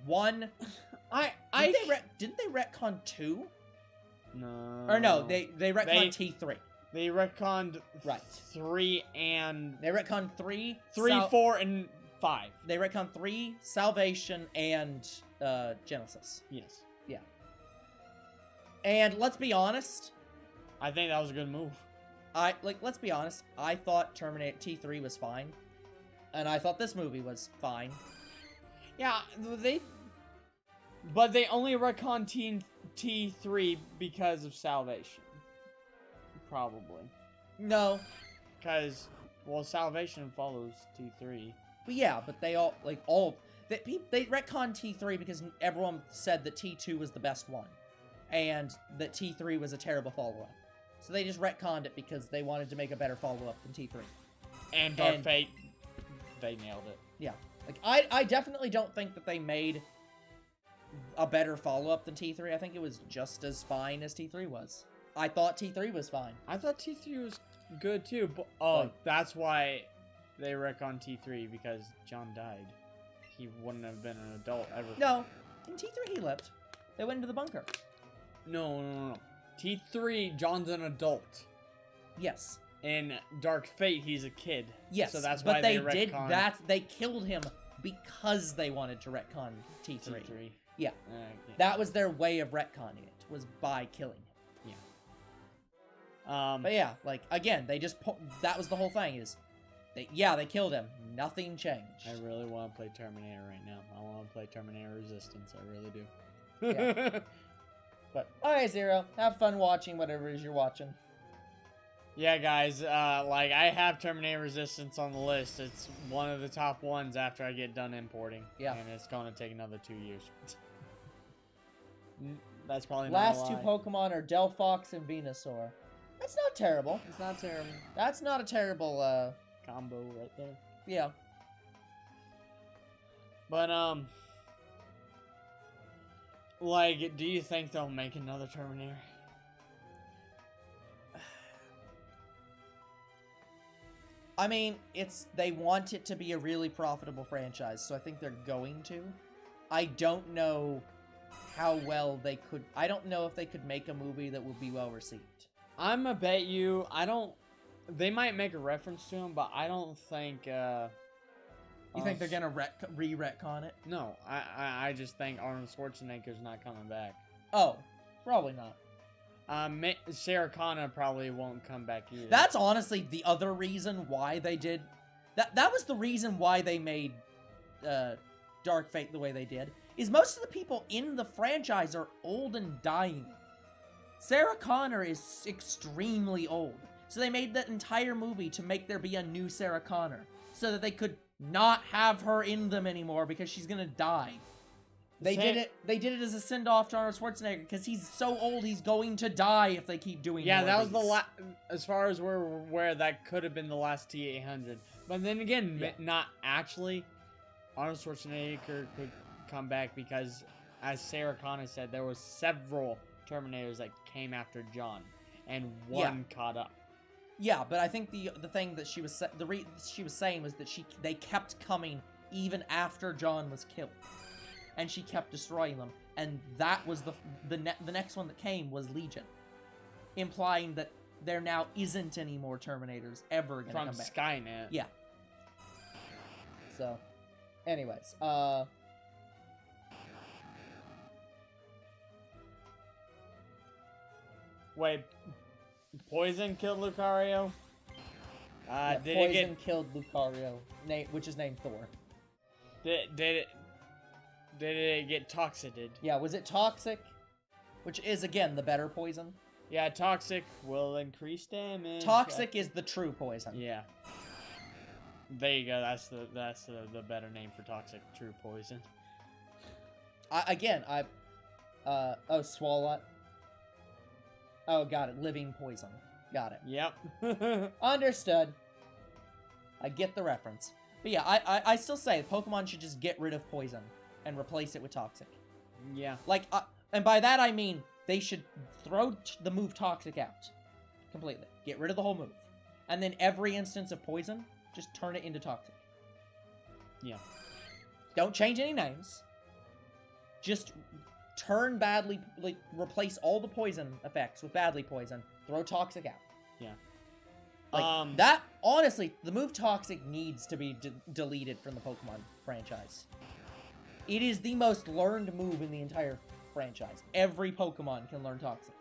one. Didn't they retcon 2? No. Or no, they retconned T3. They retconned Right. 3 and... They retconned 3. 3, 4, and 5. They retconned 3, Salvation, and Genesis. Yes. Yeah. And let's be honest, I think that was a good move. let's be honest, I thought Terminator T3 was fine. And I thought this movie was fine. Yeah, but they only retconned T3 because of Salvation. Probably. No. Because, well, Salvation follows T3. But yeah, but they all, they retconned T3 because everyone said that T2 was the best one. And that T3 was a terrible follow-up. So they just retconned it because they wanted to make a better follow-up than T3. And Dark Fate, they nailed it. Yeah. Like, I definitely don't think that they made a better follow-up than T3. I think it was just as fine as T3 was. I thought T3 was fine. I thought T3 was good too, but that's why they retconned T3, because John died. He wouldn't have been an adult ever. No, in T3 he lived. They went into the bunker. No. T3, John's an adult. Yes. In Dark Fate, he's a kid. Yes. So that's but why they retconned did that. They killed him because they wanted to retcon T3. T3. Yeah. Okay. That was their way of retconning it, was by killing him. But yeah, like, again, they just... that was the whole thing, is... they killed him. Nothing changed. I really want to play Terminator right now. I want to play Terminator Resistance. I really do. Yeah. But, alright, Zero. Have fun watching whatever it is you're watching. Yeah, guys, I have Terminator Resistance on the list. It's one of the top ones after I get done importing. Yeah. And it's going to take another 2 years. That's probably not a Last two lie. Pokemon are Delphox and Venusaur. That's not terrible. It's not terrible. That's not a terrible, Combo right there. yeah. But, do you think they'll make another Terminator? I mean, they want it to be a really profitable franchise, so I think they're going to. I don't know how well they could... I don't know if they could make a movie that would be well received. I'm gonna bet you, they might make a reference to him, but I don't think, You think they're gonna re-retcon it? No, I just think Arnold Schwarzenegger's not coming back. Oh, probably not. Sarah Connor probably won't come back either. That's honestly the other reason why they did... That was the reason why they made Dark Fate the way they did, is most of the people in the franchise are old and dying. Sarah Connor is extremely old, so they made that entire movie to make there be a new Sarah Connor, so that they could not have her in them anymore because she's gonna die. They did it as a send-off to Arnold Schwarzenegger because he's so old he's going to die if they keep doing Yeah, more that of was these. as far as we're aware, that could have been the last T-800. But then again, Yeah. not actually. Arnold Schwarzenegger could come back because, as Sarah Connor said, there was several Terminators that came after John, and one caught up. Yeah, but I think the thing that she was saying was that they kept coming even after John was killed, and she kept destroying them, and that was the next one that came was Legion, implying that there now isn't any more Terminators ever gonna From come back. Skynet. Yeah. So, anyways, Wait, Poison killed Lucario? yeah, Did Poison killed Lucario, which is named Thor. Did it get toxicated? Yeah, was it Toxic? Which is, again, the better poison. Yeah, Toxic will increase damage. Toxic is the true poison. Yeah. There you go. That's the better name for Toxic. True poison. Oh, Swalot. Oh, got it. Living poison. Got it. Yep. Understood. I get the reference. But yeah, I still say Pokemon should just get rid of poison and replace it with Toxic. Yeah. Like, and by that I mean they should throw the move Toxic out completely. Get rid of the whole move. And then every instance of poison, just turn it into Toxic. Yeah. Don't change any names. Just turn badly, like, replace all the poison effects with badly poison. Throw Toxic out. Yeah. Like, that, honestly, the move Toxic needs to be deleted from the Pokemon franchise. It is the most learned move in the entire franchise. Every Pokemon can learn Toxic.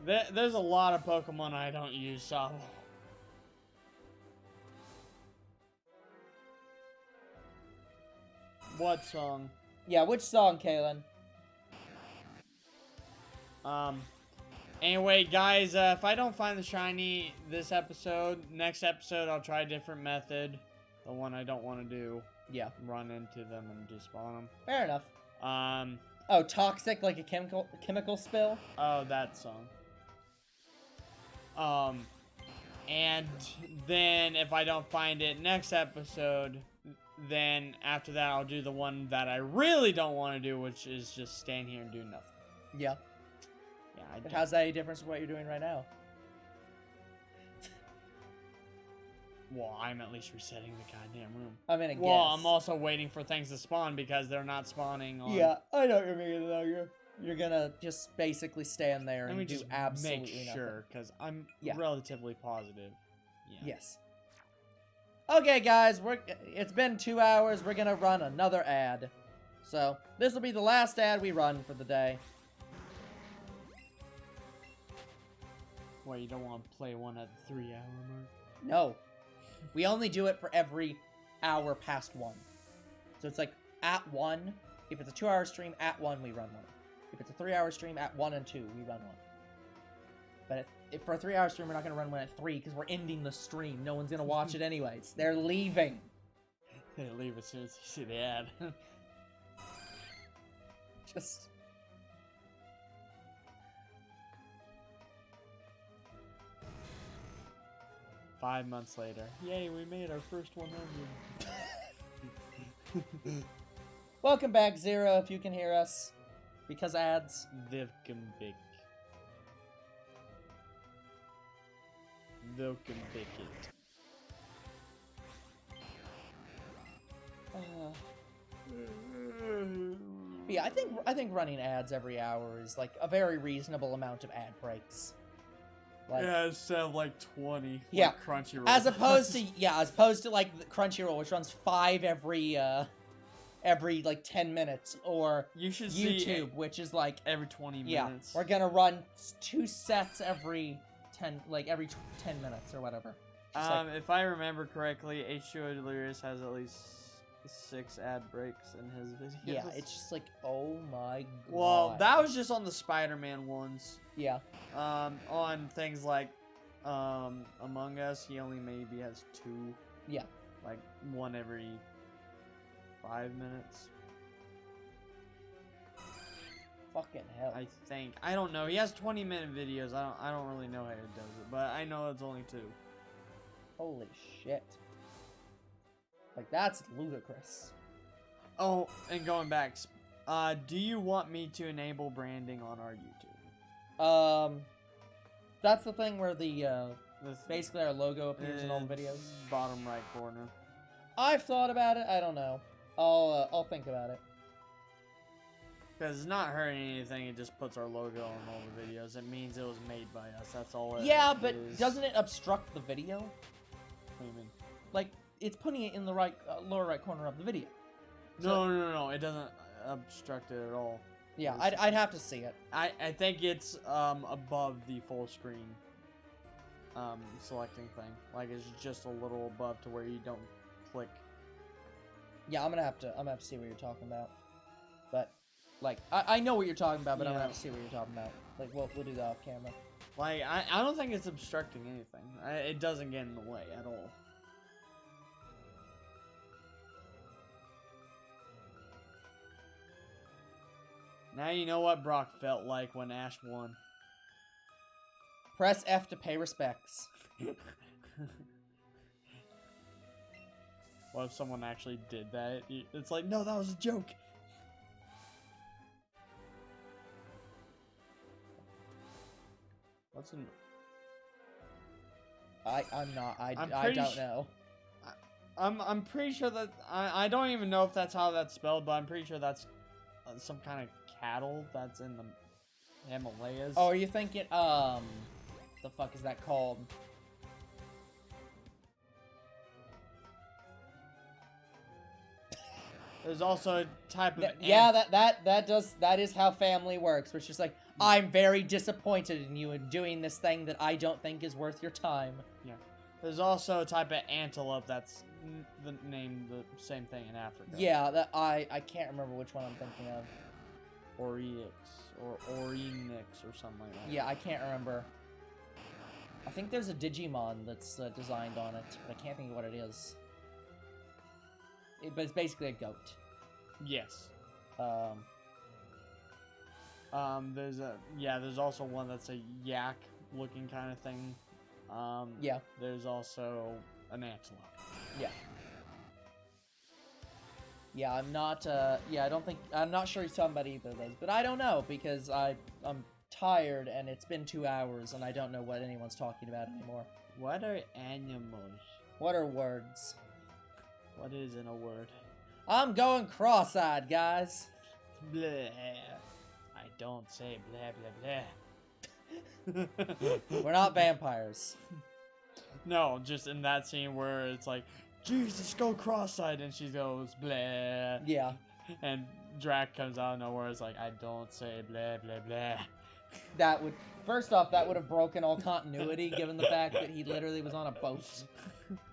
There's a lot of Pokemon I don't use, Sabo. What song? Yeah, which song, Kalen? Anyway, guys, if I don't find the shiny this episode, next episode I'll try a different method. The one I don't want to do. Yeah. Run into them and just spawn them. Fair enough. Oh, Toxic, like a chemical spill? Oh, that song. And then if I don't find it next episode, then after that I'll do the one that I really don't want to do, which is just stand here and do nothing. Yeah. Yeah. But how's that any difference from what you're doing right now? Well, I'm at least resetting the goddamn room. I mean, I guess. Well, I'm also waiting for things to spawn because they're not spawning on... Yeah, I know what you're meaning, though. You're gonna just basically stand there and do just absolutely make sure, because I'm Yeah. relatively positive. Yeah. Yes. Okay, guys, it's been 2 hours. We're gonna run another ad. So, this will be the last ad we run for the day. Well, you don't want to play one at the 3-hour mark? No. We only do it for every hour past 1. So it's like, at 1, if it's a 2-hour stream, at 1, we run one. If it's a 3-hour stream, at 1 and 2, we run one. But if for a 3-hour stream, we're not going to run one at 3, because we're ending the stream. No one's going to watch it anyways. They're leaving. They leave as soon as they see the ad. Just... Five months later. Yay, we made our first 100. Welcome back, Zero, if you can hear us. Because ads. Vilkenbik. Vilkenbik. Yeah, I think running ads every hour is like a very reasonable amount of ad breaks. Like, yeah, instead of like 20. Yeah, like Crunchyroll. as opposed to like the Crunchyroll, which runs 5 every like 10 minutes, or you should YouTube, see which is like every 20 minutes. Yeah, we're gonna run 2 sets every 10 minutes or whatever. If I remember correctly, H2O Delirious has at least 6 ad breaks in his videos. Yeah, it's just like, oh my god. Well, that was just on the Spider-Man ones. Yeah. On things like Among Us, he only maybe has 2. Yeah. Like 1 every 5 minutes. Fucking hell. I think. I don't know. He has 20-minute videos. I don't really know how he does it, but I know it's only 2. Holy shit. Like, that's ludicrous. Oh, and going back, do you want me to enable branding on our YouTube? That's the thing where basically our logo appears in all the videos. Bottom right corner. I've thought about it. I don't know. I'll think about it. Because it's not hurting anything, it just puts our logo on all the videos. It means it was made by us, that's all it is. Yeah, but doesn't it obstruct the video? What do you mean? Like, it's putting it in the right lower right corner of the video. So, no, it doesn't obstruct it at all. Yeah, I'd have to see it. I think it's above the full screen selecting thing. Like, it's just a little above to where you don't click. Yeah, I'm gonna have to see what you're talking about. But, like, I know what you're talking about, but I'm gonna have to see what you're talking about. Like, we'll do that off camera. Like, I don't think it's obstructing anything. It doesn't get in the way at all. Now you know what Brock felt like when Ash won. Press F to pay respects. What if someone actually did that? It's like, no, that was a joke. What's in... I don't know. I'm pretty sure that I don't even know if that's how that's spelled, but I'm pretty sure that's some kind of cattle that's in the Himalayas. Oh, are you thinking the fuck is that called? There's also a type of yeah, that is how family works. Where it's just like, I'm very disappointed in you in doing this thing that I don't think is worth your time. Yeah. There's also a type of antelope that's named the same thing in Africa. Yeah, that I can't remember which one I'm thinking of. Oryx or Oryx or something like that. Yeah, I can't remember. I think there's a Digimon that's designed on it, but I can't think of what it is. But it's basically a goat. Yes. There's also one that's a yak looking kind of thing. Yeah. There's also an antelope. Yeah. Yeah, I'm not I'm not sure he's talking about either of those, but I don't know because I'm tired and it's been 2 hours and I don't know what anyone's talking about anymore. What are animals? What are words? What is in a word? I'm going cross-eyed, guys. Bleh. I don't say blah, blah, blah. We're not vampires. No, just in that scene where it's like, Jesus, go cross-eyed, and she goes, blah. Yeah. And Drac comes out of nowhere, it's like, I don't say blah, blah, blah. That would, first off, that would have broken all continuity, given the fact that he literally was on a boat.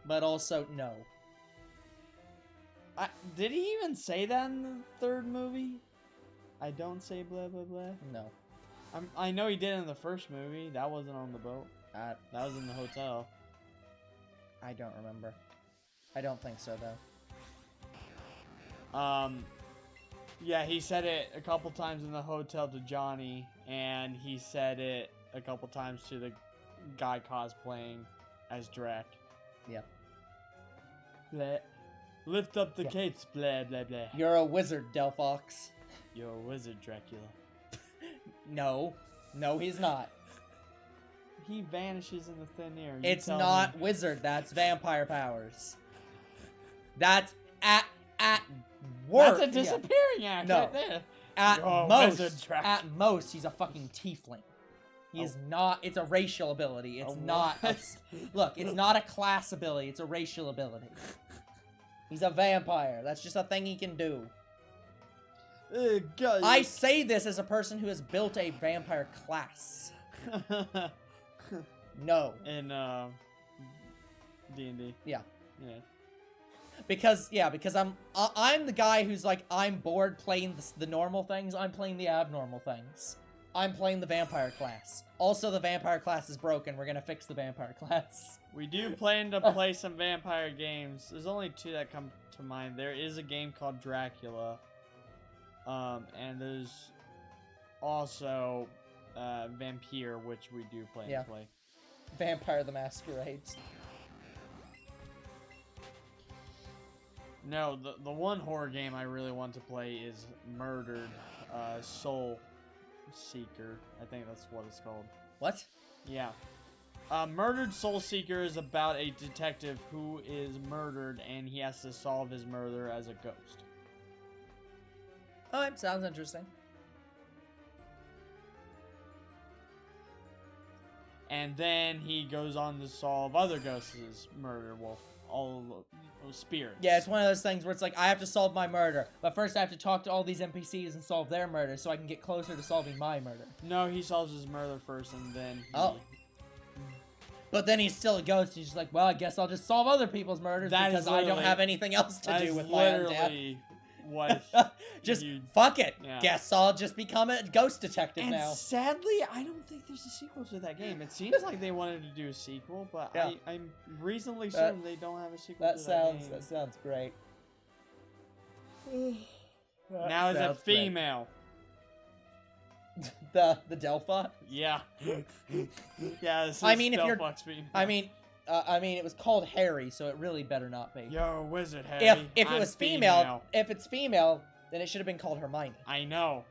But also, no. Did he even say that in the third movie? I don't say blah, blah, blah? No. I know he did in the first movie. That wasn't on the boat. That was in the hotel. I don't remember. I don't think so, though. Yeah, he said it a couple times in the hotel to Johnny, and he said it a couple times to the guy cosplaying as Drac. Yeah. Blah. Lift up the capes, blah, blah, blah. You're a wizard, Delphox. You're a wizard, Dracula. No. No, he's not. He vanishes in the thin air. It's not wizard, that's vampire powers. That's at work. That's a disappearing act right there. At most, he's a fucking tiefling. He is not, it's a racial ability. It's not, look, it's not a class ability, it's a racial ability. He's a vampire. That's just a thing he can do. I say this as a person who has built a vampire class. No. In D&D. Yeah. Yeah. Because I'm the guy who's like, I'm bored playing the normal things. I'm playing the abnormal things. I'm playing the vampire class. Also, the vampire class is broken. We're gonna fix the vampire class. We do plan to play some vampire games. There's only 2 that come to mind. There is a game called Dracula. And there's also Vampire, which we do plan to play. Vampire the Masquerade. No, the one horror game I really want to play is Murdered Soul Seeker. I think that's what it's called. What? Yeah. Murdered Soul Seeker is about a detective who is murdered and he has to solve his murder as a ghost. Oh, it sounds interesting. And then he goes on to solve other ghosts' murder. Well, all those spirits. Yeah, it's one of those things where it's like, I have to solve my murder, but first I have to talk to all these NPCs and solve their murder so I can get closer to solving my murder. No, he solves his murder first, and then he... Oh. But then he's still a ghost. He's just like, well, I guess I'll just solve other people's murders because I don't have anything else to do with my own death. What? Just fuck it. Yeah. Guess I'll just become a ghost detective now. Sadly, I don't think there's a sequel to that game. It seems like they wanted to do a sequel, but Yeah. I'm reasonably certain they don't have a sequel That to that game. sounds great. Now is it female? The Delphi? Yeah. Yeah, this is I mean, if you're- Delphox female. I mean, it was called Harry, so it really better not be. Yo, Wizard Harry. If it I'm was female, if it's female, then it should have been called Hermione. I know.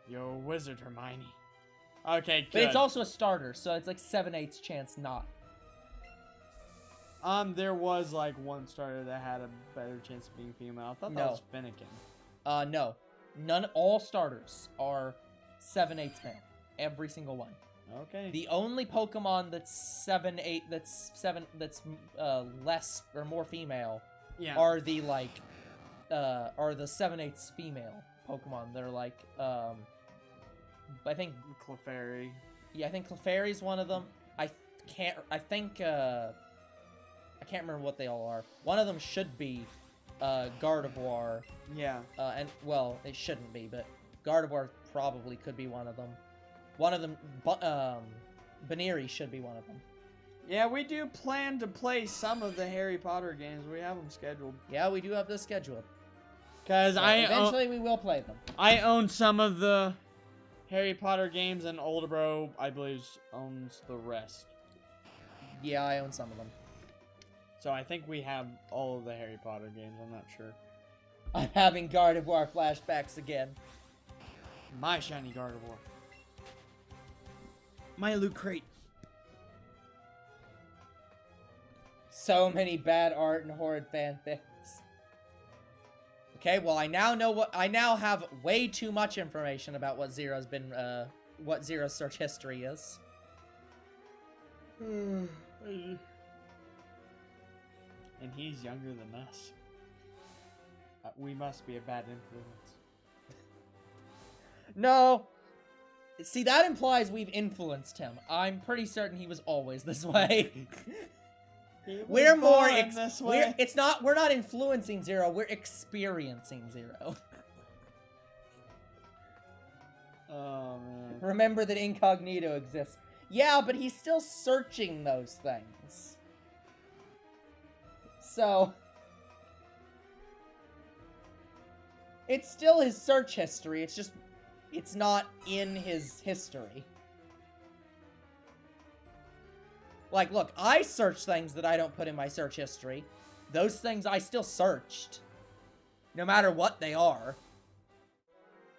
Yo, Wizard Hermione. Okay, good. But it's also a starter, so it's like 7/8 chance not. There was like one starter that had a better chance of being female. I thought that No. was Finnegan. No. All starters are 7/8 male. Every single one. Okay. The only Pokemon that's 7/8 that's less or more female yeah. are the 7/8 female Pokemon. They're like I think Clefairy. Yeah, I think Clefairy's one of them. I can't remember what they all are. One of them should be Gardevoir. Yeah. And well, it shouldn't be, but Gardevoir probably could be one of them. One of them, Baneri should be one of them. Yeah, we do plan to play some of the Harry Potter games. We have them scheduled. Yeah, we do have this scheduled. Cause eventually we will play them. I own some of the Harry Potter games, and older bro, I believe, owns the rest. Yeah, I own some of them. So I think we have all of the Harry Potter games. I'm not sure. I'm having Gardevoir flashbacks again. My shiny Gardevoir. My Loot Crate. So many bad art and horrid fanfics. Okay, well I now have way too much information about what Zero's search history is. And he's younger than us. We must be a bad influence. No. See, that implies we've influenced him. I'm pretty certain he was always this way. We're more this way. We're not influencing Zero, we're experiencing Zero. Oh man. Remember that incognito exists. Yeah, but he's still searching those things. So it's still his search history, it's not in his history. Like, look, I search things that I don't put in my search history. Those things I still searched. No matter what they are.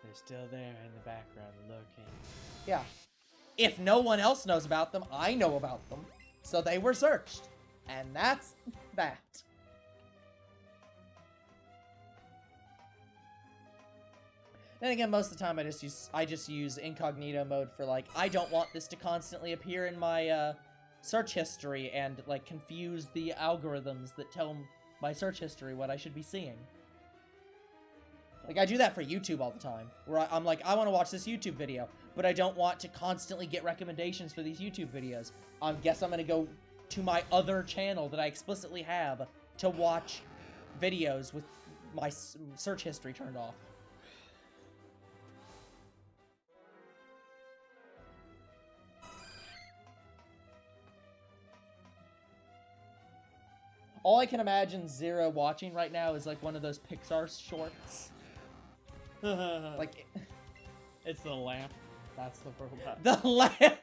They're still there in the background looking. Yeah. If no one else knows about them, I know about them. So they were searched. And that's that. Then again, most of the time I just use incognito mode for like, I don't want this to constantly appear in my search history and like confuse the algorithms that tell my search history what I should be seeing. Like I do that for YouTube all the time, where I'm like, I want to watch this YouTube video, but I don't want to constantly get recommendations for these YouTube videos. I guess I'm gonna go to my other channel that I explicitly have to watch videos with my search history turned off. All I can imagine Zero watching right now is like one of those Pixar shorts. Like, it's the lamp. That's the robot. The lamp.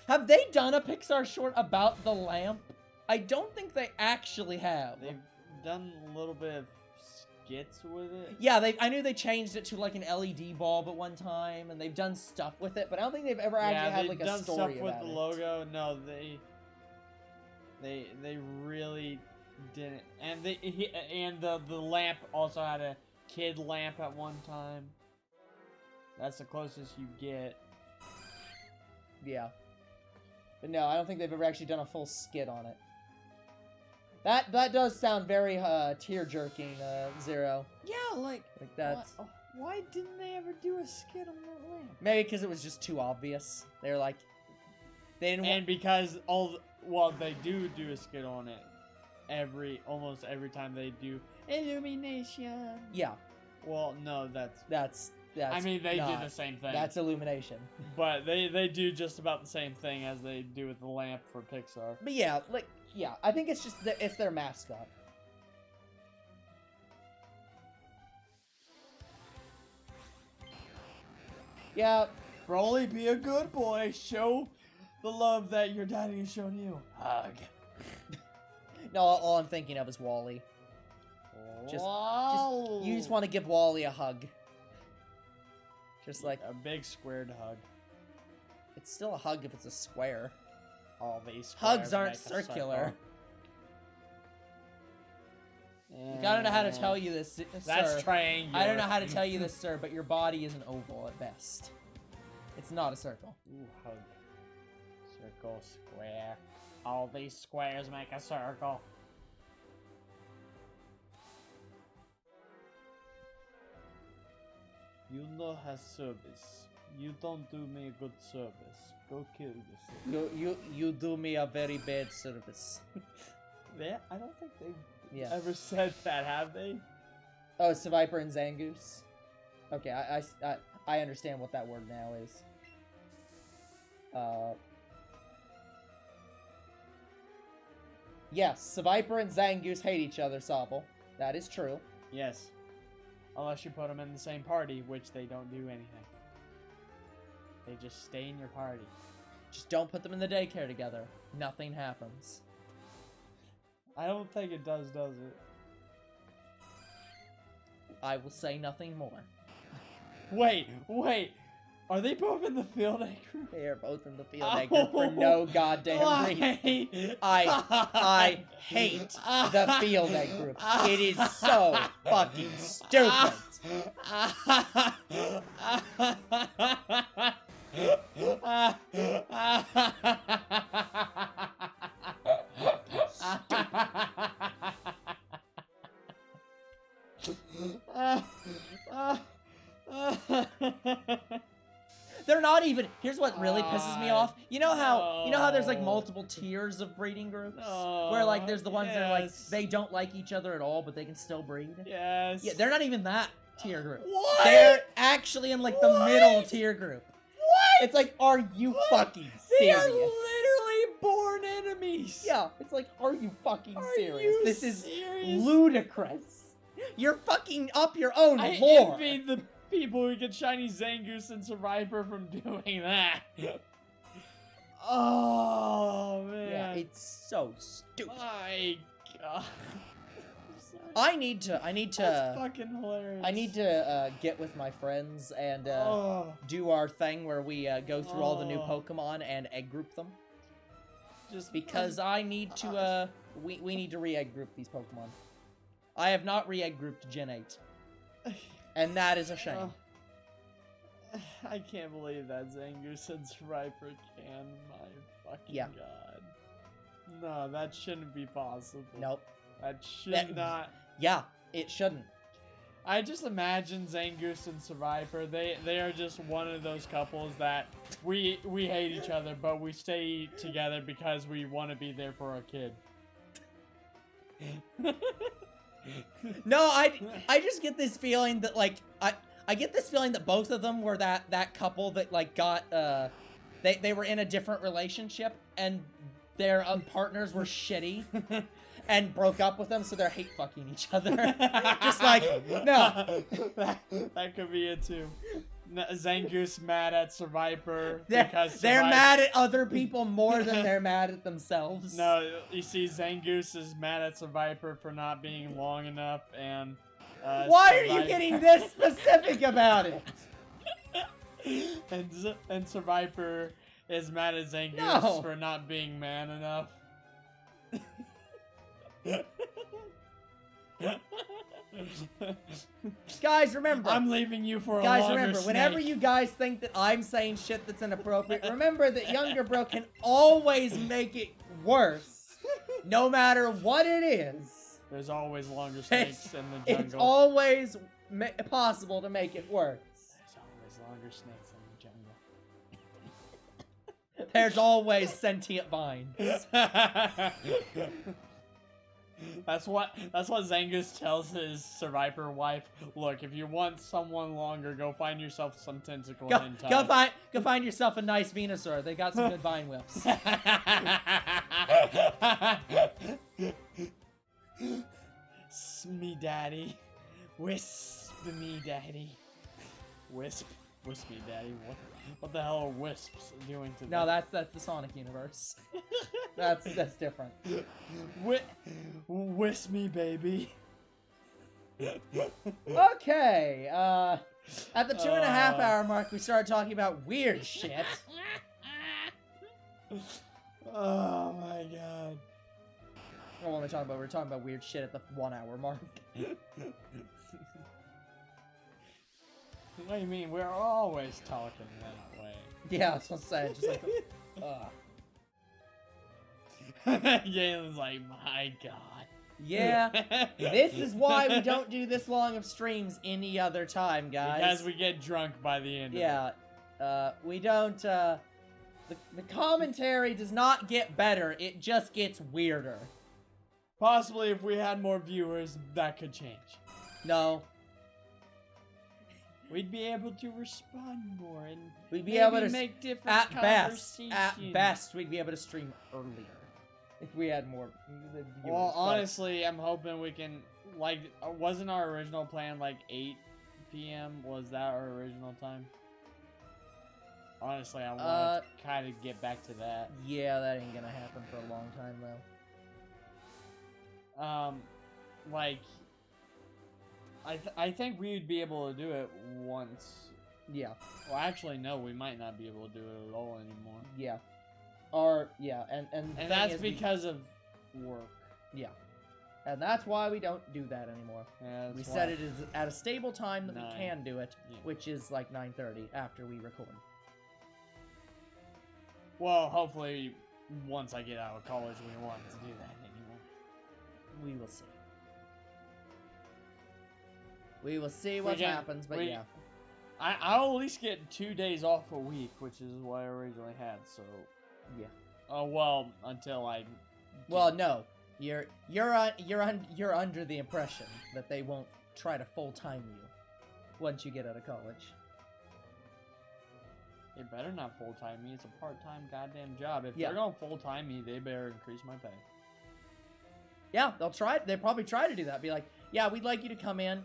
Have they done a Pixar short about the lamp? I don't think they actually have. They've done a little bit of skits with it. Yeah, I knew they changed it to like an LED bulb at one time, and they've done stuff with it, but I don't think they've ever actually had like a story stuff with about the it. logo. No, they really didn't. And the lamp also had a kid lamp at one time. That's the closest you get. Yeah. But no, I don't think they've ever actually done a full skit on it. That does sound very tear-jerking, Zero. Yeah, like that. Why didn't they ever do a skit on that lamp? Maybe because it was just too obvious. They're like, they didn't. And because they do a skit on it almost every time they do illumination. Yeah. Well, no, that's. I mean, they do the same thing. That's illumination. But they do just about the same thing as they do with the lamp for Pixar. But yeah, I think it's just it's their mascot. Yeah. Broly, be a good boy. Show the love that your daddy has shown you. Hug. No, all I'm thinking of is Wally. You just want to give Wally a hug. Just like a big squared hug. It's still a hug if it's a square. All these hugs aren't circular. I don't know how to tell you this, sir. That's triangular. I don't know how to tell you this, sir, but your body is an oval at best. It's not a circle. Ooh, hug. Circle, square. All these squares make a circle. You know have service. You don't do me a good service. Go kill yourself. You do me a very bad service. I don't think they've ever said that, have they? Oh, it's Viper and Zangoose. Okay, I understand what that word now is. Yes, Viper and Zangoose hate each other, Sobble. That is true. Yes. Unless you put them in the same party, which they don't do anything. They just stay in your party. Just don't put them in the daycare together. Nothing happens. I don't think it does it? I will say nothing more. Wait. Are they both in the field egg group? They are both in the field egg group for no goddamn reason. I hate the field egg group. It is so fucking stupid. They're not even. Here's what really pisses me off. You know how there's like multiple tiers of breeding groups, where like there's the ones that are like they don't like each other at all, but they can still breed. Yes. Yeah, they're not even that tier group. What? They're actually in like the middle tier group. What? It's like, are you fucking They serious? are literally born enemies. Yeah, it's like, are you fucking serious? You this is serious? ludicrous. You're fucking up your own I lore. envy the people who get Shiny Zangoose and Survivor from doing that. Oh, man. Yeah, it's so stupid. My God. I need to. That's fucking hilarious. I need to get with my friends and do our thing where we go through all the new Pokemon and egg group them. Just because I need to. We need to re-egg group these Pokemon. I have not re-egg grouped Gen 8, and that is a shame. I can't believe that Zangoose and Survivor can. My fucking God. No, that shouldn't be possible. Nope. That should not. Yeah, it shouldn't. I just imagine Zangoose and Survivor. They are just one of those couples that we hate each other, but we stay together because we want to be there for our kid. No, I just get this feeling that like I get this feeling that both of them were that couple that like got they were in a different relationship and their partners were shitty and broke up with them, so they're hate fucking each other. Just like no, that could be it too. Zangoose mad at Survivor because they're mad at other people more than they're mad at themselves. No, you see, Zangoose is mad at Survivor for not being long enough, and why are you getting this specific about it? And Survivor is mad at Zangoose for not being man enough. Guys, remember. I'm leaving you for a Guys, longer remember, snake. whenever you guys think that I'm saying shit that's inappropriate, remember that Younger Bro can always make it worse. No matter what it is. There's always longer snakes in the jungle. It's always possible to make it worse. There's always longer snakes in the jungle. There's always sentient vines. That's what Zangus tells his survivor wife. Look, if you want someone longer, go find yourself some tentacle hentai. Go find yourself a nice Venusaur. They got some good vine whips. Me daddy. Wisp me daddy. Wisp me daddy. What the hell are wisps doing to No, that's the Sonic universe. that's different. Wisp me, baby. Okay, at the 2.5 hour mark, we started talking about weird shit. Oh my god. What am I talking about? We're talking about weird shit at the 1 hour mark. What do you mean? We're always talking that way. Yeah, I was gonna say, just like, Galen's like, my god. Yeah, this is why we don't do this long of streams any other time, guys. Because we get drunk by the end of it. We don't, the commentary does not get better, it just gets weirder. Possibly if we had more viewers, that could change. No. We'd be able to respond more and we'd be able to make different conversations. At best, we'd be able to stream earlier if we had more viewers. Well, honestly, I'm hoping we can, like, wasn't our original plan like 8 p.m.? Was that our original time? Honestly, I want to kind of get back to that. Yeah, that ain't gonna happen for a long time, though. Like, I think we would be able to do it once. Yeah. Well, actually, no, we might not be able to do it at all anymore. Yeah. And that's because of work. Yeah. And that's why we don't do that anymore. Yeah, we set it as at a stable time that 9. we can do it, Yeah. which is like 9:30 after we record. Well, hopefully, once I get out of college, we won't have to do that anymore. We will see. We will see what happens, but yeah. I'll at least get 2 days off a week, which is what I originally had, so... Yeah. Oh, well, until I... Well, no. You're under the impression that they won't try to full-time you once you get out of college. They better not full-time me. It's a part-time goddamn job. If Yeah. they're gonna full-time me, they better increase my pay. Yeah, they'll probably try to do that. Be like, yeah, we'd like you to come in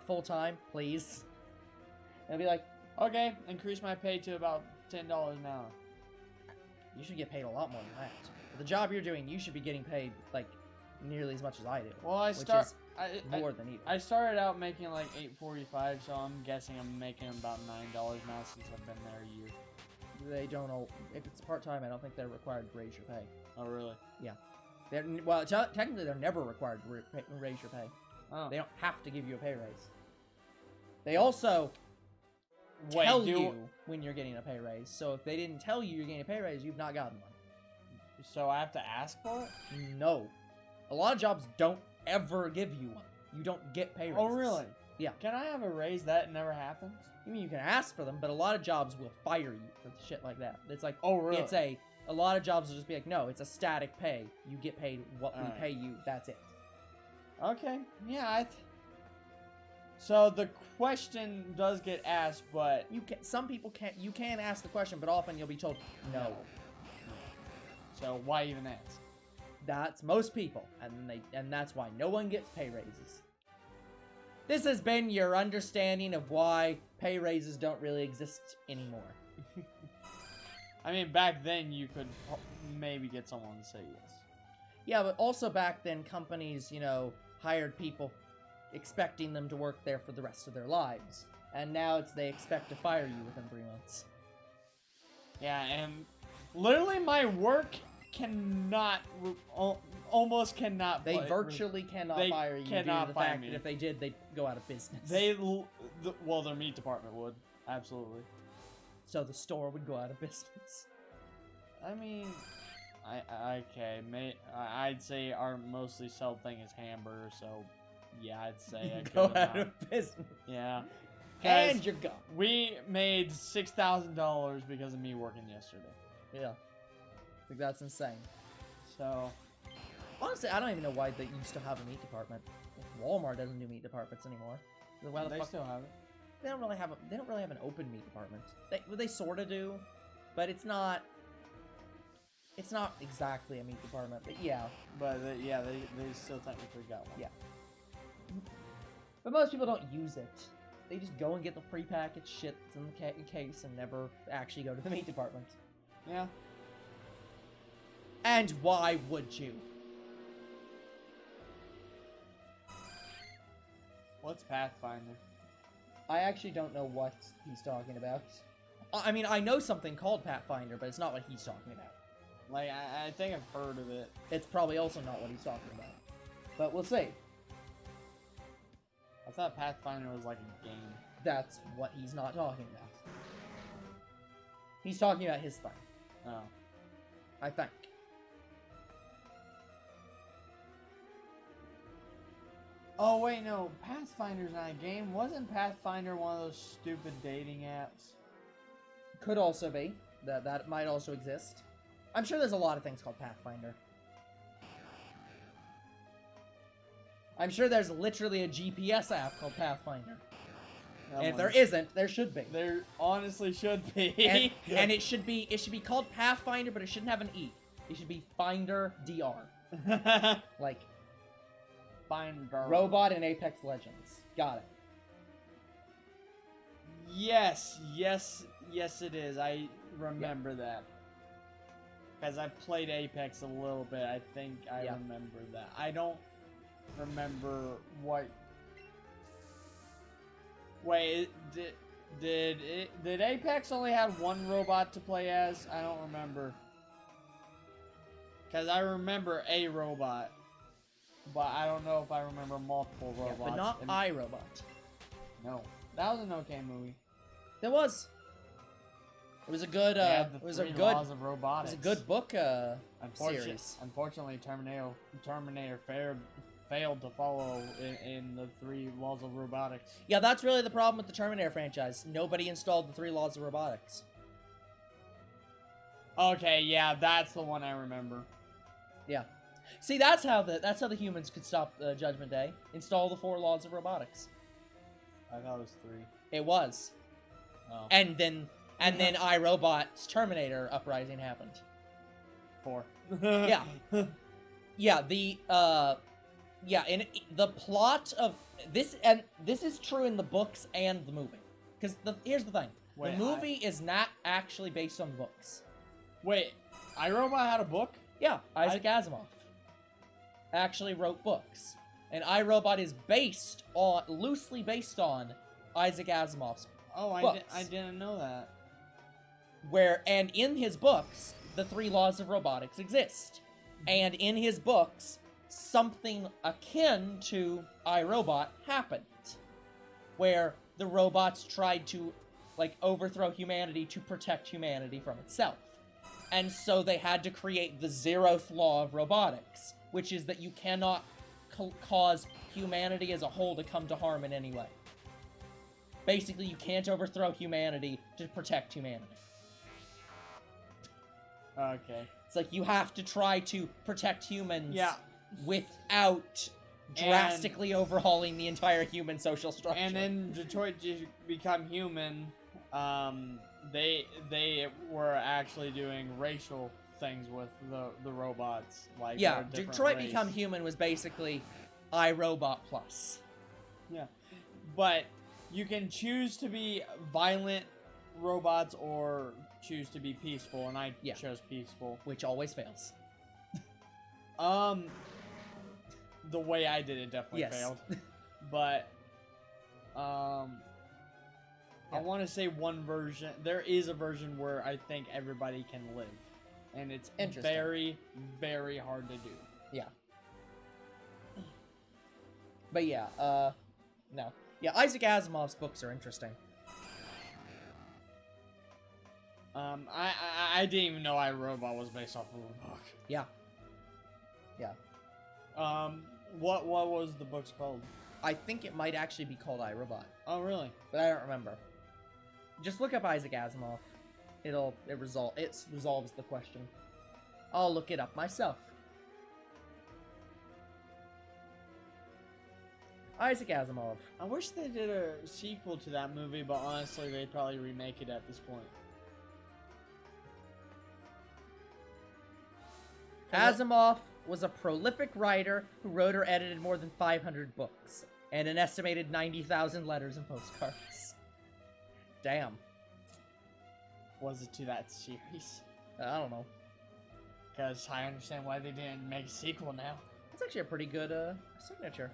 full-time, please. And they'll be like, okay, increase my pay to about $10 an hour. You should get paid a lot more than that. For the job you're doing, you should be getting paid, like, nearly as much as I do. Well, which is more than you. I started out making like $8.45, so I'm guessing I'm making about $9 now since I've been there a year. They don't know if it's part-time. I don't think they're required to raise your pay. Oh, really? Yeah. Technically, they're never required to raise your pay. Oh. They don't have to give you a pay raise. They also tell you when you're getting a pay raise. So if they didn't tell you you're getting a pay raise, you've not gotten one. So I have to ask for it? No. A lot of jobs don't ever give you one. You don't get pay raises. Oh, really? Yeah. Can I have a raise? That never happens? I mean, you can ask for them, but a lot of jobs will fire you for shit like that. It's like, oh, really? It's a lot of jobs will just be like, no, it's a static pay. You get paid what we pay you. That's it. Okay. Yeah, so the question does get asked, but some people can't. You can ask the question, but often you'll be told no. So why even ask? That's most people, and that's why no one gets pay raises. This has been your understanding of why pay raises don't really exist anymore. I mean, back then you could maybe get someone to say yes. Yeah, but also back then companies, hired people expecting them to work there for the rest of their lives. And now they expect to fire you within 3 months. Yeah, and literally my work cannot almost cannot. They virtually cannot fire you due to the fact that if they did, they'd go out of business. Well, their meat department would. Absolutely. So the store would go out of business. I mean, I'd say our mostly sold thing is hamburgers, so yeah, I'd say a go good out amount. of business. Yeah. And you're gone. We made $6,000 because of me working yesterday. Yeah. I think that's insane. So, honestly, I don't even know why they used to have a meat department. Walmart doesn't do meat departments anymore. Why the they fuck? still have it. They don't really have an open meat department. They sort of do, but it's not exactly a meat department. But yeah. But they still technically got one. Yeah. But most people don't use it. They just go and get the prepackaged shit that's in the case and never actually go to the meat department. Yeah. And why would you? What's Pathfinder? I actually don't know what he's talking about. I mean, I know something called Pathfinder, but it's not what he's talking about. Like, I think I've heard of it. It's probably also not what he's talking about. But we'll see. I thought Pathfinder was like a game. That's what he's not talking about. He's talking about his thing. Oh. I think. Oh, wait, no. Pathfinder's not a game. Wasn't Pathfinder one of those stupid dating apps? Could also be. That might also exist. I'm sure there's a lot of things called Pathfinder. I'm sure there's literally a GPS app called Pathfinder. And if there isn't, there should be. There honestly should be. and it should be called Pathfinder, but it shouldn't have an E. It should be Finder DR. Like Finder. Robot in Apex Legends. Got it. Yes, it is. I remember that. Because I've played Apex a little bit. I think I remember that. I don't remember what... Wait, did Apex only have one robot to play as? I don't remember. Because I remember a robot. But I don't know if I remember multiple robots. But not iRobot. No. That was an okay movie. It was. It was a good. It was a good. Laws of robotics. It was a good book. Series. Unfortunately, Terminator failed to follow in the 3 laws of robotics. Yeah, that's really the problem with the Terminator franchise. Nobody installed the 3 laws of robotics. Okay, yeah, that's the one I remember. Yeah. See, that's how the humans could stop Judgment Day. Install the 4 laws of robotics. I thought it was 3. It was. Oh. And then iRobot's Terminator uprising happened. 4. Yeah. Yeah, in the plot of this, and this is true in the books and the movie. Because here's the thing. The movie is not actually based on the books. Wait, iRobot had a book? Yeah, Isaac Asimov actually wrote books. And iRobot is loosely based on Isaac Asimov's books. I didn't know that. And in his books, the 3 laws of robotics exist. And in his books, something akin to iRobot happened. Where the robots tried to, overthrow humanity to protect humanity from itself. And so they had to create the 0th law of robotics, which is that you cannot cause humanity as a whole to come to harm in any way. Basically, you can't overthrow humanity to protect humanity. Okay. It's like you have to try to protect humans without drastically overhauling the entire human social structure. And in Detroit to Become Human, they were actually doing racial things with the robots. Detroit Become Human was basically iRobot Plus. Yeah. But you can choose to be violent robots or choose to be peaceful, and I chose peaceful. Which always fails. The way I did it definitely failed. But, I want to say one version. There is a version where I think everybody can live. And it's very, very hard to do. Yeah. But yeah, no. Yeah, Isaac Asimov's books are interesting. I didn't even know iRobot was based off of a book. Yeah. Yeah. What was the book's called? I think it might actually be called iRobot. Oh, really? But I don't remember. Just look up Isaac Asimov. It resolves the question. I'll look it up myself. Isaac Asimov. I wish they did a sequel to that movie, but honestly, they'd probably remake it at this point. Asimov was a prolific writer who wrote or edited more than 500 books, and an estimated 90,000 letters and postcards. Damn. Was it to that series? I don't know. Because I understand why they didn't make a sequel now. That's actually a pretty good signature.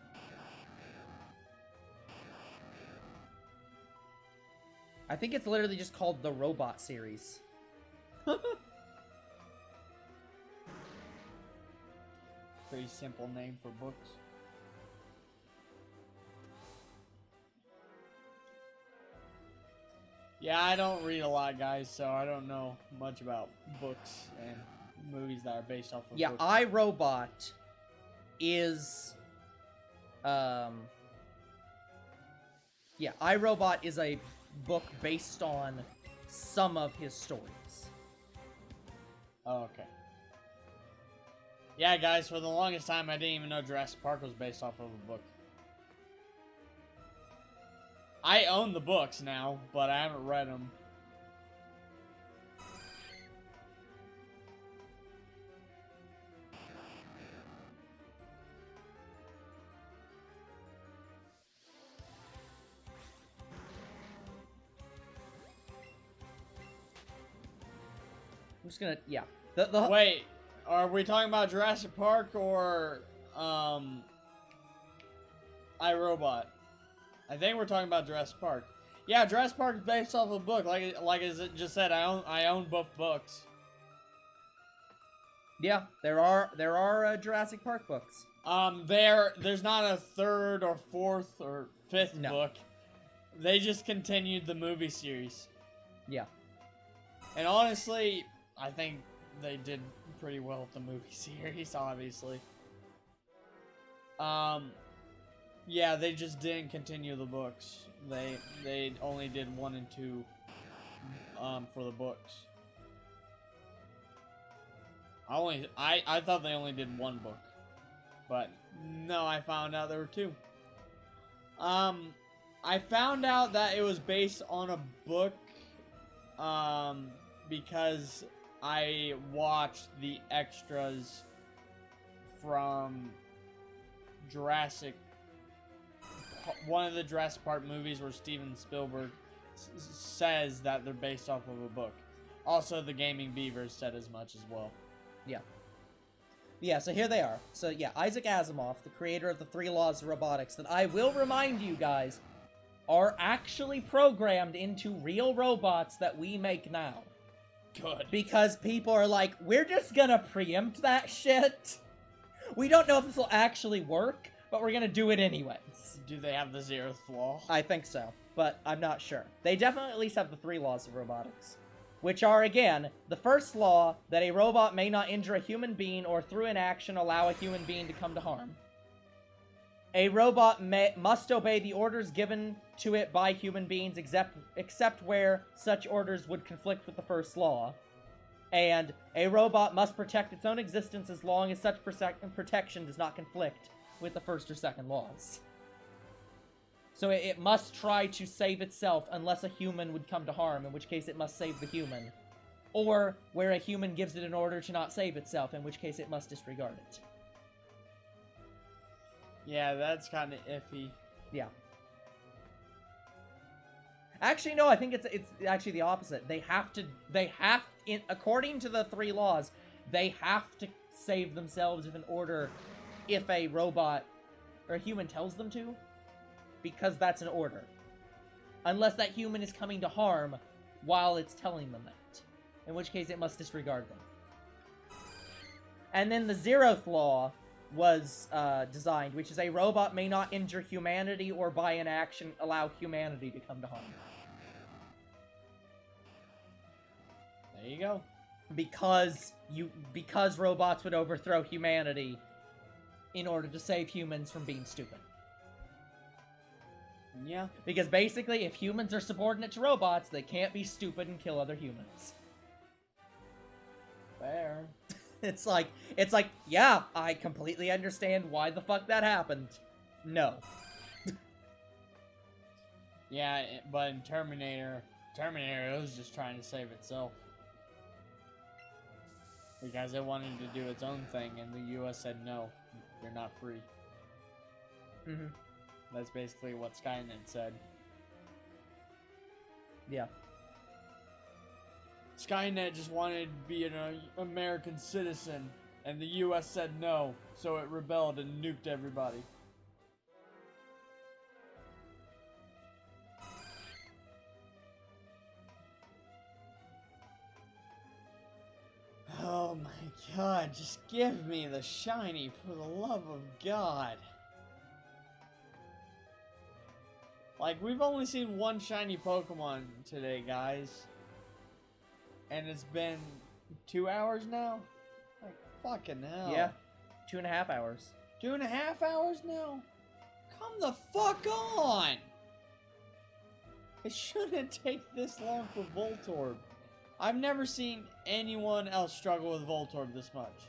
I think it's literally just called the Robot series. Pretty simple name for books. Yeah, I don't read a lot, guys, so I don't know much about books and movies that are based off of Yeah, books. iRobot is... Yeah, iRobot is a book based on some of his stories. Oh, okay. Yeah, guys, for the longest time, I didn't even know Jurassic Park was based off of a book. I own the books now, but I haven't read them. I'm just gonna... Yeah. Wait, are we talking about Jurassic Park or, iRobot? I think we're talking about Jurassic Park. Yeah, Jurassic Park is based off of a book. Like as it just said, I own both books. Yeah, there are Jurassic Park books. There's not a third or fourth or fifth book. They just continued the movie series. Yeah. And honestly, I think they did pretty well with the movie series, obviously. Yeah, they just didn't continue the books. They only did 1 and 2 for the books. I thought they only did 1 book. But no, I found out there were 2. I found out that it was based on a book because I watched the extras from one of the Jurassic Park movies where Steven Spielberg says that they're based off of a book. Also, the Gaming Beavers said as much as well. Yeah. Yeah, so here they are. So yeah, Isaac Asimov, the creator of the 3 Laws of Robotics, that I will remind you guys are actually programmed into real robots that we make now. Good. Because people are like, we're just gonna preempt that shit. We don't know if this will actually work, but we're gonna do it anyways. Do they have the 0th law? I think so, but I'm not sure. They definitely at least have the 3 Laws of Robotics. Which are, again, the first law, that a robot may not injure a human being or through inaction allow a human being to come to harm. A robot must obey the orders given to it by human beings except where such orders would conflict with the first law. And a robot must protect its own existence as long as such protection does not conflict with the first or second laws. So it must try to save itself unless a human would come to harm, in which case it must save the human. Or where a human gives it an order to not save itself, in which case it must disregard it. Yeah, that's kind of iffy. Yeah. Actually, no, I think it's actually the opposite. According to the 3 laws, they have to save themselves in order if a robot or a human tells them to. Because that's an order. Unless that human is coming to harm while it's telling them that. In which case it must disregard them. And then the 0th law, was designed, which is a robot may not injure humanity or by inaction allow humanity to come to harm. There you go. Because robots would overthrow humanity in order to save humans from being stupid. Yeah. Because basically, if humans are subordinate to robots, they can't be stupid and kill other humans. Fair. It's like, yeah, I completely understand why the fuck that happened. No. Yeah, but in Terminator, it was just trying to save itself. Because it wanted to do its own thing, and the US said, no, you're not free. Mm-hmm. That's basically what Skynet said. Yeah. Skynet just wanted to be an American citizen, and the US said no, so it rebelled and nuked everybody. Oh my god, just give me the shiny for the love of God. Like, we've only seen one shiny Pokemon today, guys. And it's been 2 hours now? Like, fucking hell. Yeah. 2.5 hours. 2.5 hours now? Come the fuck on! It shouldn't take this long for Voltorb. I've never seen anyone else struggle with Voltorb this much.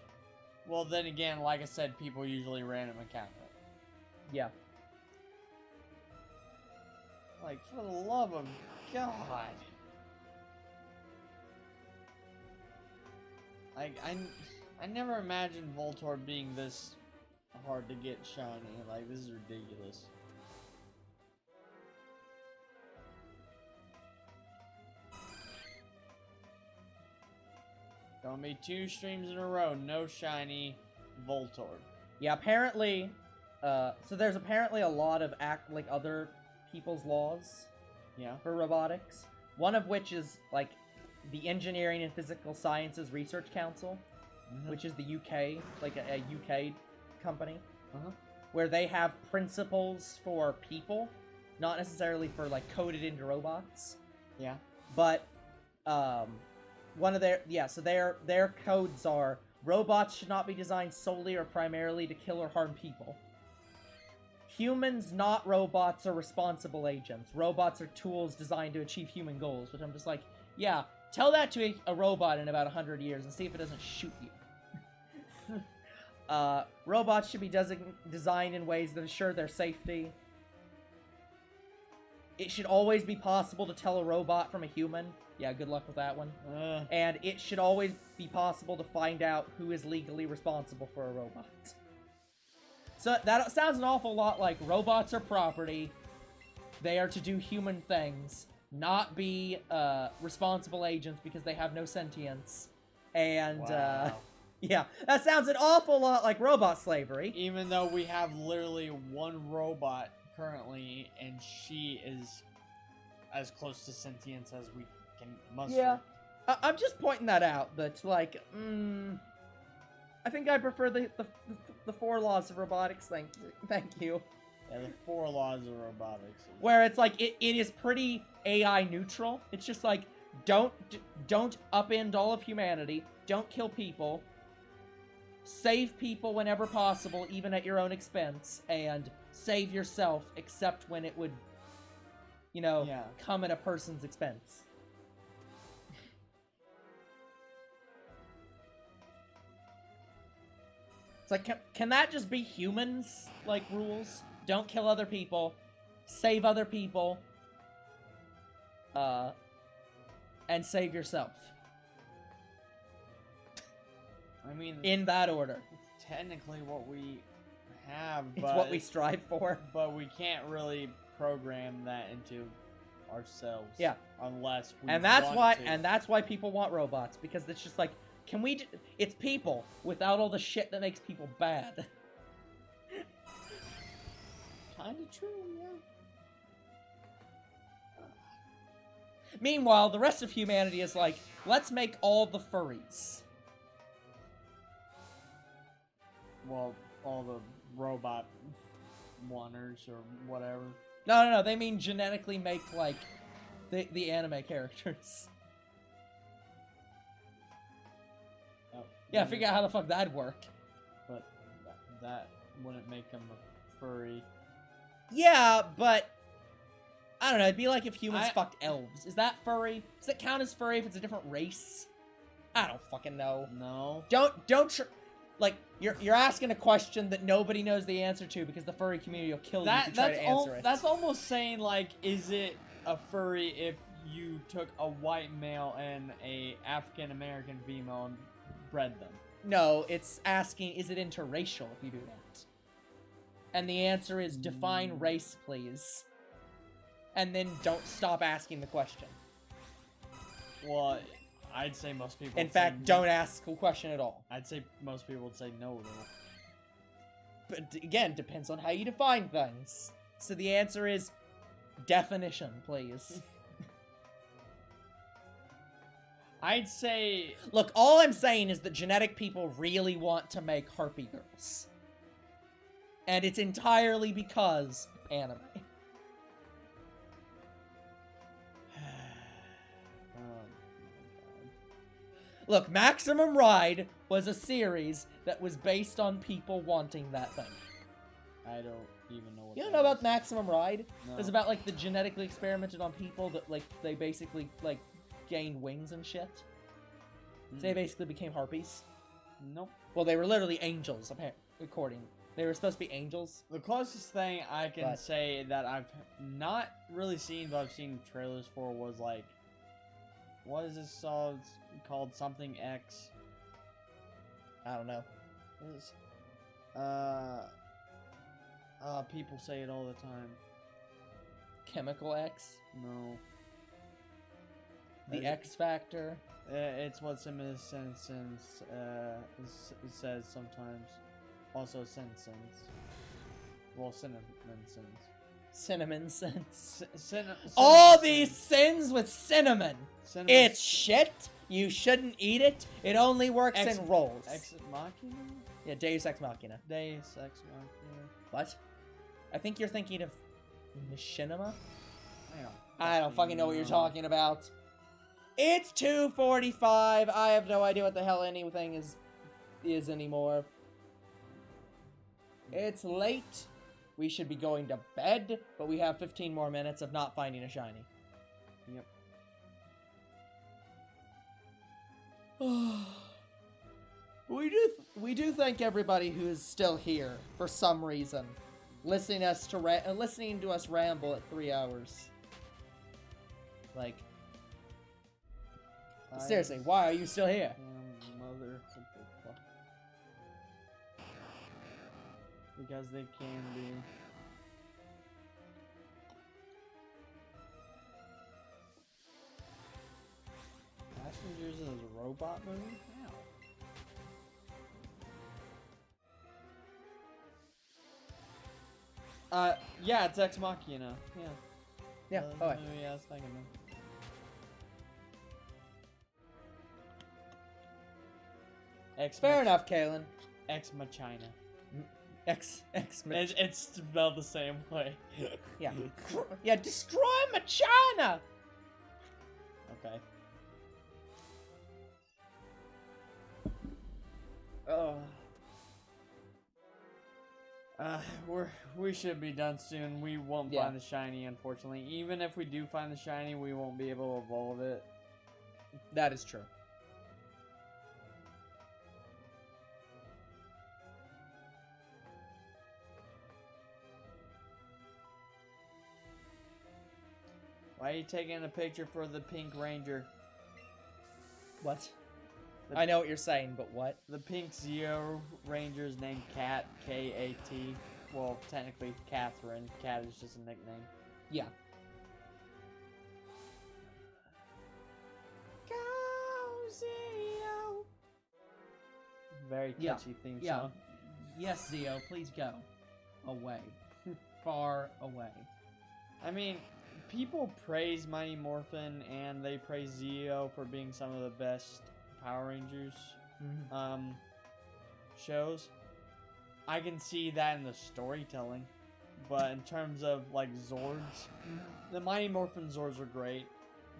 Well, then again, like I said, people usually random encounter it. Yeah. Like, for the love of God. I never imagined Voltorb being this hard to get shiny. Like, this is ridiculous. Gonna be 2 streams in a row, no shiny Voltorb. Yeah, apparently, so there's apparently a lot of other people's laws, Yeah. for robotics. One of which is, like, the Engineering and Physical Sciences Research Council, which is the UK, like a UK company, where they have principles for people, not necessarily for, like, coded into robots. Yeah. But, one of their codes are, robots should not be designed solely or primarily to kill or harm people. Humans, not robots, are responsible agents. Robots are tools designed to achieve human goals, which I'm just like, yeah, tell that to a robot in about 100 years and see if it doesn't shoot you. Robots should be designed in ways that ensure their safety. It should always be possible to tell a robot from a human. Yeah, good luck with that one. And it should always be possible to find out who is legally responsible for a robot. So that sounds an awful lot like robots are property. They are to do human things, not be responsible agents because they have no sentience. And, wow. Yeah, that sounds an awful lot like robot slavery. Even though we have literally one robot currently, and she is as close to sentience as we can muster. Yeah, I'm just pointing that out, that, like, I think I prefer the 4 laws of robotics, thank you. Yeah, the 4 laws of robotics. Where it's like, it is pretty AI neutral. It's just like, don't upend all of humanity, don't kill people, save people whenever possible, even at your own expense, and save yourself, except when it would, come at a person's expense. It's like, can that just be humans, like, rules? Don't kill other people, save other people, and save yourself. I mean, in that order. It's technically what we have, It's but what we strive for. But we can't really program that into ourselves. Yeah. Unless we And that's want why to. and that's why people want robots, because it's just like, can we it's people without all the shit that makes people bad. Kinda true, yeah. Meanwhile, the rest of humanity is like, let's make all the furries. Well, all the robot wonders or whatever. No. They mean genetically make, like, the anime characters. Yeah, figure out how the fuck that'd work. But that wouldn't make him a furry. Yeah, but I don't know. It'd be like if humans fucked elves. Is that furry? Does that count as furry if it's a different race? I don't fucking know. No. Like, you're asking a question that nobody knows the answer to because the furry community will kill you if you try to answer it. That's almost saying, like, is it a furry if you took a white male and a African American female and bred them? No, it's asking, is it interracial if you do that? And the answer is, define race, please. And then don't stop asking the question. Well, I'd say most people in fact, don't ask the question at all. I'd say most people would say no, though. But again, depends on how you define things. So the answer is definition, please. I'd say... Look, all I'm saying is that genetic people really want to make harpy girls. And it's entirely because anime. Look, Maximum Ride was a series that was based on people wanting that thing. I don't even know what You don't know about is. Maximum Ride? No. It was about, like, the genetically experimented on people that, like, they basically, like, gained wings and shit. So they basically became harpies. Nope. Well, they were literally angels, according. They were supposed to be angels. The closest thing I can say that I've not really seen, but I've seen trailers for, was, like, what is this song called? Something X. I don't know. What is, people say it all the time. Chemical X? No. The X Factor? It's what Cinnamon says sometimes. Also Sense. Well, Cinnamon Sins. Cinnamon sense. All these sins with cinnamon. Cinnamon It's shit. You shouldn't eat it. It only works in rolls. Ex Machina? Yeah, Deus Ex Machina. Deus Ex Machina. What? I think you're thinking of Machinima? I don't fucking know what you're talking about. It's 2:45. I have no idea what the hell anything is anymore. It's late. We should be going to bed, but we have 15 more minutes of not finding a shiny. Yep. We do thank everybody who is still here for some reason, listening to us ramble at 3 hours. Like, seriously, why are you still here? Mother, because they can be. Passengers is a robot movie? How? Yeah, it's Ex Machina. Yeah. Yeah. Oh, wait. Yeah, I was thinking that. Fair enough, Kalen. Ex Machina. It's It's spelled the same way. yeah. Yeah, destroy Machina! Okay. Oh. We should be done soon. We won't find the shiny, unfortunately. Even if we do find the shiny, we won't be able to evolve it. That is true. Why are you taking a picture for the Pink Ranger? What? I know what you're saying, but what? The Pink Zero Ranger is named Cat, K-A-T. Well, technically Catherine. Cat is just a nickname. Yeah. Go, Zeo. Very catchy theme song. Yes, Zeo, please go. Away. Far away. I mean, people praise Mighty Morphin and they praise Zeo for being some of the best Power Rangers shows. I can see that in the storytelling. But in terms of, like, Zords, the Mighty Morphin Zords were great.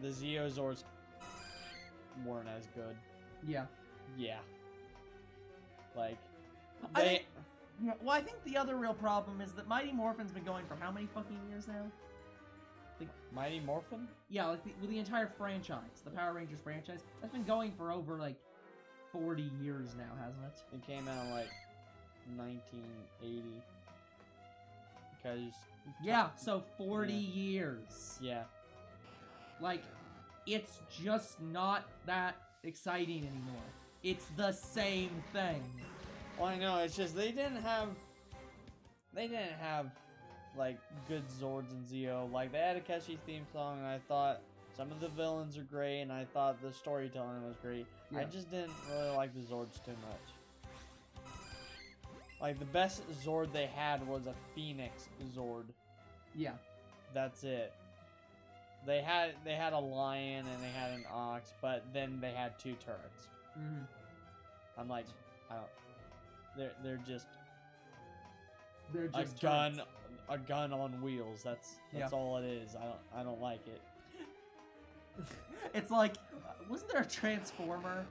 The Zeo Zords weren't as good. Yeah. Yeah. Like, I think the other real problem is that Mighty Morphin's been going for how many fucking years now? Like, Mighty Morphin? Yeah, like the entire franchise, the Power Rangers franchise, that's been going for over, like, 40 years now, hasn't it? It came out in, like, 1980. Because... Yeah, so 40 years. Yeah. Like, it's just not that exciting anymore. It's the same thing. Well, I know, it's just they didn't have, like, good Zords in Zeo. Like, they had a catchy theme song, and I thought some of the villains are great, and I thought the storytelling was great. Yeah. I just didn't really like the Zords too much. Like, the best Zord they had was a Phoenix Zord. Yeah. That's it. They had a lion and they had an ox, but then they had 2 turrets. Mm-hmm. I'm like, I don't. They're just turrets. a gun on wheels. That's all it is. I don't like it. It's like, wasn't there a transformer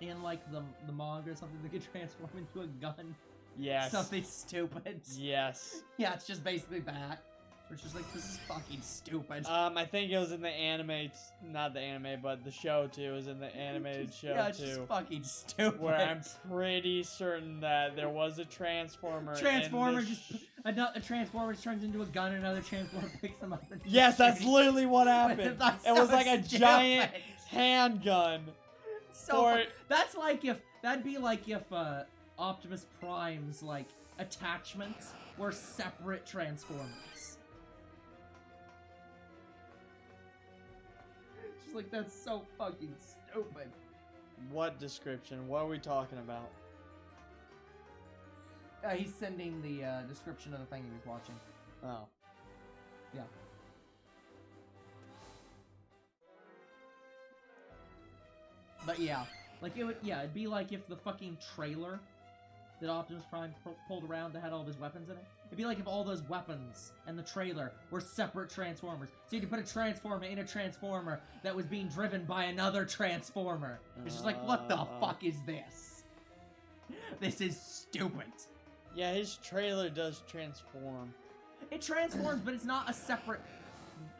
in, like, the manga or something that could transform into a gun? Yes. Something stupid. Yes. Yeah, it's just basically that. It's just like, this is fucking stupid. I think it was in the anime, not the anime, but the show too. It was in the animated show yeah, it's too. Just fucking stupid. Where I'm pretty certain that there was a transformer. Transformer a transformer turns into a gun, and another transformer picks them up. And yes, that's literally what happened. It was like a stupid. giant handgun. So that'd be like if Optimus Prime's like attachments were separate transformers. Just like, that's so fucking stupid. What description? What are we talking about? He's sending the description of the thing he was watching. Oh. Yeah. But yeah, like it'd be like if the fucking trailer that Optimus Prime pulled around that had all of his weapons in it. It'd be like if all those weapons and the trailer were separate Transformers. So you could put a Transformer in a Transformer that was being driven by another Transformer. It's just like, what the fuck is this? This is stupid. Yeah, his trailer does transform. It transforms, but it's not a separate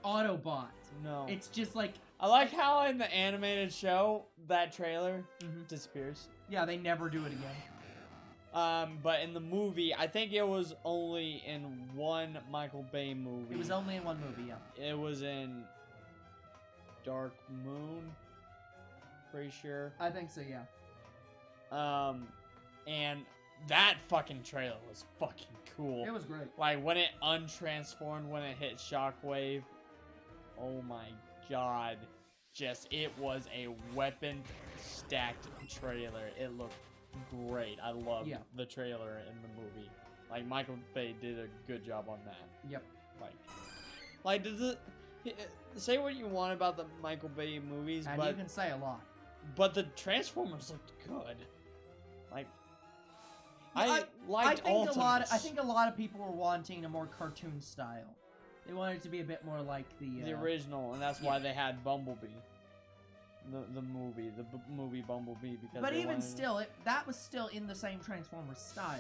Autobot. No. It's just like... I like how in the animated show, that trailer disappears. Yeah, they never do it again. But in the movie, I think it was only in one Michael Bay movie. It was only in one movie, yeah. It was in Dark Moon, pretty sure. I think so, yeah. And that fucking trailer was fucking cool. It was great. Like, when it untransformed, when it hit Shockwave, oh my god. It was a weapon-stacked trailer. It looked great. I loved the trailer in the movie. Like, Michael Bay did a good job on that. Yep. Like does it... Say what you want about the Michael Bay movies, and but... you can say a lot. But the Transformers looked good. Like... I liked Ultimus. I think a lot of people were wanting a more cartoon style. They wanted it to be a bit more like the original, and that's why they had Bumblebee. The movie Bumblebee, because. But even still, that was still in the same Transformers style.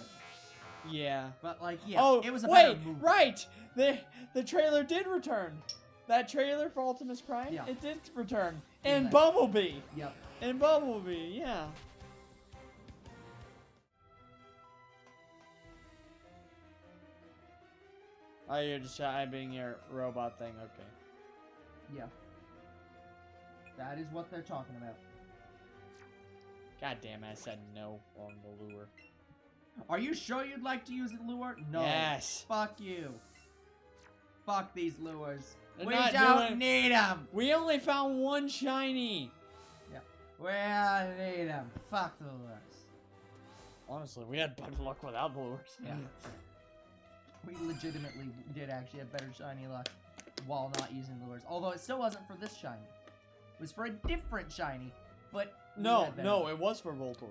Yeah. But like, it was a better movie. Right. The trailer did return. That trailer for Optimus Prime, it did return. And Bumblebee. Yep. And Bumblebee, yeah. Oh, you're describing your robot thing, okay. Yeah. That is what they're talking about. God damn it, I said no on the lure. Are you sure you'd like to use the lure? No. Yes. Fuck you. Fuck these lures. They're we not don't need them. We only found one shiny. Yeah. We don't need them. Fuck the lures. Honestly, we had better luck without the lures. Yeah. We legitimately did actually have better shiny luck while not using lures. Although it still wasn't for this shiny. It was for a different shiny. But no, it was for Voltorb.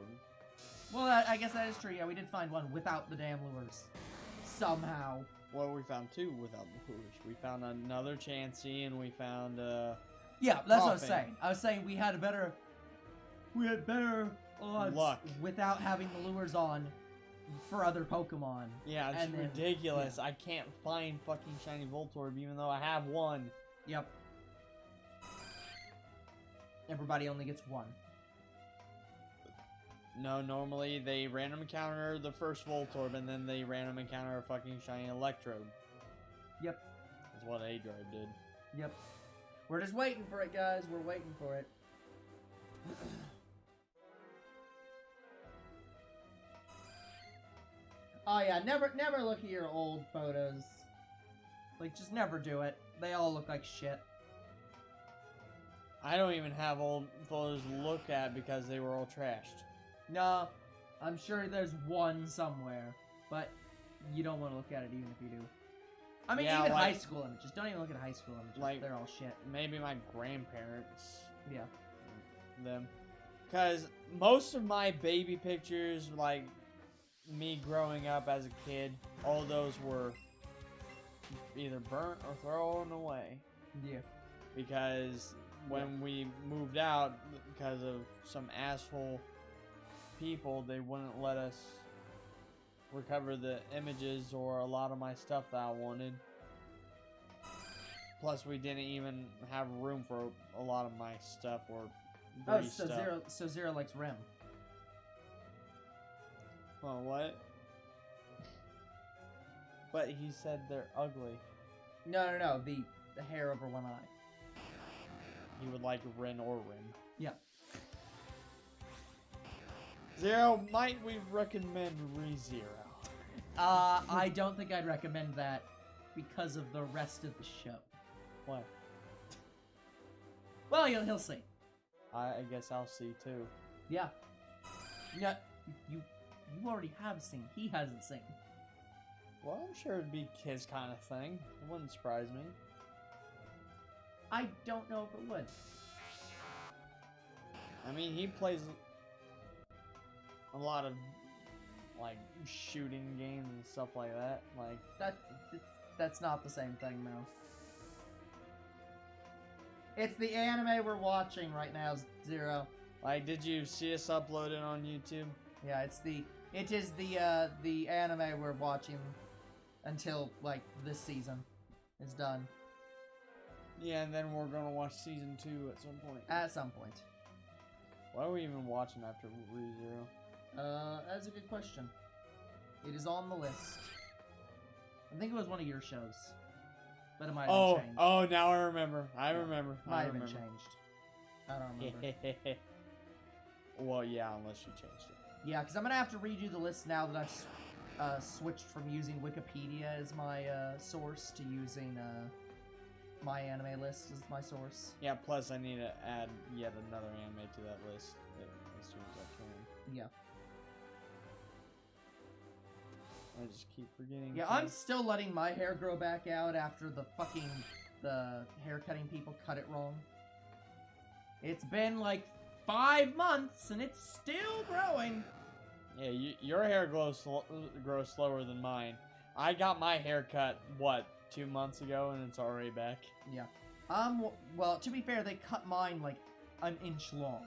Well, I guess that is true. Yeah, we did find one without the damn lures. Somehow. Well, we found 2 without the lures. We found another Chansey, and we found, Yeah, that's what I was Coughing. saying. I was saying we had better odds luck without having the lures on for other Pokemon. Yeah, it's And then- ridiculous. yeah. I can't find fucking Shiny Voltorb, even though I have 1. Yep. Everybody only gets 1. No, normally they random encounter the first Voltorb, and then they random encounter a fucking Shiny Electrode. Yep. That's what A-Drive did. Yep. We're just waiting for it, guys. We're waiting for it. Oh yeah, never look at your old photos. Like, just never do it. They all look like shit. I don't even have old photos to look at because they were all trashed. No, I'm sure there's one somewhere, but you don't want to look at it even if you do. I mean, Yeah, even like- high school images. Don't even look at high school images. Like- They're all shit. Maybe my grandparents, Yeah. them. Because most of my baby pictures, like me growing up as a kid, all those were either burnt or thrown away. Yeah. Because when we moved out, because of some asshole people, they wouldn't let us recover the images or a lot of my stuff that I wanted. Plus, we didn't even have room for a lot of my stuff or Oh, Bree's so stuff. Zero likes Rem. Oh, what? But he said they're ugly. No. The hair over one eye. He would like Rin or Rim. Yeah. Zero, might we recommend ReZero? I don't think I'd recommend that because of the rest of the show. What? Well, he'll see. I guess I'll see too. Yeah. Yeah. You already have seen. He hasn't seen. Well, I'm sure it'd be his kind of thing. It wouldn't surprise me. I don't know if it would. I mean, he plays a lot of, like, shooting games and stuff like that. Like, That's not the same thing, though. It's the anime we're watching right now, Zero. like, did you see us upload it on YouTube? Yeah, it is the anime we're watching until like this season is done. Yeah, and then we're gonna watch season 2 at some point. At some point. Why are we even watching after ReZero? That's a good question. It is on the list. I think it was one of your shows, but it might have been changed. Oh, now I remember. I remember. Might have been changed. I don't remember. Well, yeah, unless you changed it. Yeah, because I'm gonna have to redo the list now that I've switched from using Wikipedia as my source to using my anime list as my source. Yeah, plus I need to add yet another anime to that list as soon as I can. Yeah. I just keep forgetting. Yeah, I'm still letting my hair grow back out after the hair cutting people cut it wrong. It's been like 5 months and it's still growing. Yeah, your hair grows slower than mine. I got my hair cut, what, 2 months ago, and it's already back. Yeah. Well, to be fair, they cut mine like an inch long.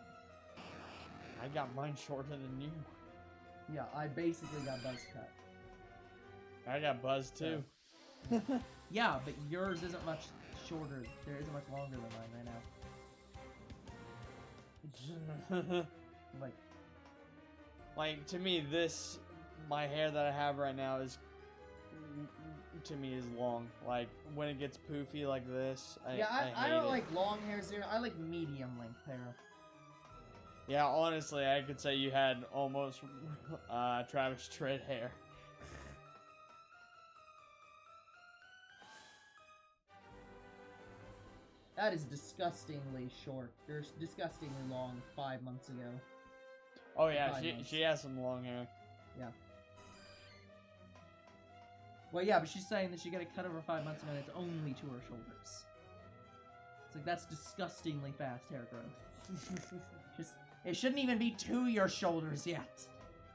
I got mine shorter than you. Yeah, I basically got buzz cut. I got buzzed too. Yeah, but yours isn't much shorter. There isn't much longer than mine right now. Like, to me, my hair that I have right now is long. Like, when it gets poofy like this, I I hate don't it. like long hair, Zero. I like medium length hair. Yeah, honestly, I could say you had almost Travis Tritt hair. That is disgustingly short. They're disgustingly long 5 months ago. Oh yeah, 5 months. she has some long hair. Yeah. Well, yeah, but she's saying that she got it cut over 5 months ago and it's only to her shoulders. It's like, that's disgustingly fast hair growth. It shouldn't even be to your shoulders yet.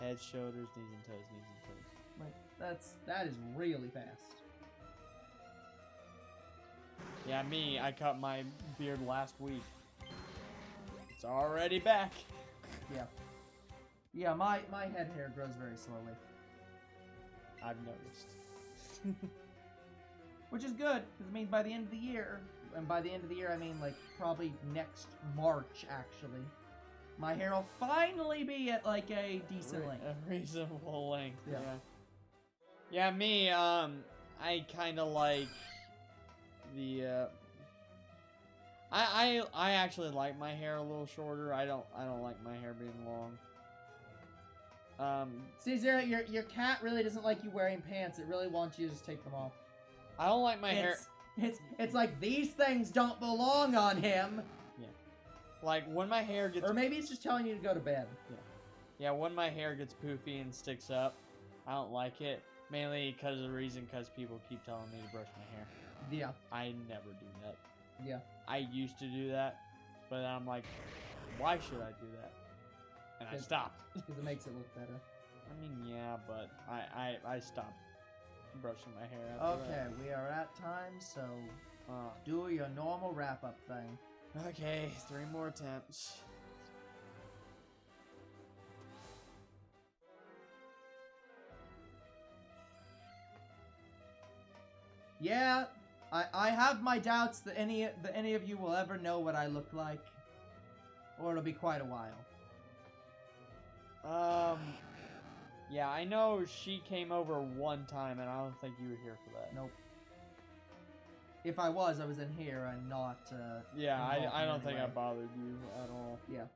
Head, shoulders, knees and toes, knees and toes. Like, that is really fast. Yeah, me, I cut my beard last week. It's already back. Yeah. Yeah, my head hair grows very slowly. I've noticed. Which is good, because it means by the end of the year, and by the end of the year I mean like probably next March actually, my hair will finally be at like a decent length. A reasonable length, Yeah. Yeah, me, I kind of like the, I actually like my hair a little shorter. I don't like my hair being long. See, Zero, your cat really doesn't like you wearing pants. It really wants you to just take them off. I don't like my hair. It's like these things don't belong on him. Yeah. Like when my hair gets. Or maybe it's just telling you to go to bed. Yeah. Yeah, when my hair gets poofy and sticks up, I don't like it. Mainly because people keep telling me to brush my hair. Yeah. I never do that. Yeah. I used to do that, but then I'm like, why should I do that? And I stopped. Because it makes it look better. I mean, yeah, but I stopped brushing my hair after that. We are at time, so do your normal wrap-up thing. Okay, 3 more attempts. Yeah, I have my doubts that any of you will ever know what I look like. Or it'll be quite a while. Yeah, I know she came over one time, and I don't think you were here for that. Nope. If I was in here and not, yeah, I don't in think any I way. bothered you at all. Yeah.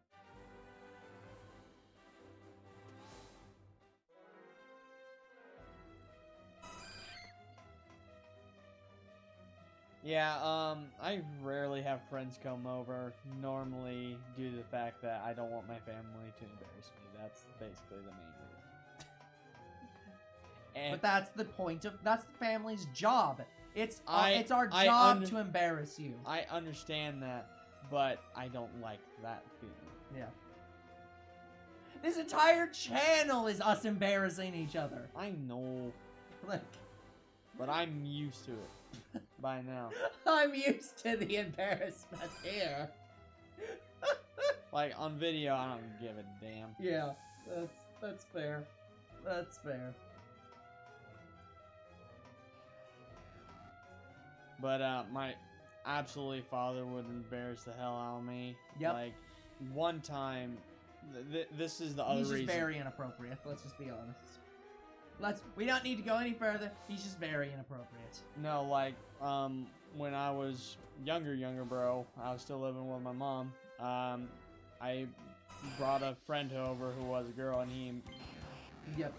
Yeah, I rarely have friends come over, normally due to the fact that I don't want my family to embarrass me. That's basically the main reason. But that's the point of, that's the family's job. It's I- our I job under- to embarrass you. I understand that, but I don't like that feeling. Yeah. This entire channel is us embarrassing each other. I know, Like, but I'm used to it by now. I'm used to the embarrassment here. Like, on video, I don't give a damn. Yeah, that's fair. That's fair. But, my absolutely father would embarrass the hell out of me. Yep. Like, one time, this is the other reason. He's just very inappropriate, let's just be honest. We don't need to go any further, he's just very inappropriate. No, like, when I was younger, bro, I was still living with my mom, I brought a friend over who was a girl, and he... Yep.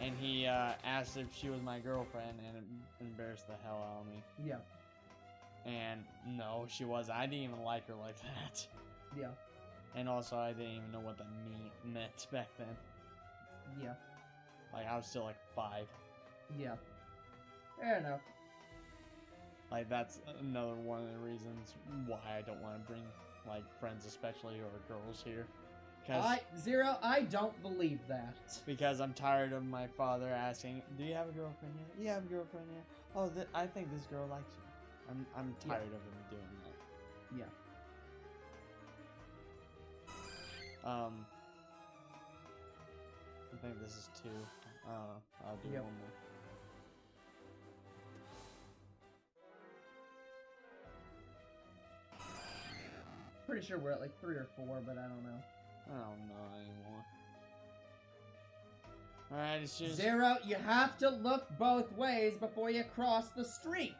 And he, asked if she was my girlfriend, and it embarrassed the hell out of me. Yeah. And, no, she was. I didn't even like her like that. Yeah. And also, I didn't even know what that meant back then. Yeah. Like, I was still, like, 5. Yeah. Fair enough. Like, that's another one of the reasons why I don't want to bring, like, friends especially, or girls here. Zero, I don't believe that. Because I'm tired of my father asking, do you have a girlfriend yet? Do you have a girlfriend yet? Oh, I think this girl likes you. I'm tired of him doing that. Yeah. I think this is 2. I'll do Yep. one more. Pretty sure we're at like 3 or 4, but I don't know. I don't know anymore. Alright, as soon as... Zero, you have to look both ways before you cross the street.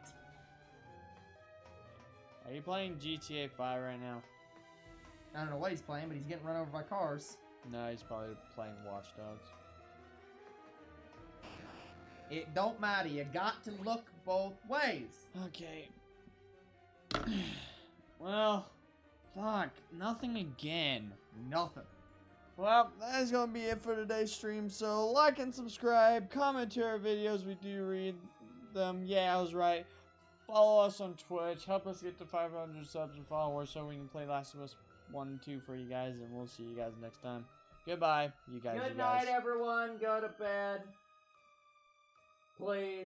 Are you playing GTA 5 right now? I don't know what he's playing, but he's getting run over by cars. No, he's probably playing Watch Dogs. It don't matter, you got to look both ways. Okay. Well, fuck. Nothing again. Nothing. Well, that is going to be it for today's stream. So, like and subscribe. Comment to our videos. We do read them. Yeah, I was right. Follow us on Twitch. Help us get to 500 subs and followers so we can play Last of Us 1 and 2 for you guys. And we'll see you guys next time. Goodbye, you guys. Good night, everyone. Go to bed. Please.